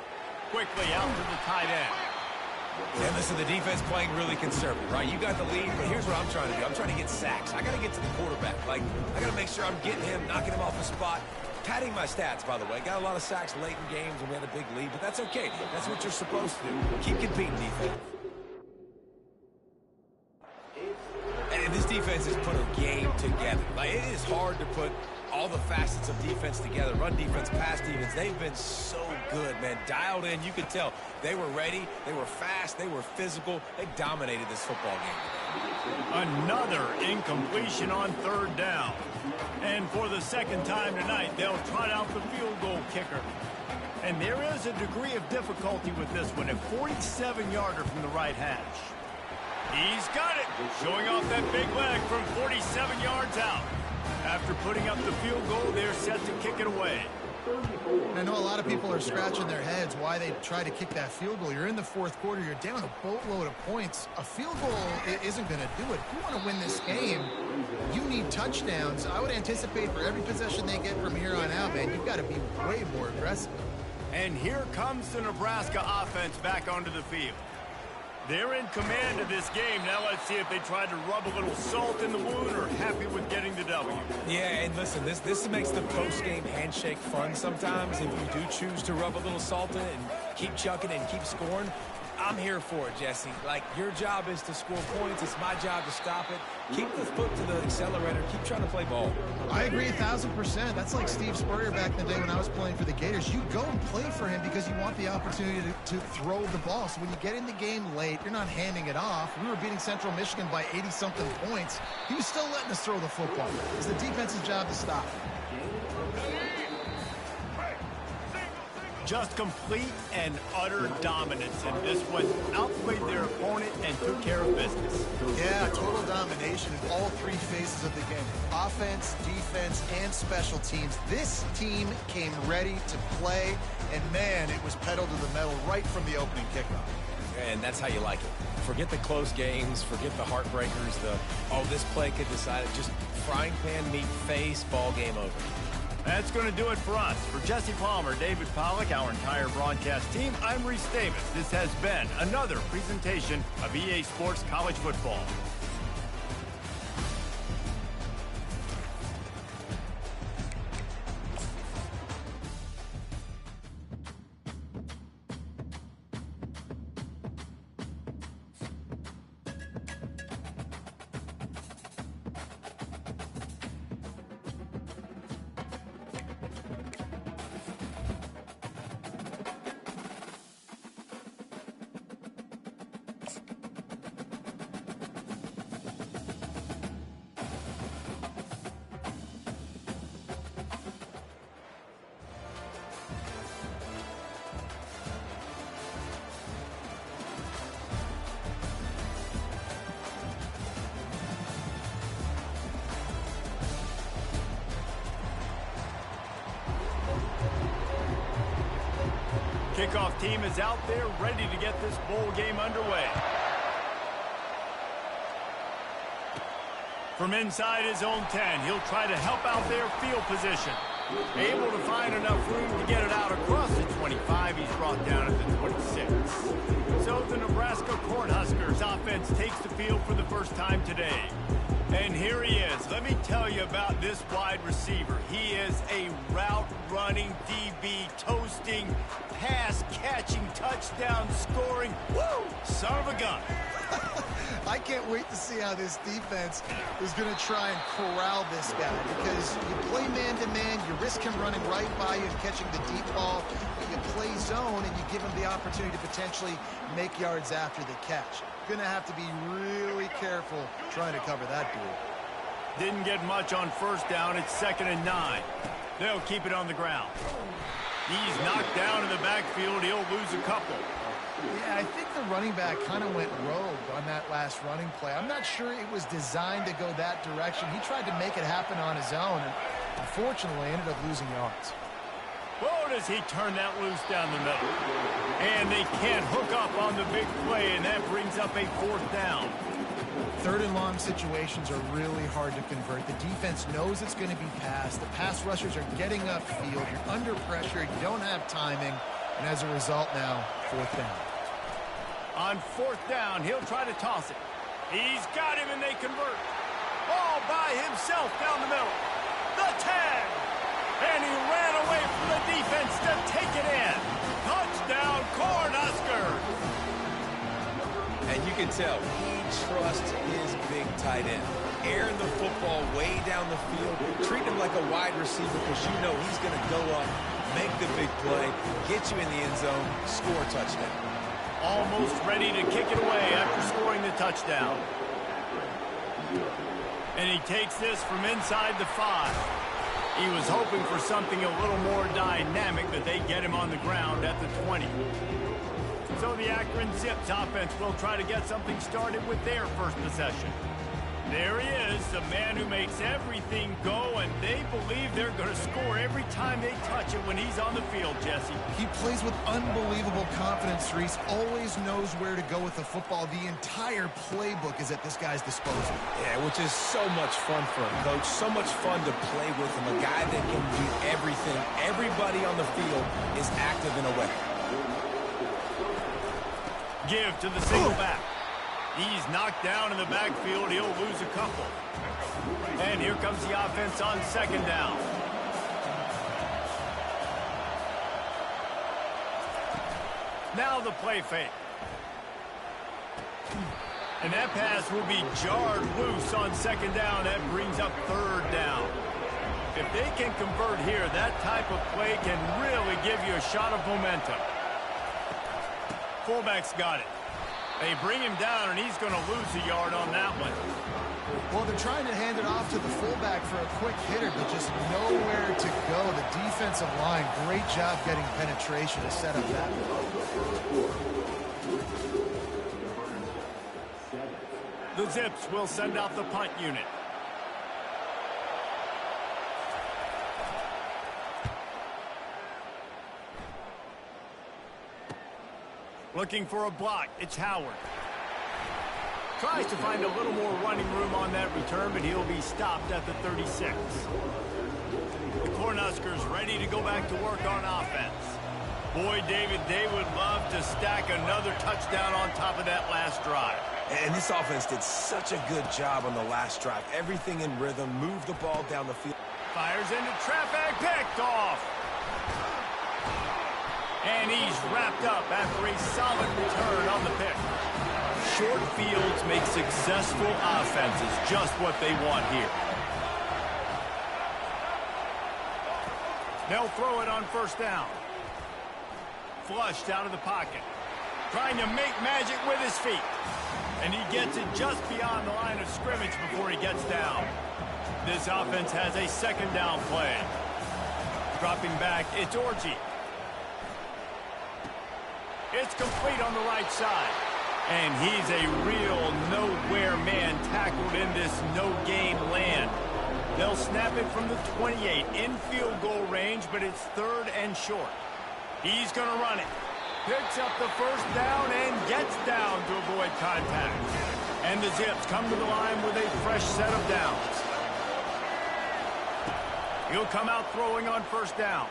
Speaker 1: Quickly out to the tight end.
Speaker 3: And listen, the defense playing really conservative, right? You got the lead, but here's what I'm trying to do. I'm trying to get sacks. I got to get to the quarterback. Like, I got to make sure I'm getting him, knocking him off the spot. Padding my stats, by the way. Got a lot of sacks late in games when we had a big lead, but that's okay. That's what you're supposed to do. Keep competing, defense. And this defense has put a game together. Like, it is hard to put all the facets of defense together. Run defense, pass defense. They've been so good, man. Dialed in. You could tell they were ready. They were fast. They were physical. They dominated this football game.
Speaker 1: Another incompletion on third down. And for the second time tonight, they'll trot out the field goal kicker. And there is a degree of difficulty with this one. A 47-yarder from the right hash. He's got it. Showing off that big leg from 47 yards out. After putting up the field goal, they're set to kick it away.
Speaker 2: And I know a lot of people are scratching their heads why they try to kick that field goal. You're in the fourth quarter. You're down a boatload of points. A field goal isn't going to do it. If you want to win this game, you need touchdowns. I would anticipate for every possession they get from here on out, man, you've got to be way more aggressive.
Speaker 1: And here comes the Nebraska offense back onto the field. They're in command of this game. Now let's see if they try to rub a little salt in the wound or happy with getting the W.
Speaker 3: Yeah, and listen, this makes the post-game handshake fun sometimes. If you do choose to rub a little salt in it and keep chucking and keep scoring, I'm here for it, Jesse. Like, your job is to score points. It's my job to stop it. Keep the foot to the accelerator. Keep trying to play ball.
Speaker 2: I agree 1,000%. That's like Steve Spurrier back in the day when I was playing for the Gators. You go and play for him because you want the opportunity to throw the ball. So when you get in the game late, you're not handing it off. We were beating Central Michigan by 80-something points. He was still letting us throw the football. It's the defense's job to stop it.
Speaker 1: Just complete and utter dominance, and this one outplayed their opponent and took care of business.
Speaker 2: Yeah, total domination in all three phases of the game. Offense, defense, and special teams. This team came ready to play, and man, it was pedal to the metal right from the opening kickoff.
Speaker 3: And that's how you like it. Forget the close games, forget the heartbreakers, this play could decide it. Just frying pan meet face, ball game over.
Speaker 1: That's going to do it for us. For Jesse Palmer, David Pollack, our entire broadcast team, I'm Reese Davis. This has been another presentation of EA Sports College Football. Kickoff team is out there ready to get this bowl game underway. From inside his own 10, he'll try to help out their field position. Able to find enough room to get it out across the 25. He's brought down at the 26. So the Nebraska Cornhuskers offense takes the field for the first time today. And here he is. Let me tell you about this wide receiver. He is a route-running DB, toasting, pass-catching, touchdown-scoring, son of a gun.
Speaker 2: I can't wait to see how this defense is going to try and corral this guy, because you play man-to-man, you risk him running right by you and catching the deep ball, but you play zone and you give him the opportunity to potentially make yards after the catch. Going to have to be really careful trying to cover that dude.
Speaker 1: Didn't get much on first down. It's 2nd and 9. They'll keep it on the ground. He's knocked down in the backfield. He'll lose a couple.
Speaker 2: Yeah, I think the running back kind of went rogue on that last running play. I'm not sure it was designed to go that direction. He tried to make it happen on his own, and unfortunately ended up losing yards.
Speaker 1: Oh, does he turn that loose down the middle? And they can't hook up on the big play, and that brings up a 4th down.
Speaker 2: 3rd and long situations are really hard to convert. The defense knows it's going to be passed. The pass rushers are getting upfield. You're under pressure. You don't have timing. And as a result now, 4th down.
Speaker 1: On 4th down, he'll try to toss it. He's got him, and they convert. All by himself down the middle. The 10. And he ran away from the defense to take it in. Touchdown, Cornhuskers.
Speaker 3: And you can tell he trusts his big tight end. Airing the football way down the field. Treat him like a wide receiver, because you know he's going to go up, make the big play, get you in the end zone, score a touchdown.
Speaker 1: Almost ready to kick it away after scoring the touchdown. And he takes this from inside the 5. He was hoping for something a little more dynamic, but they get him on the ground at the 20. So the Akron Zips offense will try to get something started with their first possession. There he is, the man who makes everything go, and they believe they're going to score every time they touch it when he's on the field, Jesse.
Speaker 2: He plays with unbelievable confidence, Reese. Always knows where to go with the football. The entire playbook is at this guy's disposal.
Speaker 3: Yeah, which is so much fun for a coach. So much fun to play with him. A guy that can do everything. Everybody on the field is active in a way.
Speaker 1: Give to the single back. He's knocked down in the backfield. He'll lose a couple. And here comes the offense on 2nd down. Now the play fake. And that pass will be jarred loose on 2nd down. That brings up 3rd down. If they can convert here, that type of play can really give you a shot of momentum. Fullback's got it. They bring him down, and he's going to lose a yard on that one.
Speaker 2: Well, they're trying to hand it off to the fullback for a quick hitter, but just nowhere to go. The defensive line, great job getting penetration to set up that.
Speaker 1: The Zips will send out the punt unit. Looking for a block. It's Howard. Tries to find a little more running room on that return, but he'll be stopped at the 36. The Cornhuskers ready to go back to work on offense. Boy, David, they would love to stack another touchdown on top of that last drive.
Speaker 3: And this offense did such a good job on the last drive. Everything in rhythm, moved the ball down the field.
Speaker 1: Fires into traffic, picked off. And he's wrapped up after a solid return on the pick. Short fields make successful offenses just what they want here. They'll throw it on first down. Flushed out of the pocket. Trying to make magic with his feet. And he gets it just beyond the line of scrimmage before he gets down. This offense has a second down play. Dropping back, it's Orji. It's complete on the right side. And he's a real nowhere man tackled in this no-gain land. They'll snap it from the 28 in field goal range, but it's third and short. He's going to run it. Picks up the first down and gets down to avoid contact. And the Zips come to the line with a fresh set of downs. He'll come out throwing on first down.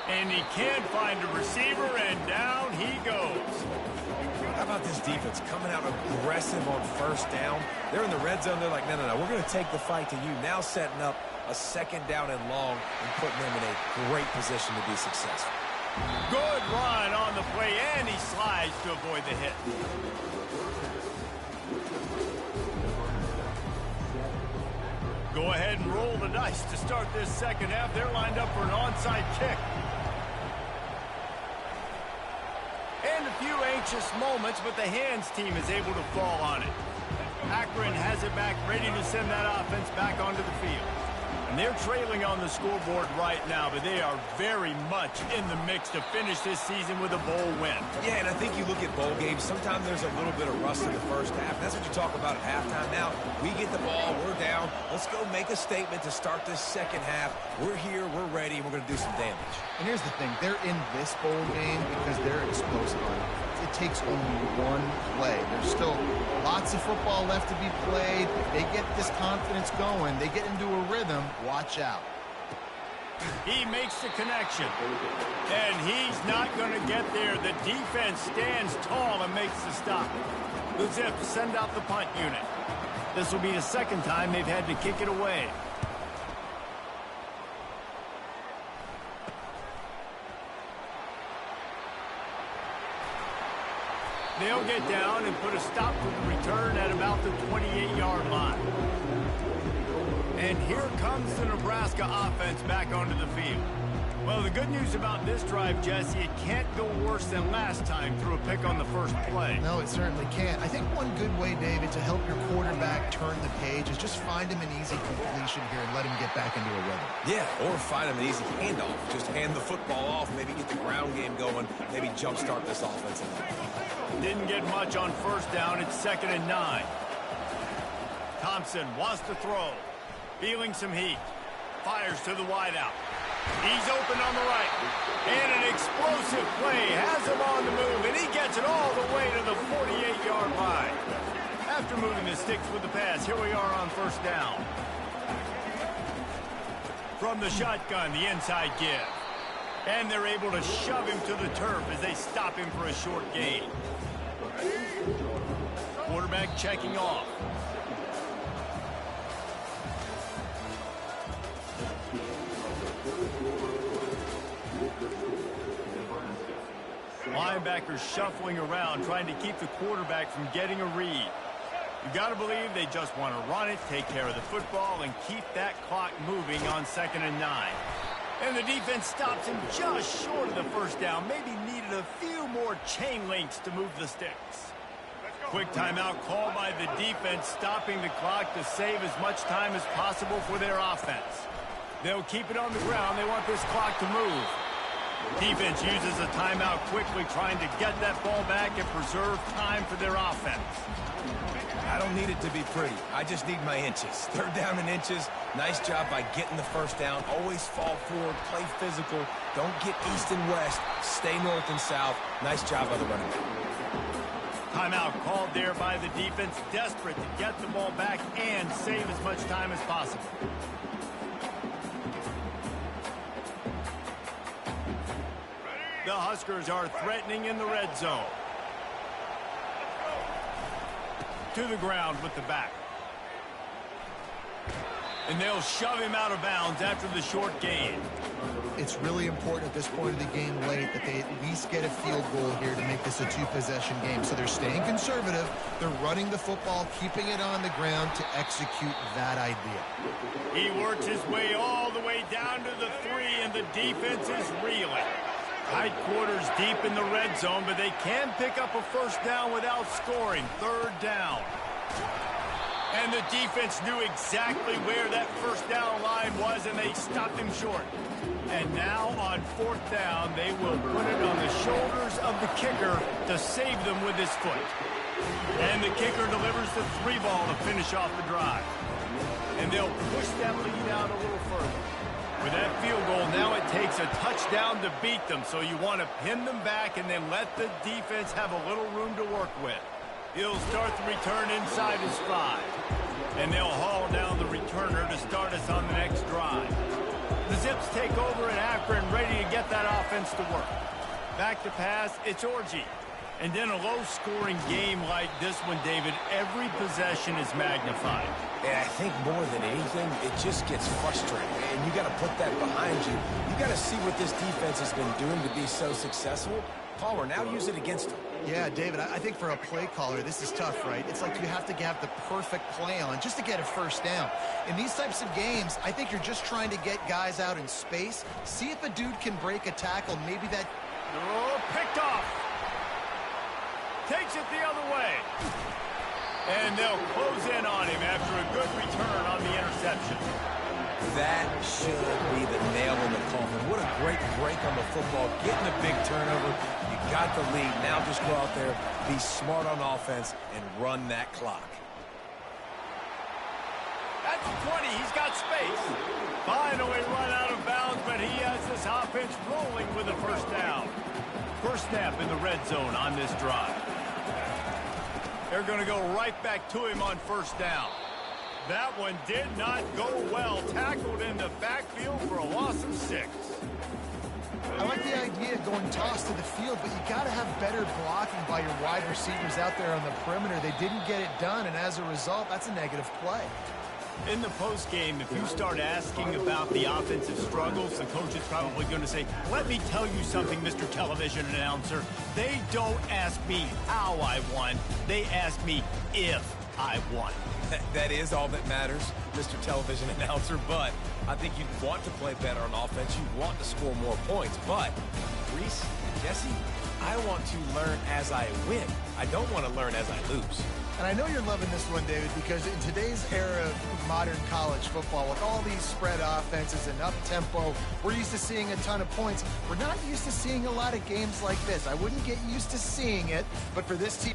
Speaker 1: And he can't find a receiver, and down he goes.
Speaker 3: How about this defense coming out aggressive on first down? They're in the red zone. They're like, no, we're going to take the fight to you. Now setting up a second down and long and putting them in a great position to be successful.
Speaker 1: Good run on the play, and he slides to avoid the hit. Go ahead and roll the dice to start this second half. They're lined up for an onside kick. And a few anxious moments, but the hands team is able to fall on it. Akron has it back, ready to send that offense back onto the field. And they're trailing on the scoreboard right now, but they are very much in the mix to finish this season with a bowl win.
Speaker 3: Yeah, and I think you look at bowl games, sometimes there's a little bit of rust in the first half. That's what you talk about at halftime. Now, we get the ball, we're down. Let's go make a statement to start this second half. We're here, we're ready, and we're going to do some damage.
Speaker 2: And here's the thing. They're in this bowl game because they're explosive on offense. It takes only one play. There's still lots of football left to be played. If they get this confidence going, they get into a rhythm, watch out.
Speaker 1: He makes the connection. And he's not going to get there. The defense stands tall and makes the stop. The Zips send out the punt unit. This will be the second time they've had to kick it away. They'll get down and put a stop to the return at about the 28-yard line. And here comes the Nebraska offense back onto the field. Well, the good news about this drive, Jesse, it can't go worse than last time through a pick on the first play.
Speaker 2: No, it certainly can't. I think one good way, David, to help your quarterback turn the page is just find him an easy completion here and let him get back into a rhythm.
Speaker 3: Yeah, or find him an easy handoff. Just hand the football off, maybe get the ground game going, maybe jumpstart this offense a little.
Speaker 1: Didn't get much on first down. It's 2nd and 9. Thompson wants to throw. Feeling some heat. Fires to the wideout. He's open on the right. And an explosive play has him on the move, and he gets it all the way to the 48-yard line. After moving the sticks with the pass, here we are on first down. From the shotgun, the inside give. And they're able to shove him to the turf as they stop him for a short gain. Quarterback checking off. Linebackers shuffling around, trying to keep the quarterback from getting a read. You got to believe they just want to run it, take care of the football, and keep that clock moving on 2nd and 9. And the defense stops him just short of the first down. Maybe needed a few more chain links to move the sticks. Quick timeout called by the defense, stopping the clock to save as much time as possible for their offense. They'll keep it on the ground. They want this clock to move. Defense uses a timeout quickly, trying to get that ball back and preserve time for their offense.
Speaker 3: I don't need it to be pretty. I just need my inches. Third down in inches. Nice job by getting the first down. Always fall forward, play physical. Don't get east and west. Stay north and south. Nice job by the running back.
Speaker 1: Timeout called there by the defense, desperate to get the ball back and save as much time as possible. The Huskers are threatening in the red zone. To the ground with the back. And they'll shove him out of bounds after the short gain.
Speaker 2: It's really important at this point of the game late that they at least get a field goal here to make this a two-possession game. So they're staying conservative. They're running the football, keeping it on the ground to execute that idea.
Speaker 1: He works his way all the way down to the 3, and the defense is reeling. Tight quarters deep in the red zone, but they can pick up a first down without scoring. Third down. And the defense knew exactly where that first down line was, and they stopped him short. And now on fourth down, they will put it on the shoulders of the kicker to save them with his foot. And the kicker delivers the 3 ball to finish off the drive. And they'll push that lead out a little further. With that field goal, now it takes a touchdown to beat them, so you want to pin them back and then let the defense have a little room to work with. He'll start the return inside his 5. And they'll haul down the returner to start us on the next drive. The Zips take over at after and ready to get that offense to work. Back to pass, it's Orji. And in a low-scoring game like this one, David, every possession is magnified.
Speaker 3: And I think more than anything, it just gets frustrating. And you got to put that behind you. You got to see what this defense has been doing to be so successful. Palmer, now use it against them.
Speaker 2: Yeah, David, I think for a play caller, this is tough, right? It's like you have to have the perfect play on just to get a first down. In these types of games, I think you're just trying to get guys out in space, see if a dude can break a tackle, maybe that...
Speaker 1: Oh, picked off. Takes it the other way. And they'll close in on him after a good return on the interception.
Speaker 3: That should be the nail in the coffin. What a great break on the football. Getting a big turnover. You got the lead. Now just go out there, be smart on offense, and run that clock.
Speaker 1: That's 20. He's got space. Finally run out of bounds, but he has this offense rolling with a first down. First snap in the red zone on this drive. They're going to go right back to him on first down. That one did not go well. Tackled in the backfield for a loss of 6.
Speaker 2: I like the idea of going toss to the field, but you got to have better blocking by your wide receivers out there on the perimeter. They didn't get it done, and as a result, that's a negative play.
Speaker 1: In the postgame, if you start asking about the offensive struggles, the coach is probably going to say, let me tell you something, Mr. Television Announcer. They don't ask me how I won. They ask me if I won.
Speaker 3: That is all that matters, Mr. Television Announcer, but I think you'd want to play better on offense. You want to score more points, but Reese, Jesse, I want to learn as I win. I don't want to learn as I lose.
Speaker 2: And I know you're loving this one, David, because in today's era of modern college football, with all these spread offenses and up-tempo, we're used to seeing a ton of points. We're not used to seeing a lot of games like this. I wouldn't get used to seeing it, but for this team...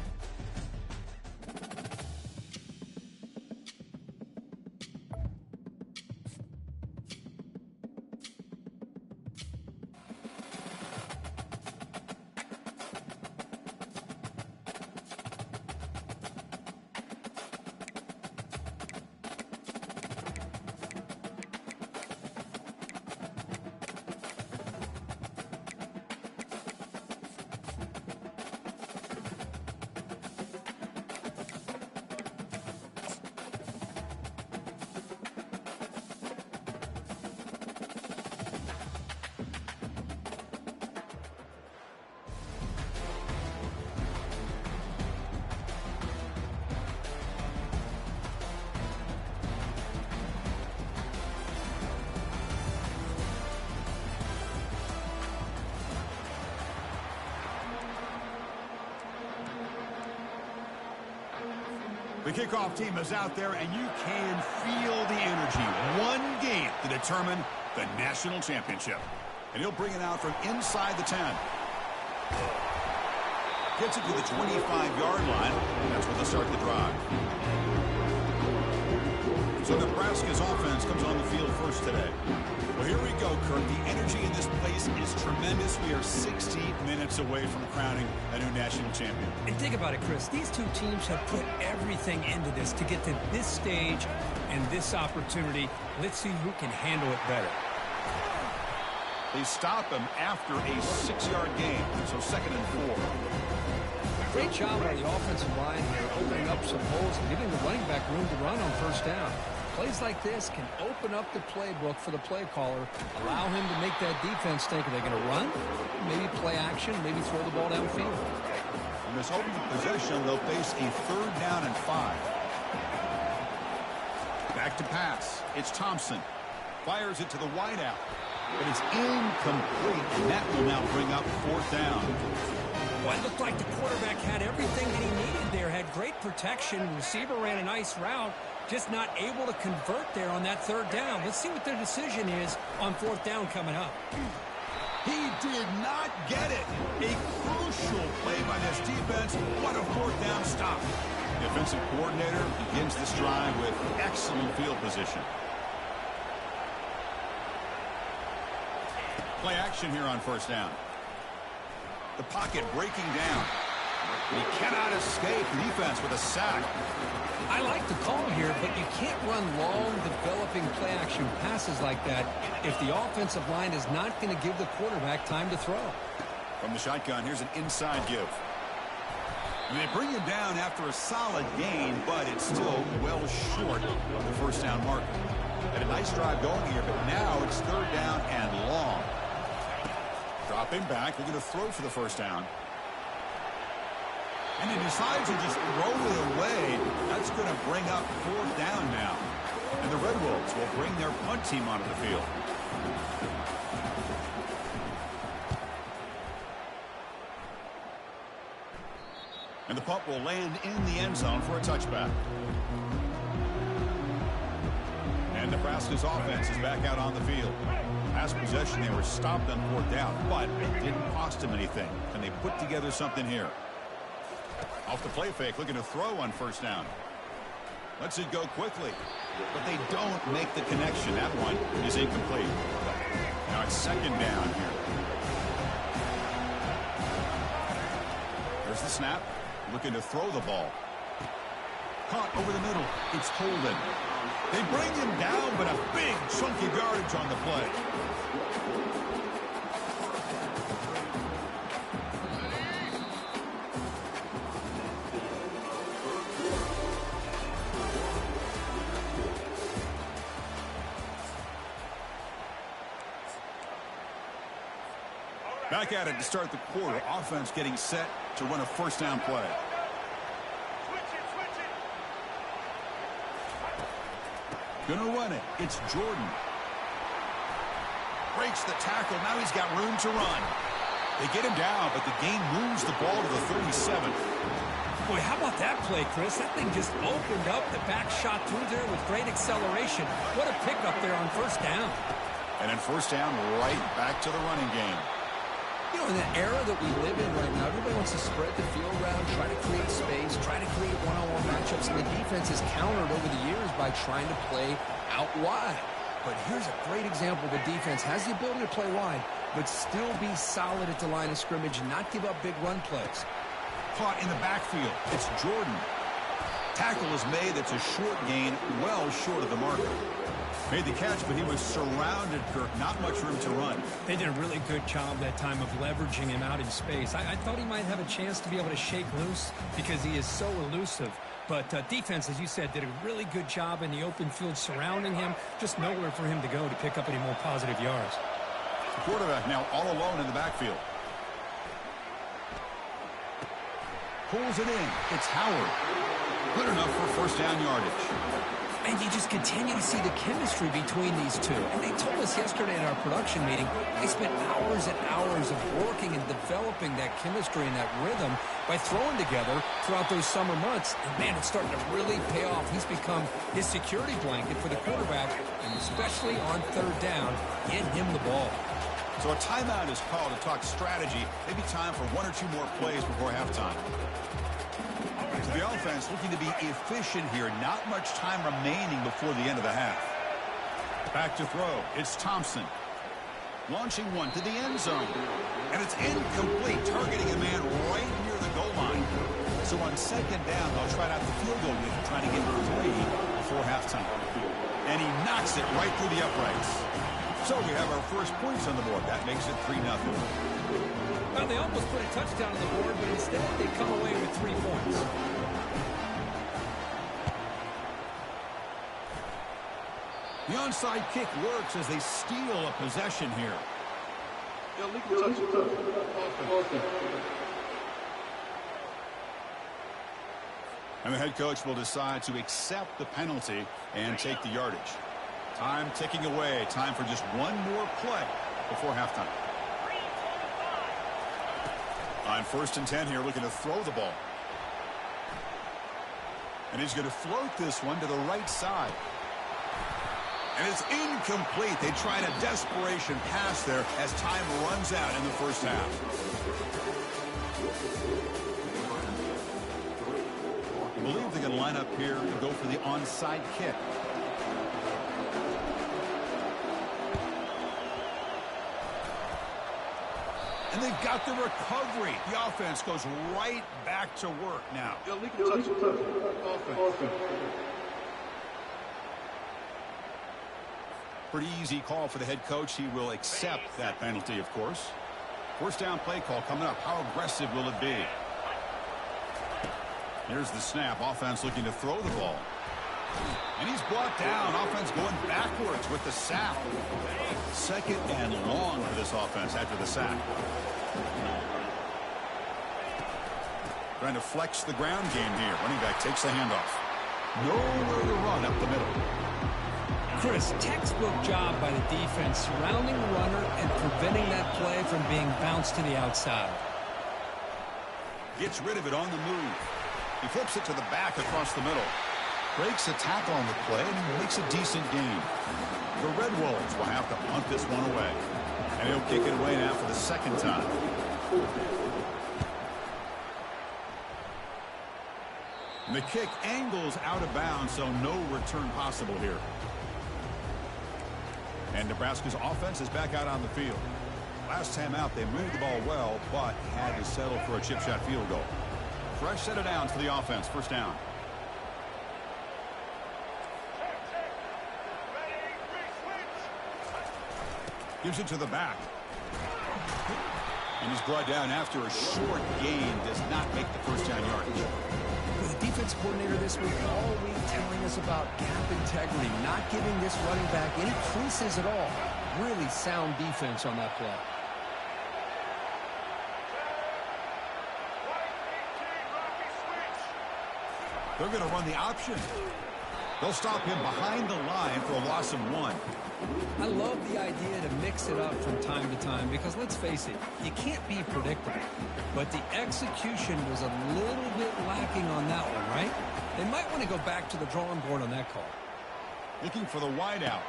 Speaker 6: The kickoff team is out there, and you can feel the energy. One game to determine the national championship. And he'll bring it out from inside the 10. Gets it to the 25-yard line. And that's where they'll start the drive. So Nebraska's offense comes on the field first today. Well, here we go, Kirk. The energy in this place is tremendous. We are 60 minutes away from crowning a new national champion.
Speaker 7: And think about it, Chris. These two teams have put everything into this to get to this stage and this opportunity. Let's see who can handle it better.
Speaker 6: They stop him after a 6-yard gain, so 2nd and 4.
Speaker 7: Great job by the offensive line here, opening up some holes and giving the running back room to run on first down. Plays like this can open up the playbook for the play caller, allow him to make that defense think, are they going to run? Maybe play action, maybe throw the ball downfield.
Speaker 6: On this open possession, they'll face a 3rd down and 5. Back to pass. It's Thompson. Fires it to the wideout. But it's incomplete, and that will now bring up 4th down.
Speaker 7: Well, it looked like the quarterback had everything that he needed there, had great protection. Receiver ran a nice route, just not able to convert there on that 3rd down. Let's see what their decision is on 4th down coming up.
Speaker 6: He did not get it. A crucial play by this defense. What a 4th down stop. The offensive coordinator begins this drive with excellent field position. Play action here on 1st down. The pocket breaking down. He cannot escape defense with a sack.
Speaker 7: I like the call here, but you can't run long, developing play-action passes like that if the offensive line is not going to give the quarterback time to throw.
Speaker 6: From the shotgun, here's an inside give. They bring him down after a solid gain, but it's still well short of the 1st down marker. Had a nice drive going here, but now it's 3rd down and long. Dropping back, they're going to throw for the 1st down. And he decides to just throw it away. That's going to bring up 4th down now. And the Red Wolves will bring their punt team onto the field. And the punt will land in the end zone for a touchback. And Nebraska's offense is back out on the field. Last possession, they were stopped on 4th down, but it didn't cost them anything. And they put together something here. Off the play fake, looking to throw on 1st down. Lets it go quickly, but they don't make the connection. That one is incomplete. Now it's 2nd down here. There's the snap, looking to throw the ball. Caught over the middle. It's Holden. They bring him down, but a big chunk of yardage on the play. Back at it to start the quarter. Offense getting set to run a 1st down play. Gonna run it. It's Jordan. Breaks the tackle. Now he's got room to run. They get him down, but the gain moves the ball to the 37.
Speaker 7: Boy, how about that play, Chris? That thing just opened up. The back shot through there with great acceleration. What a pickup there on 1st down.
Speaker 6: And then 1st down, right back to the running game.
Speaker 7: You know, in the era that we live in right now, everybody wants to spread the field around, try to create space, try to create one-on-one matchups, and the defense is countered over the years by trying to play out wide. But here's a great example. The defense has the ability to play wide, but still be solid at the line of scrimmage and not give up big run plays.
Speaker 6: Caught in the backfield. It's Jordan. Tackle is made. That's a short gain, well short of the marker. Made the catch, but he was surrounded, Kirk. Not much room to run.
Speaker 7: They did a really good job that time of leveraging him out in space. I thought he might have a chance to be able to shake loose because he is so elusive. But defense, as you said, did a really good job in the open field surrounding him. Just nowhere for him to go to pick up any more positive yards.
Speaker 6: The quarterback now all alone in the backfield. Pulls it in. It's Howard. Good enough for 1st down yardage.
Speaker 7: And you just continue to see the chemistry between these two. And they told us yesterday in our production meeting, they spent hours and hours of working and developing that chemistry and that rhythm by throwing together throughout those summer months. And, man, it's starting to really pay off. He's become his security blanket for the quarterback, and especially on 3rd down, get him the ball.
Speaker 6: So a timeout is called to talk strategy. Maybe time for one or two more plays before halftime. So the offense looking to be efficient here. Not much time remaining before the end of the half. Back to throw. It's Thompson. Launching one to the end zone. And it's incomplete, targeting a man right near the goal line. So on second down, they'll try out the field goal unit, trying to get 3 before halftime. And he knocks it right through the uprights. So we have our first points on the board. That makes it 3-0.
Speaker 7: Well, they almost put a touchdown on the board, but instead they come away with 3 points.
Speaker 6: The onside kick works as they steal a possession here.
Speaker 5: Illegal touch. Offense.
Speaker 6: And the head coach will decide to accept the penalty and take the yardage. Time ticking away. Time for just one more play before halftime. On 1st and 10 here, looking to throw the ball. And he's going to float this one to the right side. And it's incomplete. They tried a desperation pass there as time runs out in the first half. I believe they're going to line up here and go for the onside kick. And they've got the recovery. The offense goes right back to work now.
Speaker 5: Illegal touch. Offense.
Speaker 6: Pretty easy call for the head coach. He will accept that penalty, of course. First down play call coming up. How aggressive will it be? Here's the snap. Offense looking to throw the ball. And he's brought down. Offense going backwards with the sack. 2nd and long for this offense after the sack. Trying to flex the ground game here. Running back takes the handoff. Nowhere to run up the middle.
Speaker 7: Chris, textbook job by the defense surrounding the runner and preventing that play from being bounced to the outside.
Speaker 6: Gets rid of it on the move. He flips it to the back across the middle. Breaks a tackle on the play and makes a decent gain. The Red Wolves will have to punt this one away. And he'll kick it away now for the 2nd time. And the kick angles out of bounds, so no return possible here. And Nebraska's offense is back out on the field. Last time out, they moved the ball well, but had to settle for a chip shot field goal. Fresh set of downs for the offense. First down. Gives it to the back. And he's brought down after a short gain. Does not make the first down yardage.
Speaker 7: With the defense coordinator this week all week telling us about gap integrity, not giving this running back any creases at all. Really sound defense on that play.
Speaker 6: They're going to run the option. They'll stop him behind the line for a loss of 1.
Speaker 7: I love the idea to mix it up from time to time because, let's face it, you can't be predictable. But the execution was a little bit lacking on that one, right? They might want to go back to the drawing board on that call.
Speaker 6: Looking for the wide out.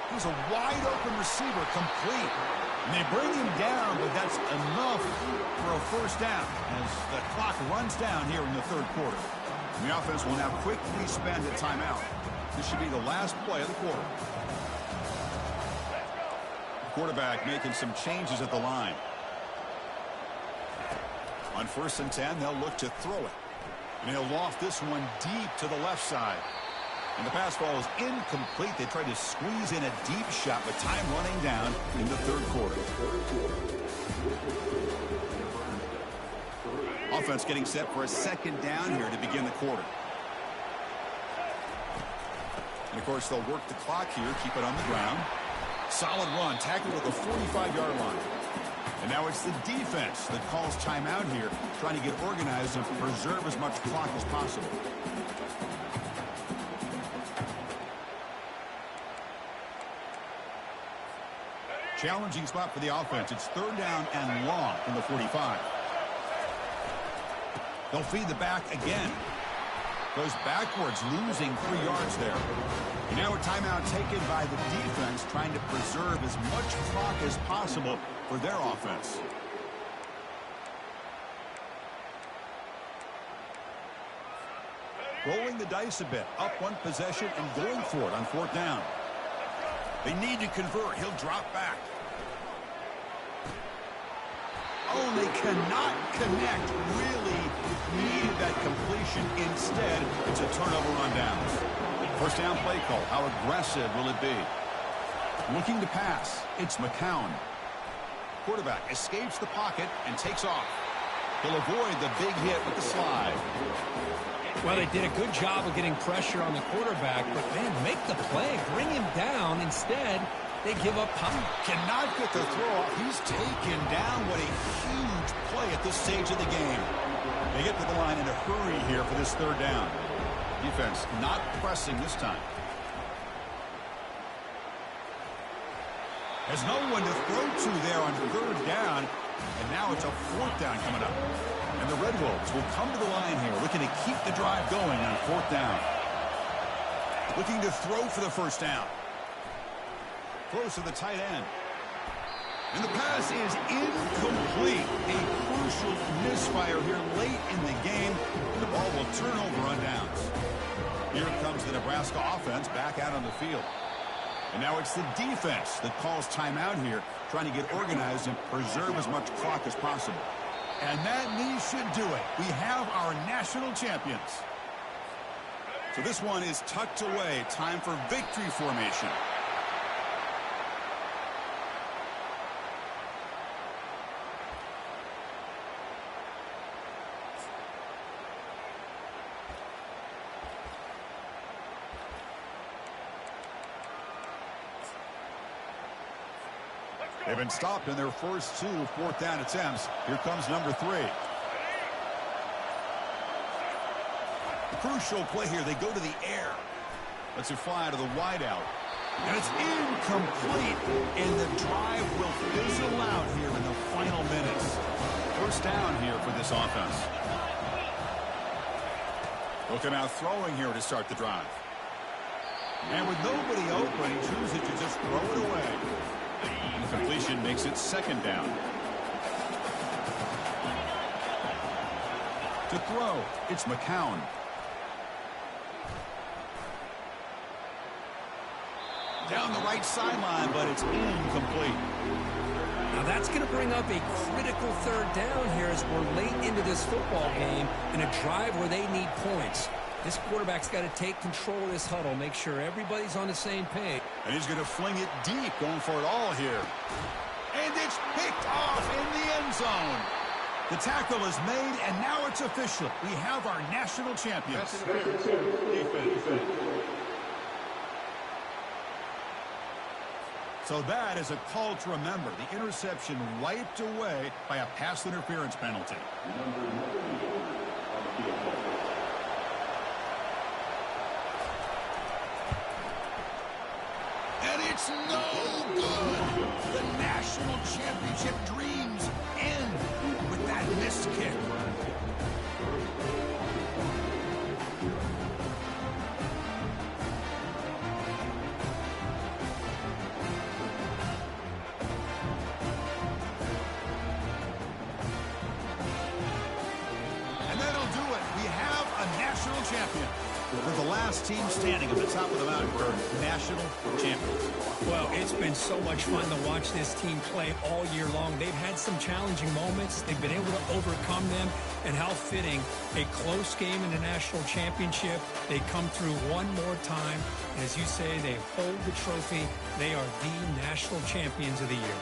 Speaker 6: Here's a wide open receiver, complete. And they bring him down, but that's enough for a first down as the clock runs down here in the 3rd quarter. And the offense will now quickly spend a timeout. This should be the last play of the quarter. Quarterback making some changes at the line. On 1st and 10, they'll look to throw it. And he'll loft this one deep to the left side. And the pass ball is incomplete. They tried to squeeze in a deep shot with time running down in the 3rd quarter. Offense getting set for a 2nd down here to begin the quarter. And, of course, they'll work the clock here, keep it on the ground. Solid run, tackled at the 45-yard line. And now it's the defense that calls timeout here, trying to get organized and preserve as much clock as possible. Challenging spot for the offense. It's 3rd down and long from the 45. They'll feed the back again. Goes backwards, losing 3 yards there. And now a timeout taken by the defense, trying to preserve as much clock as possible for their offense. Rolling the dice a bit, up one possession and going for it on 4th down. They need to convert. He'll drop back. Oh, they cannot connect. Really needed that completion. Instead, it's a turnover on downs. 1st down play call. How aggressive will it be? Looking to pass. It's McCown. Quarterback escapes the pocket and takes off. He'll avoid the big hit with the slide.
Speaker 7: Well, they did a good job of getting pressure on the quarterback, but, man, make the play. Bring him down. Instead, they give up time.
Speaker 6: Cannot get the throw off. He's taken down. What a huge play at this stage of the game. They get to the line in a hurry here for this 3rd down. Defense not pressing this time. Has no one to throw to there on 3rd down. And now it's a 4th down coming up. And the Red Wolves will come to the line here, looking to keep the drive going on 4th down. Looking to throw for the 1st down. Throws to the tight end. And the pass is incomplete. A crucial misfire here late in the game. And the ball will turn over on downs. Here comes the Nebraska offense back out on the field. And now it's the defense that calls timeout here, trying to get organized and preserve as much clock as possible. And that knee should do it. We have our national champions. So this one is tucked away. Time for victory formation. They've been stopped in their first 2 4th down attempts. Here comes number 3. Crucial play here. They go to the air. Lets it fly to the wideout. And it's incomplete. And the drive will fizzle out here in the final minutes. 1st down here for this offense. Looking out throwing here to start the drive. And with nobody open, he chooses to just throw it away. The completion makes it 2nd down. To throw, it's McCown. Down the right sideline, but it's incomplete.
Speaker 7: Now that's going to bring up a critical 3rd down here as we're late into this football game in a drive where they need points. This quarterback's got to take control of this huddle, make sure everybody's on the same page.
Speaker 6: And he's going to fling it deep, going for it all here. And it's picked off in the end zone. The tackle is made, and now it's official. We have our national champions. So that is a call to remember. The interception wiped away by a pass interference penalty. And it's no good. The national championship dreams end with that missed kick. And that'll do it. We have a national champion. We're the last team standing at the top of the mountain for national champions.
Speaker 7: Well, it's been so much fun to watch this team play all year long. They've had some challenging moments. They've been able to overcome them. And how fitting, a close game in the national championship. They come through one more time. And as you say, they hold the trophy. They are the national champions of the year.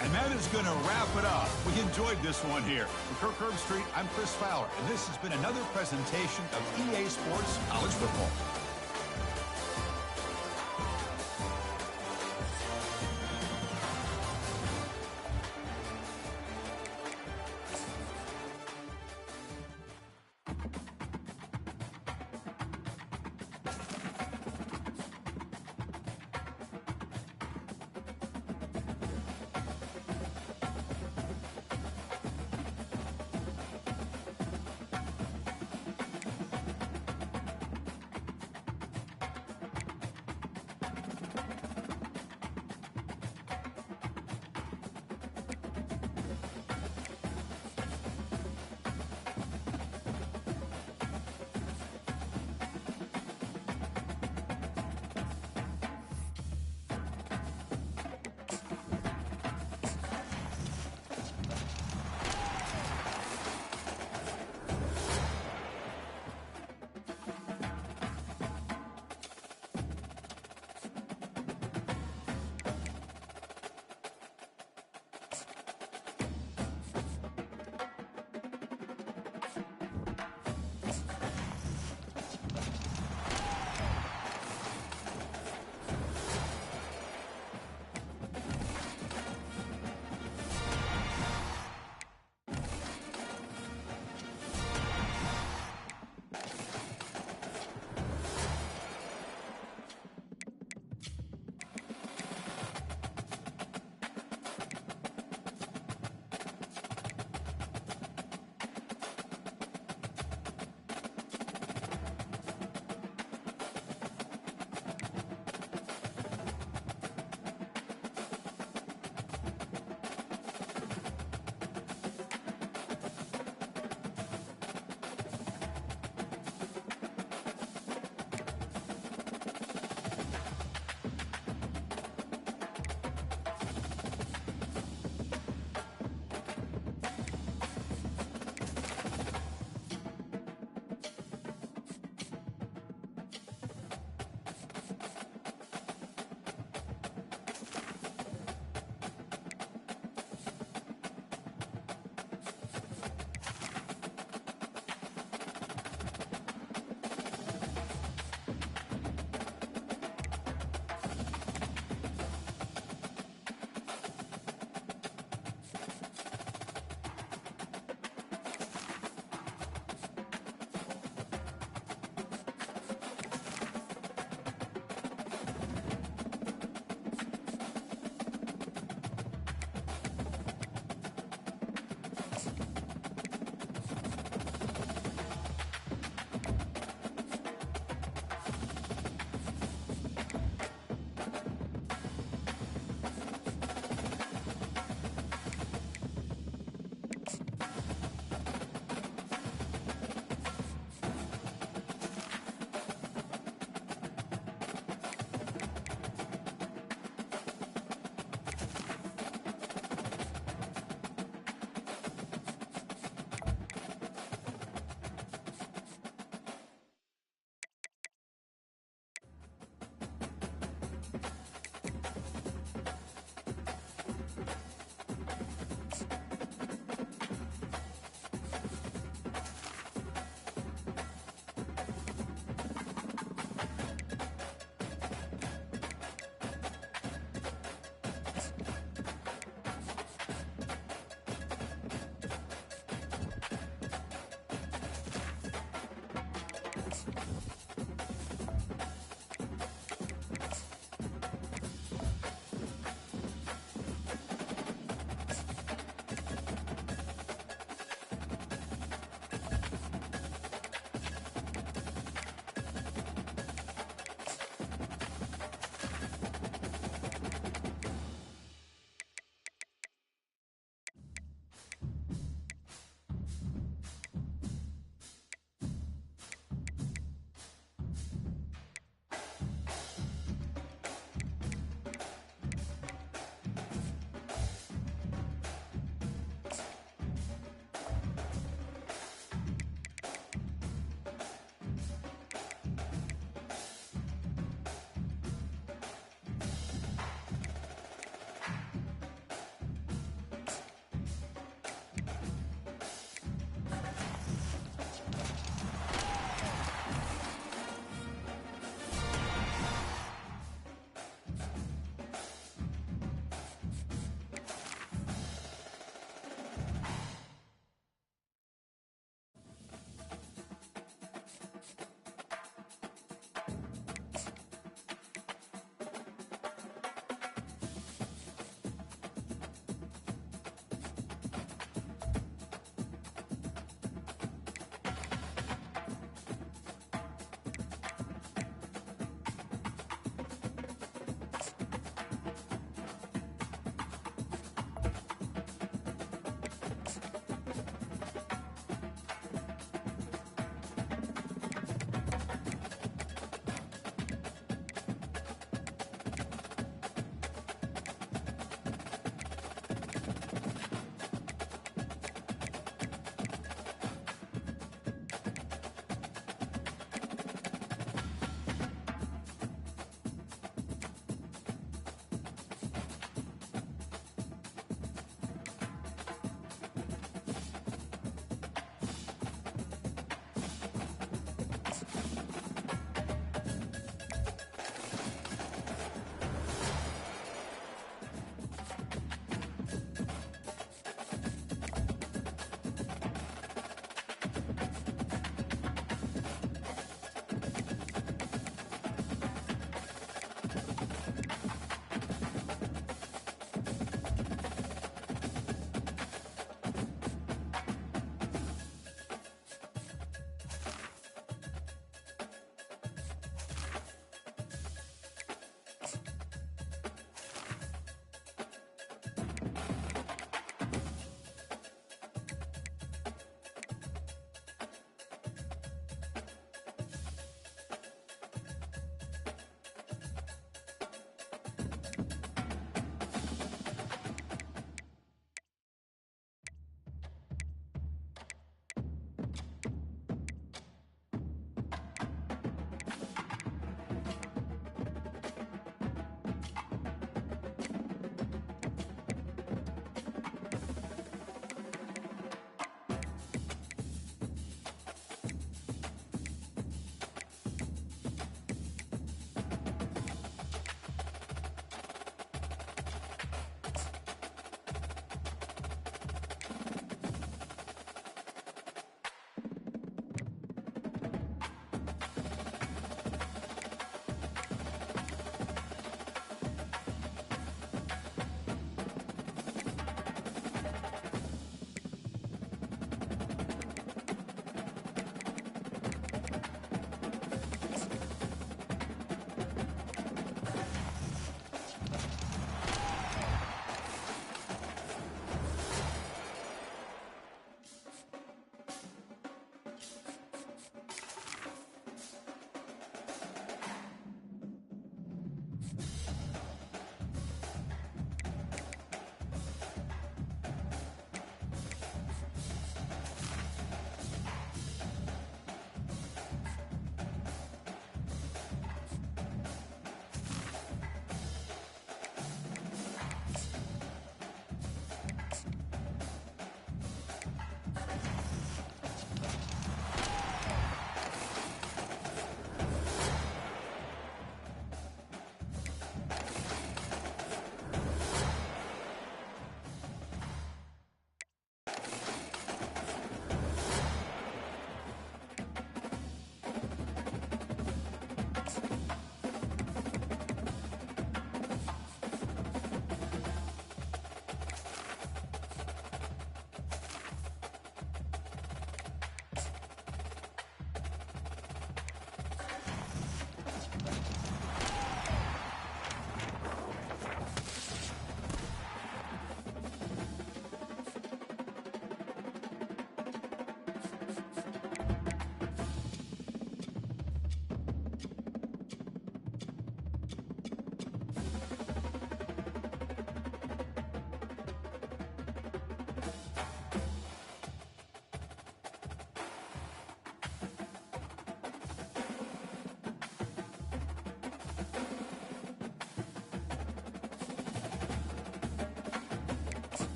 Speaker 6: And that is going to wrap it up. We enjoyed this one here. From Kirk Herbstreit, I'm Chris Fowler, and this has been another presentation of EA Sports College Football.